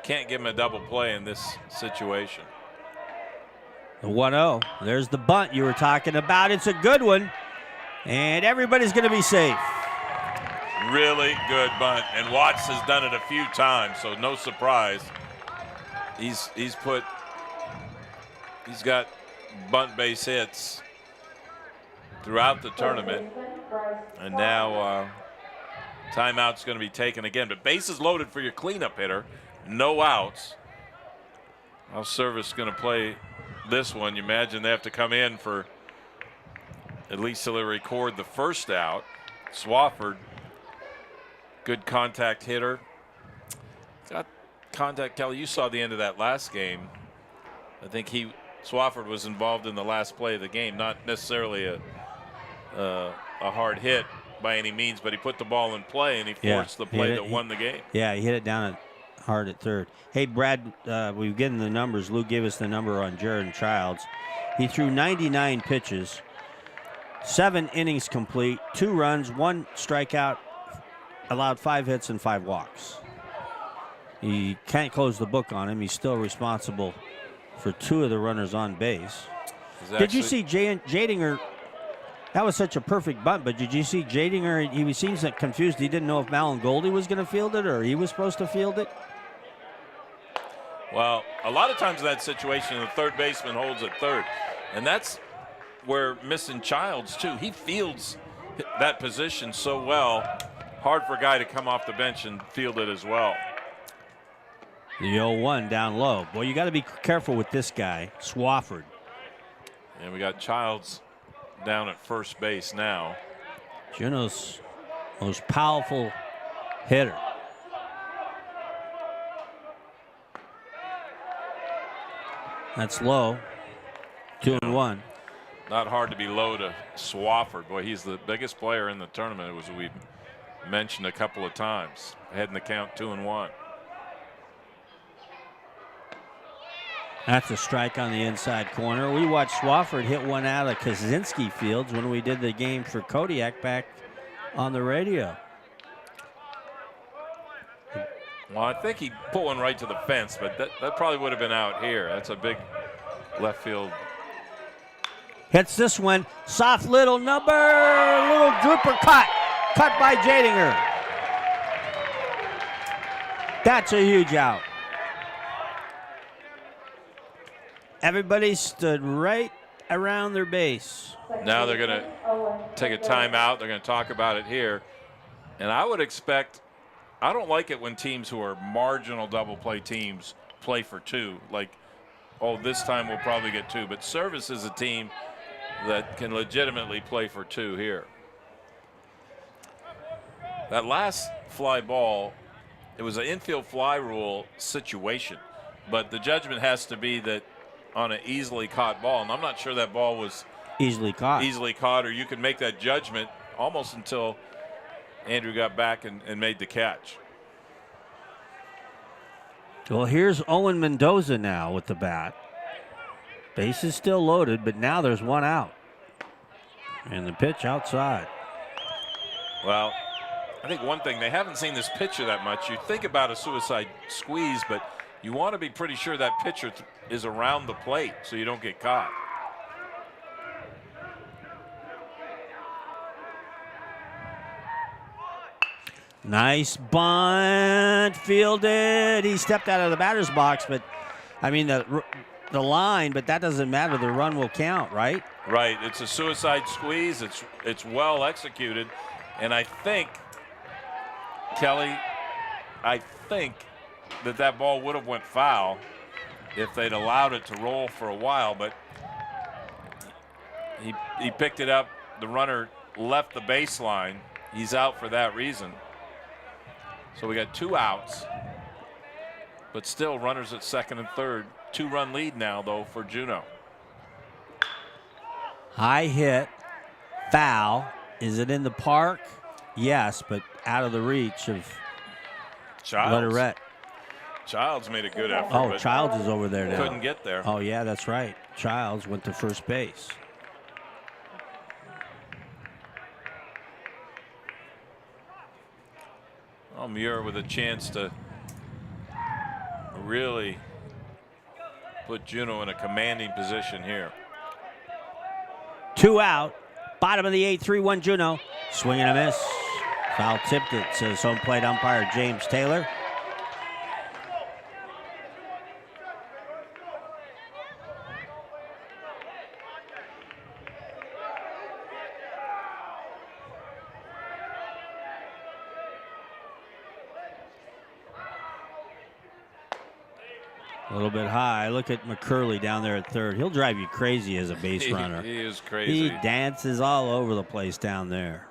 can't give him a double play in this situation. The 1-0. There's the bunt you were talking about. It's a good one. And everybody's going to be safe. Really good bunt. And Watts has done it a few times, so no surprise. He's got bunt base hits throughout the tournament. And now timeout's going to be taken again. But bases loaded for your cleanup hitter. No outs. How service going to play this one? You imagine they have to come in for at least till they record the first out. Swafford, good contact hitter. Got contact, Kelly. You saw the end of that last game. I think Swafford was involved in the last play of the game. Not necessarily a hard hit by any means, but he put the ball in play and he forced the play that won the game. Yeah, he hit it down hard at third. Hey, Brad, we've given the numbers. Lou gave us the number on Jared Childs. He threw 99 pitches, 7 innings complete, 2 runs, 1 strikeout, allowed 5 hits and 5 walks. He can't close the book on him. He's still responsible for 2 of the runners on base. Did you see Jadinger? That was such a perfect bunt, but did you see Jadinger? He seems confused. He didn't know if Malin Goldie was going to field it or he was supposed to field it. Well, a lot of times in that situation, the third baseman holds at third. And that's where missing Childs, too. He fields that position so well. Hard for a guy to come off the bench and field it as well. The 0-1 down low. Boy, you got to be careful with this guy, Swafford. And we got Childs down at first base now. Juneau's most powerful hitter. That's low. 2-1. Not hard to be low to Swafford. Boy, he's the biggest player in the tournament, as we mentioned a couple of times. Ahead in the count, 2-1. That's a strike on the inside corner. We watched Swafford hit one out of Kaczynski Fields when we did the game for Kodiak back on the radio. Well, I think he put one right to the fence, but that probably would have been out here. That's a big left field. Hits this one. Soft little number. Little drooper cut. Cut by Jadinger. That's a huge out. Everybody stood right around their base. Now they're going to take a timeout. They're going to talk about it here. And I would expect, I don't like it when teams who are marginal double play teams play for 2. Like, oh, this time we'll probably get 2. But Service is a team that can legitimately play for 2 here. That last fly ball, it was an infield fly rule situation. But the judgment has to be that on an easily caught ball, and I'm not sure that ball was easily caught, or you could make that judgment almost until Andrew got back and made the catch. Well, here's Owen Mendoza now with the bat. Base is still loaded, but now there's one out. And the pitch outside. Well, I think one thing, they haven't seen this pitcher that much. You think about a suicide squeeze, but you want to be pretty sure that pitcher is around the plate so you don't get caught. Nice bunt, fielded. He stepped out of the batter's box, but I mean the line, but that doesn't matter. The run will count, right? Right. It's a suicide squeeze. It's well executed, and I think, Kelly, that ball would have went foul if they'd allowed it to roll for a while, but he picked it up. The runner left the baseline. He's out for that reason. So we got 2 outs, but still runners at second and third. 2-run lead now, though, for Juneau. High hit, foul. Is it in the park? Yes, but out of the reach of Lederette. Childs made a good effort. Oh, Childs is over there now. Couldn't get there. Oh, yeah, that's right. Childs went to first base. Oh, Muir with a chance to really put Juneau in a commanding position here. 2 out. Bottom of the 8th, 3-1 Juneau. Swing and a miss. Foul tipped it, says home plate umpire James Taylor. A little bit high. Look at McCurley down there at third. He'll drive you crazy as a base runner. He is crazy. He dances all over the place down there.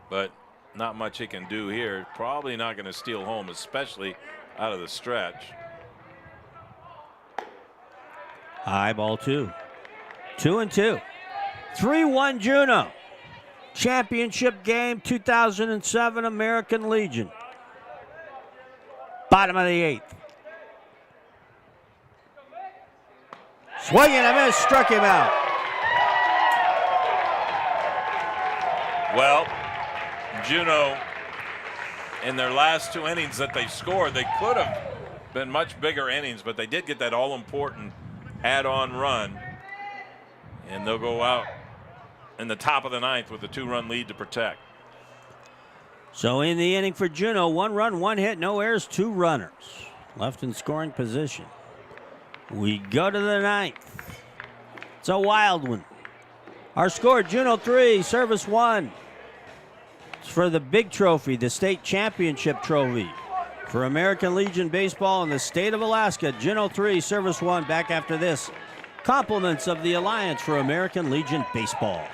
But not much he can do here. Probably not going to steal home, especially out of the stretch. High ball 2. 2-2. 3-1 Juneau. Championship game 2007 American Legion. Bottom of the 8th. Swing and a miss, struck him out. Well, Juneau, in their last 2 innings that they scored, they could have been much bigger innings, but they did get that all-important add-on run. And they'll go out in the top of the 9th with a 2-run lead to protect. So in the inning for Juneau, 1 run, 1 hit, no errors, 2 runners left in scoring position. We go to the 9th. It's a wild one. Our score, Juneau 3, Service 1. It's for the big trophy, the state championship trophy. For American Legion Baseball in the state of Alaska, Juneau 3, Service 1. Back after this. Compliments of the Alliance for American Legion Baseball.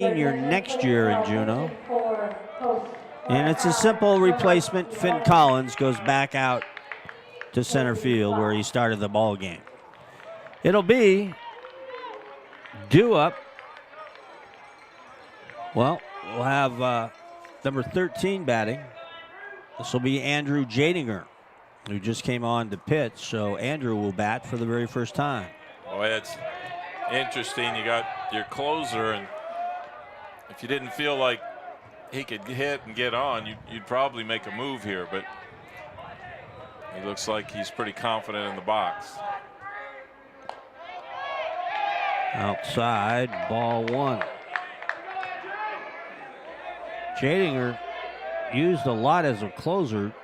Senior next year in Juneau. And it's a simple replacement. Finn Collins goes back out to center field where he started the ball game. It'll be due up. Well, we'll have number 13 batting. This will be Andrew Jadinger, who just came on to pitch. So Andrew will bat for the very first time. Boy, that's interesting. You got your closer, and if you didn't feel like he could hit and get on, you'd probably make a move here, but he looks like he's pretty confident in the box. Outside, ball 1. Jadinger used a lot as a closer.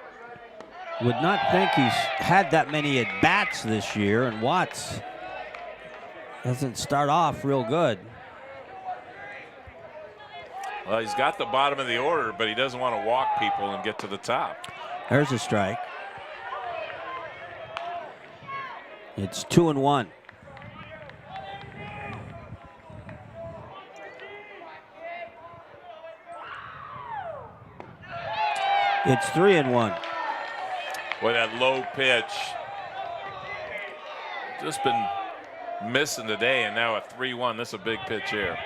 Would not think he's had that many at-bats this year, and Watts doesn't start off real good. Well, he's got the bottom of the order, but he doesn't want to walk people and get to the top. There's a strike. It's 2-1. It's 3-1. Boy, that low pitch just been missing today, and now a 3-1. This is a big pitch here.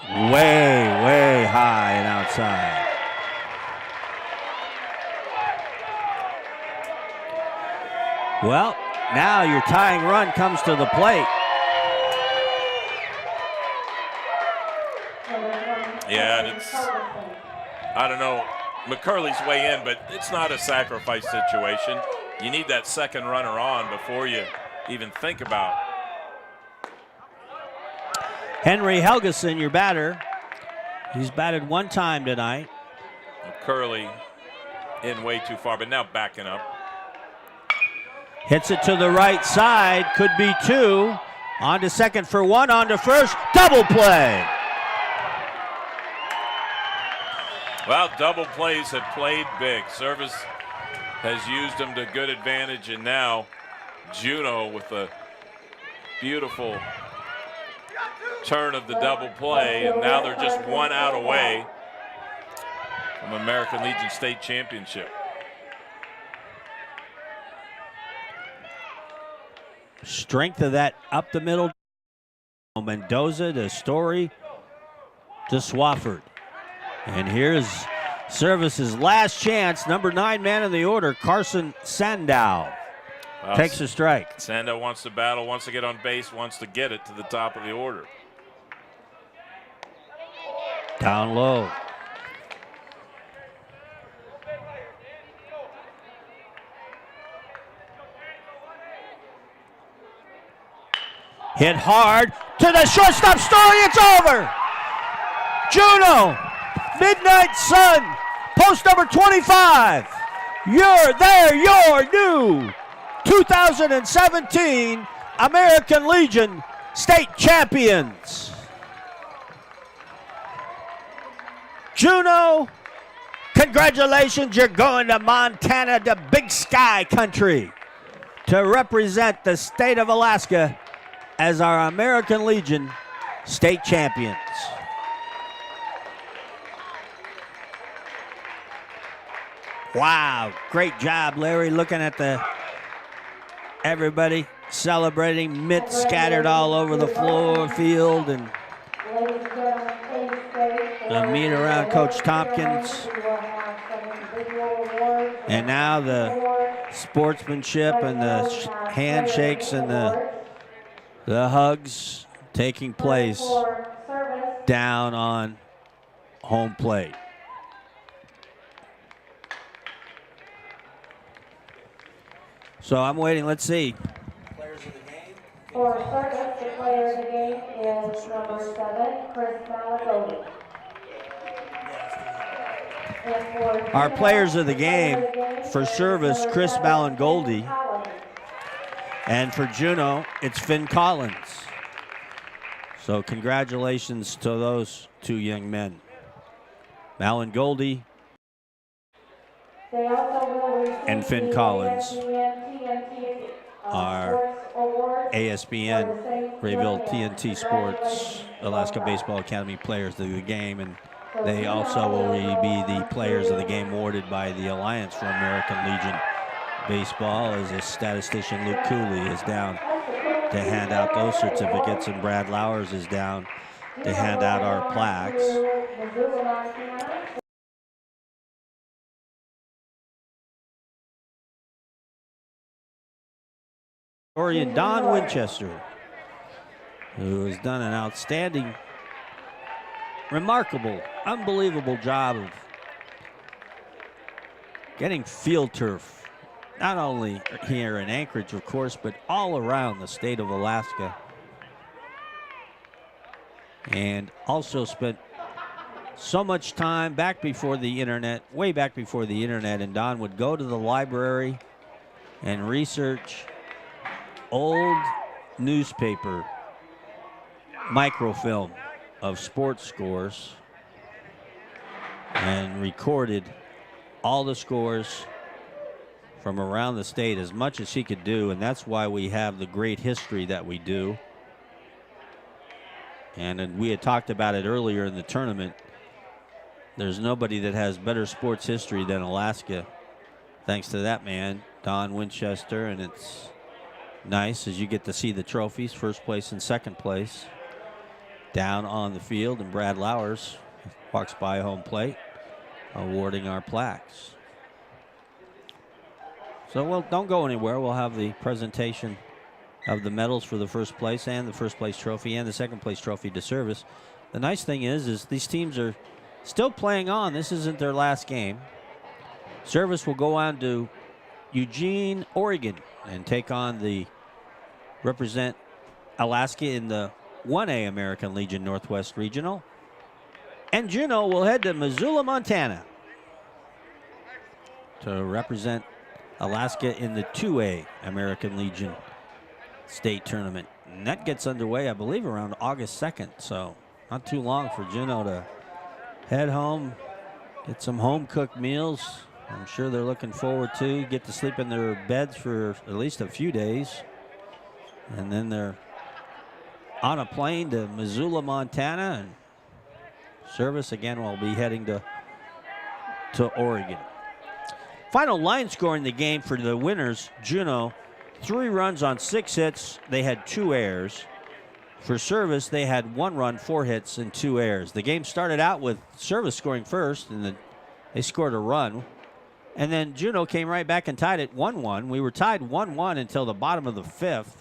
Way, way high and outside. Well, now your tying run comes to the plate. Yeah, and it's, I don't know, McCurley's way in, but it's not a sacrifice situation. You need that second runner on before you even think about. Henry Helgeson, your batter. He's batted 1 time tonight. McCurley in way too far, but now backing up. Hits it to the right side, could be 2. On to second for 1, on to first, double play. Well, double plays have played big. Service has used them to good advantage, and now Juneau with a beautiful turn of the double play, and now they're just 1 out away from American Legion State Championship. Strength of that up the middle. Mendoza to Story to Swafford. And here's Service's last chance, number 9 man in the order, Carson Sandow, takes a strike. Sandow wants to battle, wants to get on base, wants to get it to the top of the order. Down low. Hit hard to the shortstop, Story, it's over. Juneau, Midnight Sun, post number 25. They're your new 2017 American Legion state champions. Juneau, congratulations, you're going to Montana, the Big Sky country, to represent the state of Alaska as our American Legion state champions. Wow, great job, Larry, looking at everybody celebrating, mitts scattered all over the floor, field, and the meet around Coach Tompkins. And now the sportsmanship and the handshakes and the hugs taking place down on home plate. So I'm waiting, let's see. Players of the game. For service, the player of the game is number 7, Chris Malagodi. Our players of the game for service, Chris Malagodi. And for Juneau, it's Finn Collins. So congratulations to those 2 young men. Malagodi and Finn Collins are ASBN Rayville TNT Sports Alaska Baseball Academy players of the game, and they also will be the players of the game awarded by the Alliance for American Legion Baseball, as a statistician Luke Cooley is down to hand out those certificates, and Brad Lowers is down to hand out our plaques. And Don Winchester, who has done an outstanding, remarkable, unbelievable job of getting field turf, not only here in Anchorage, of course, but all around the state of Alaska. And also spent so much time back before the internet, way back before the internet, and Don would go to the library and research old newspaper microfilm of sports scores and recorded all the scores from around the state as much as he could do, and that's why we have the great history that we do. And we had talked about it earlier in the tournament. There's nobody that has better sports history than Alaska, thanks to that man, Don Winchester, and it's nice as you get to see the trophies, first place and second place, down on the field, and Brad Lowers walks by home plate awarding our plaques. So we'll don't go anywhere. We'll have the presentation of the medals for the first place and the first place trophy and the second place trophy to service. The nice thing is these teams are still playing on. This isn't their last game. Service will go on to Eugene, Oregon, and take on represent Alaska in the 1A American Legion Northwest Regional. And Juneau will head to Missoula, Montana to represent Alaska in the 2A American Legion State Tournament. And that gets underway, I believe, around August 2nd. So not too long for Juneau to head home, get some home-cooked meals. I'm sure they're looking forward to get to sleep in their beds for at least a few days. And then they're on a plane to Missoula, Montana, and service again will be heading to Oregon. Final line score in the game for the winners, Juneau, 3 runs on 6 hits. They had 2 errors. For service, they had 1 run, 4 hits, and 2 errors. The game started out with service scoring first in the They scored a run. And then Juneau came right back and tied it 1-1. We were tied 1-1 until the bottom of the 5th.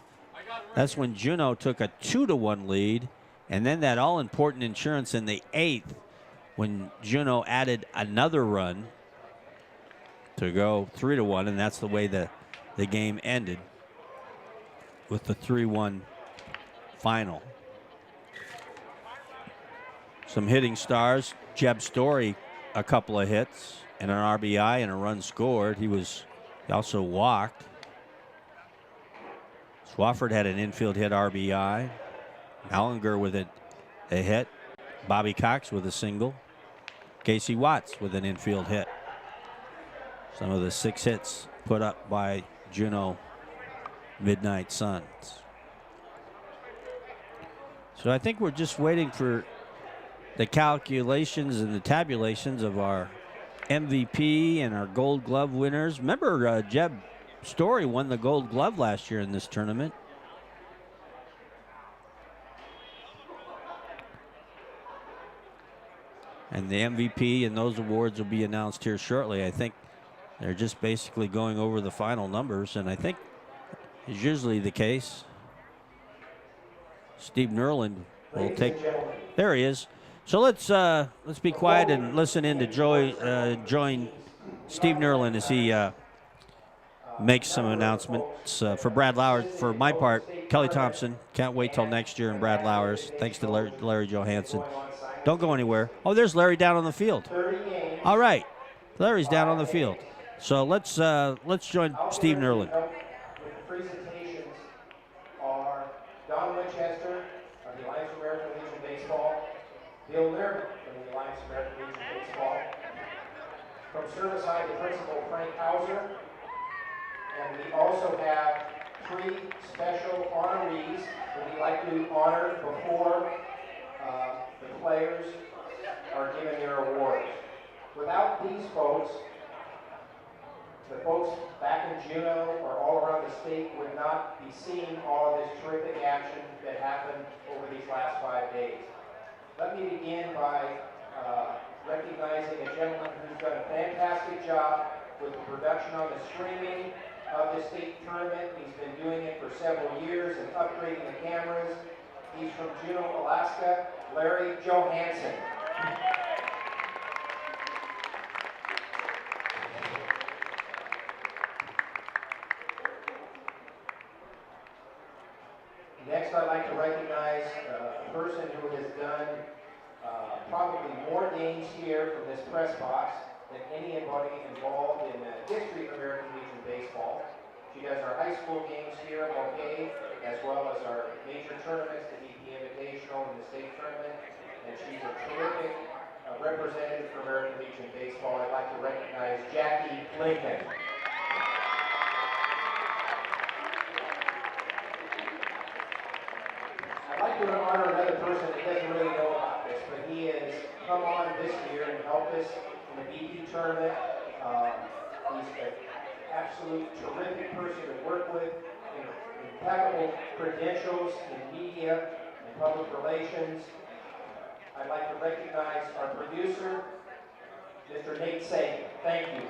That's when Juneau took a 2-1 lead. And then that all-important insurance in the 8th when Juneau added another run to go 3-1. And that's the way the game ended with the 3-1 final. Some hitting stars. Jeb Story, a couple of hits and an RBI and a run scored. He also walked. Swafford had an infield hit RBI. Allinger with a hit. Bobby Cox with a single. Casey Watts with an infield hit. Some of the 6 hits put up by Juneau Midnight Suns. So I think we're just waiting for the calculations and the tabulations of our MVP and our Gold Glove winners. Remember, Jeb Story won the Gold Glove last year in this tournament. And the MVP and those awards will be announced here shortly. I think they're just basically going over the final numbers, and I think is usually the case. Steve Nerland will take. There he is. So let's be quiet and listen in to join Steve Nerland as he makes some announcements. For Brad Lauer, for my part, Kelly Thompson. Can't wait till next year in Brad Lauer's. Thanks to Larry Johansson. Don't go anywhere. Oh, there's Larry down on the field. All right, Larry's down on the field. So let's join Steve Nerland. The presentations are Don Winchester of the Alliance of American Legion Baseball, Bill Lehrman from the Alliance of American Legion Baseball, from Servicehide, the principal Frank Hauser, and we also have 3 special honorees that we'd like to honor before the players are given their awards. Without these folks, the folks back in Juneau or all around the state would not be seeing all of this terrific action that happened over these last 5 days. Let me begin by recognizing a gentleman who's done a fantastic job with the production on the streaming of the state tournament. He's been doing it for several years and upgrading the cameras. He's from Juneau, Alaska, Larry Johansson. Next, I'd like to recognize a person who has done probably more games here from this press box than anybody involved in the history of American Legion Baseball. She does our high school games here in Mulcahy, as well as our major tournaments, the EP Invitational and the state tournament. And she's a terrific representative for American Legion Baseball. I'd like to recognize Jackie Lincoln. I'd like to honor another person that doesn't really know about this, but he has come on this year and helped us in the BP tournament. He's an absolute terrific person to work with, impeccable credentials in media and public relations. I'd like to recognize our producer, Mr. Nate Sagan. Thank you.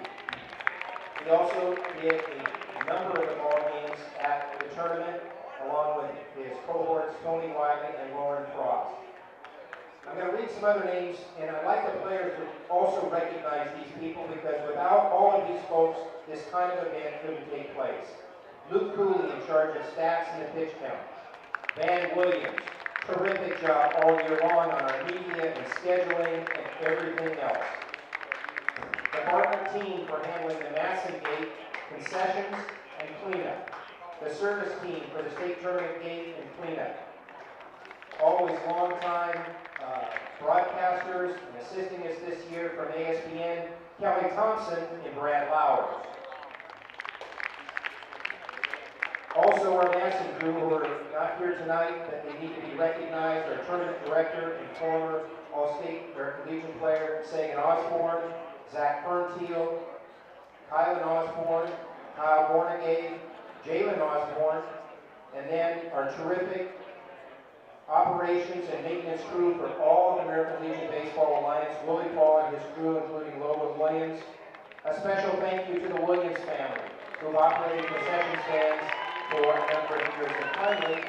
He also did a number of the ball games at the tournament, along with his cohorts, Tony Wiley and Lauren Frost. I'm going to read some other names, and I'd like the players to also recognize these people, because without all of these folks, this kind of event couldn't take place. Luke Cooley in charge of stats and the pitch count. Van Williams, terrific job all year long on our media and scheduling and everything else. The Bartlett team for handling the Masson Gate, concessions, and cleanup. The service team for the state tournament gate and cleanup. Always long-time broadcasters and assisting us this year from ASPN, Kelly Thompson and Brad Lauer. Also our Masson crew, who are not here tonight, but they need to be recognized, our tournament director and former All-State American Legion player, Sagan Osborne, Zach Fernteal, Kylan Osborne, Kyle Bornegade, Jalen Osborne, and then our terrific operator operations and maintenance crew for all of the American Legion Baseball Alliance, Willie Paul and his crew, including Logan Williams. A special thank you to the Williams family, who've operated concession stands for a number of years. And finally,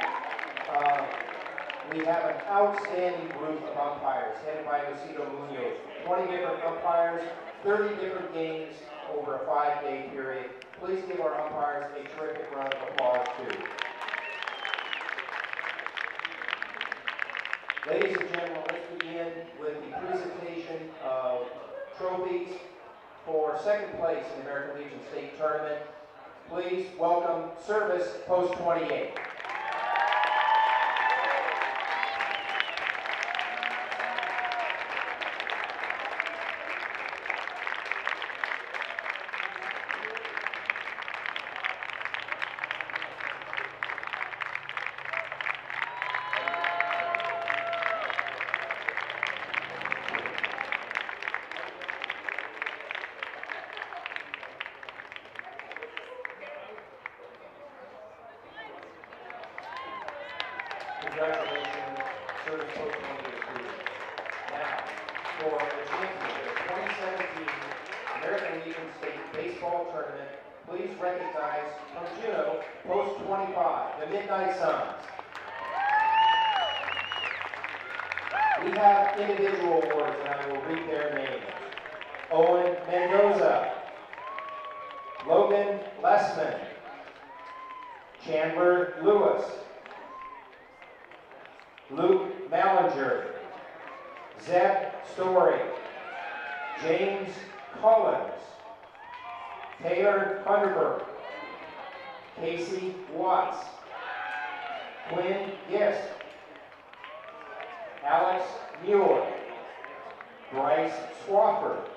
we have an outstanding group of umpires, headed by Lucido Munoz. 20 different umpires, 30 different games over a 5-day period. Please give our umpires a terrific round of applause, too. Ladies and gentlemen, let's begin with the presentation of trophies for second place in the American Legion State Tournament. Please welcome Service Post 28. Congratulations, Service Post 28. Now, for the championship 2017 American Legion State Baseball Tournament, please recognize from Juneau, Post 25, the Midnight Suns. We have individual awards, and I will read their names. Owen Mendoza, Logan Lessman, Chandler Lewis, Luke Mallinger, Zeb Story, James Collins, Taylor Hunterberg, Casey Watts, Quinn Gist, Alex Muir, Bryce Swafford,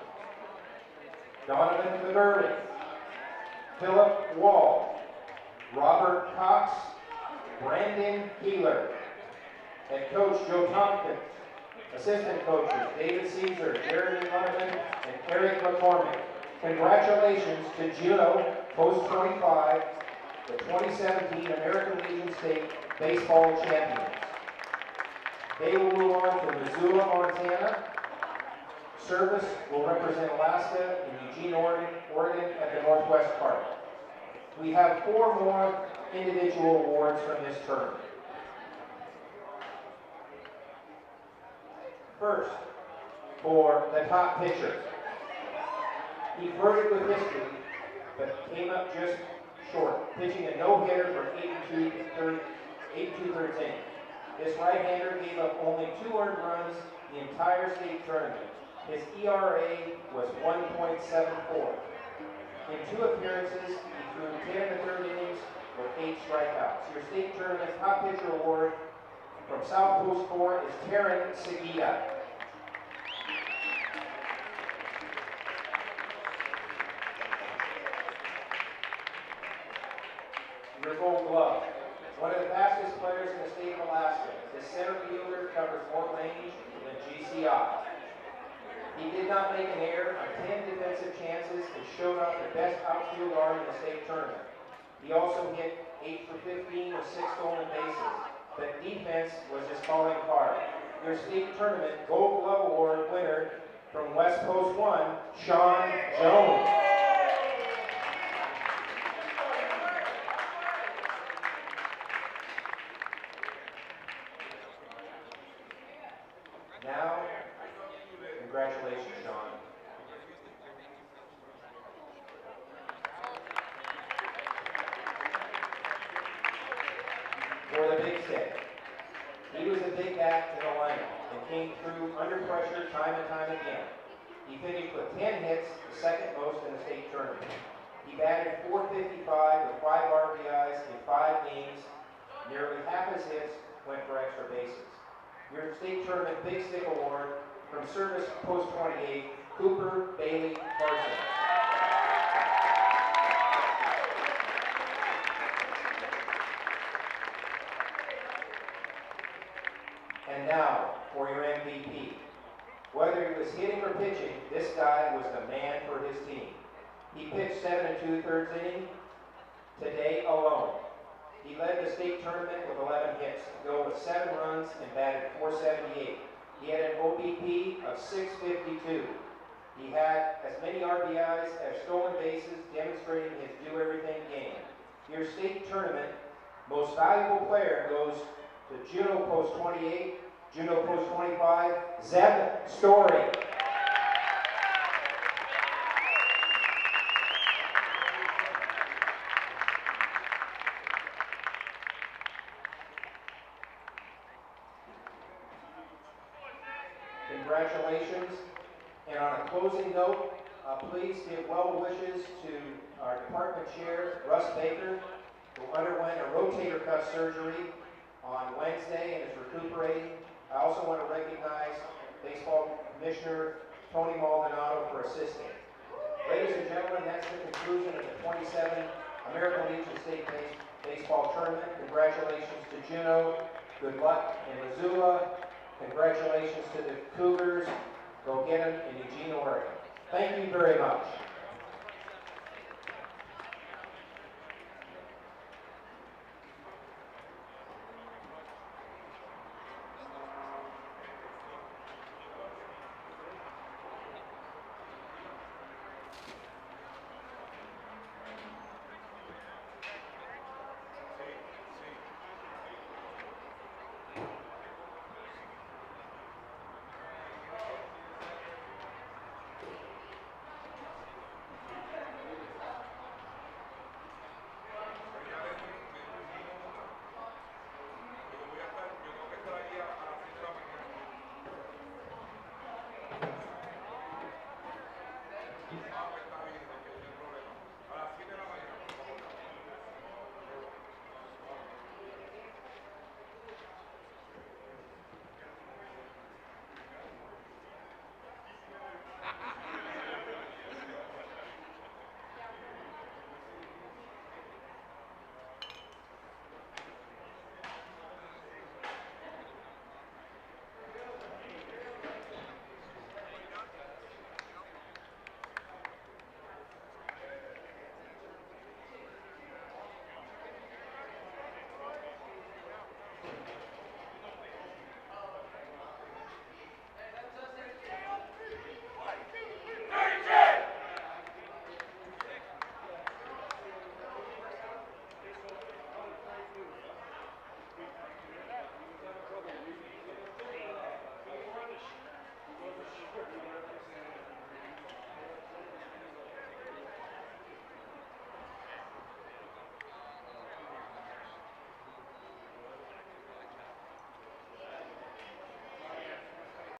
Donovan McGurley, Philip Wall, Robert Cox, Brandon Keeler, Head coach Joe Tompkins, assistant coaches David Caesar, Jeremy Munnman, and Eric McCormick. Congratulations to Juneau, Post 25, the 2017 American Legion State Baseball Champions. They will move on to Missoula, Montana. Service will represent Alaska and Eugene, Oregon at the Northwest Park. We have 4 more individual awards from this tournament. First, for the top pitcher. He flirted with history, but came up just short, pitching a no-hitter for 82 thirds innings. This right-hander gave up only 2 earned runs the entire state tournament. His ERA was 1.74. In 2 appearances, he threw 10 in the 3rd innings with 8 strikeouts. Your state tournament top pitcher award from South Post 4 is Taryn Seguida. Your Gold Glove. One of the fastest players in the state of Alaska, this center fielder covers more range than GCI. He did not make an error on 10 defensive chances and showed off the best outfield arm in the state tournament. He also hit 8 for 15 with 6 stolen bases, but defense was his calling card. Your state tournament Gold Glove Award winner from West Post 1, Sean Jones. Now, congratulations, Sean. For the big stick. He was a big bat in the lineup and came through under pressure time and time again. He finished with 10 hits, the second most in the state tournament. He batted .455 with 5 RBIs in 5 games. Nearly half his hits went for extra bases. Your state tournament Big Stick Award from Service Post 28, Cooper Bailey Parsons. And now for your MVP. Whether he was hitting or pitching, this guy was the man for his team. He pitched 7 2/3 innings today alone. He led the state tournament with 11 hits to go with 7 runs and batted 478. He had an OBP of 652. He had as many RBIs as stolen bases, demonstrating his do-everything game. Your state tournament most valuable player goes to Juneau Post 28, Juneau Post 25, Zeb Story. Congratulations. And on a closing note, please give well wishes to our department chair, Russ Baker, who underwent a rotator cuff surgery on Wednesday and is recuperating. I also want to recognize Baseball Commissioner Tony Maldonado for assisting. Ladies and gentlemen, that's the conclusion of the 27th American Legion State Baseball Tournament. Congratulations to Juneau. Good luck in Missoula. Congratulations to the Cougars. Go get them in Eugene, Oregon. Thank you very much.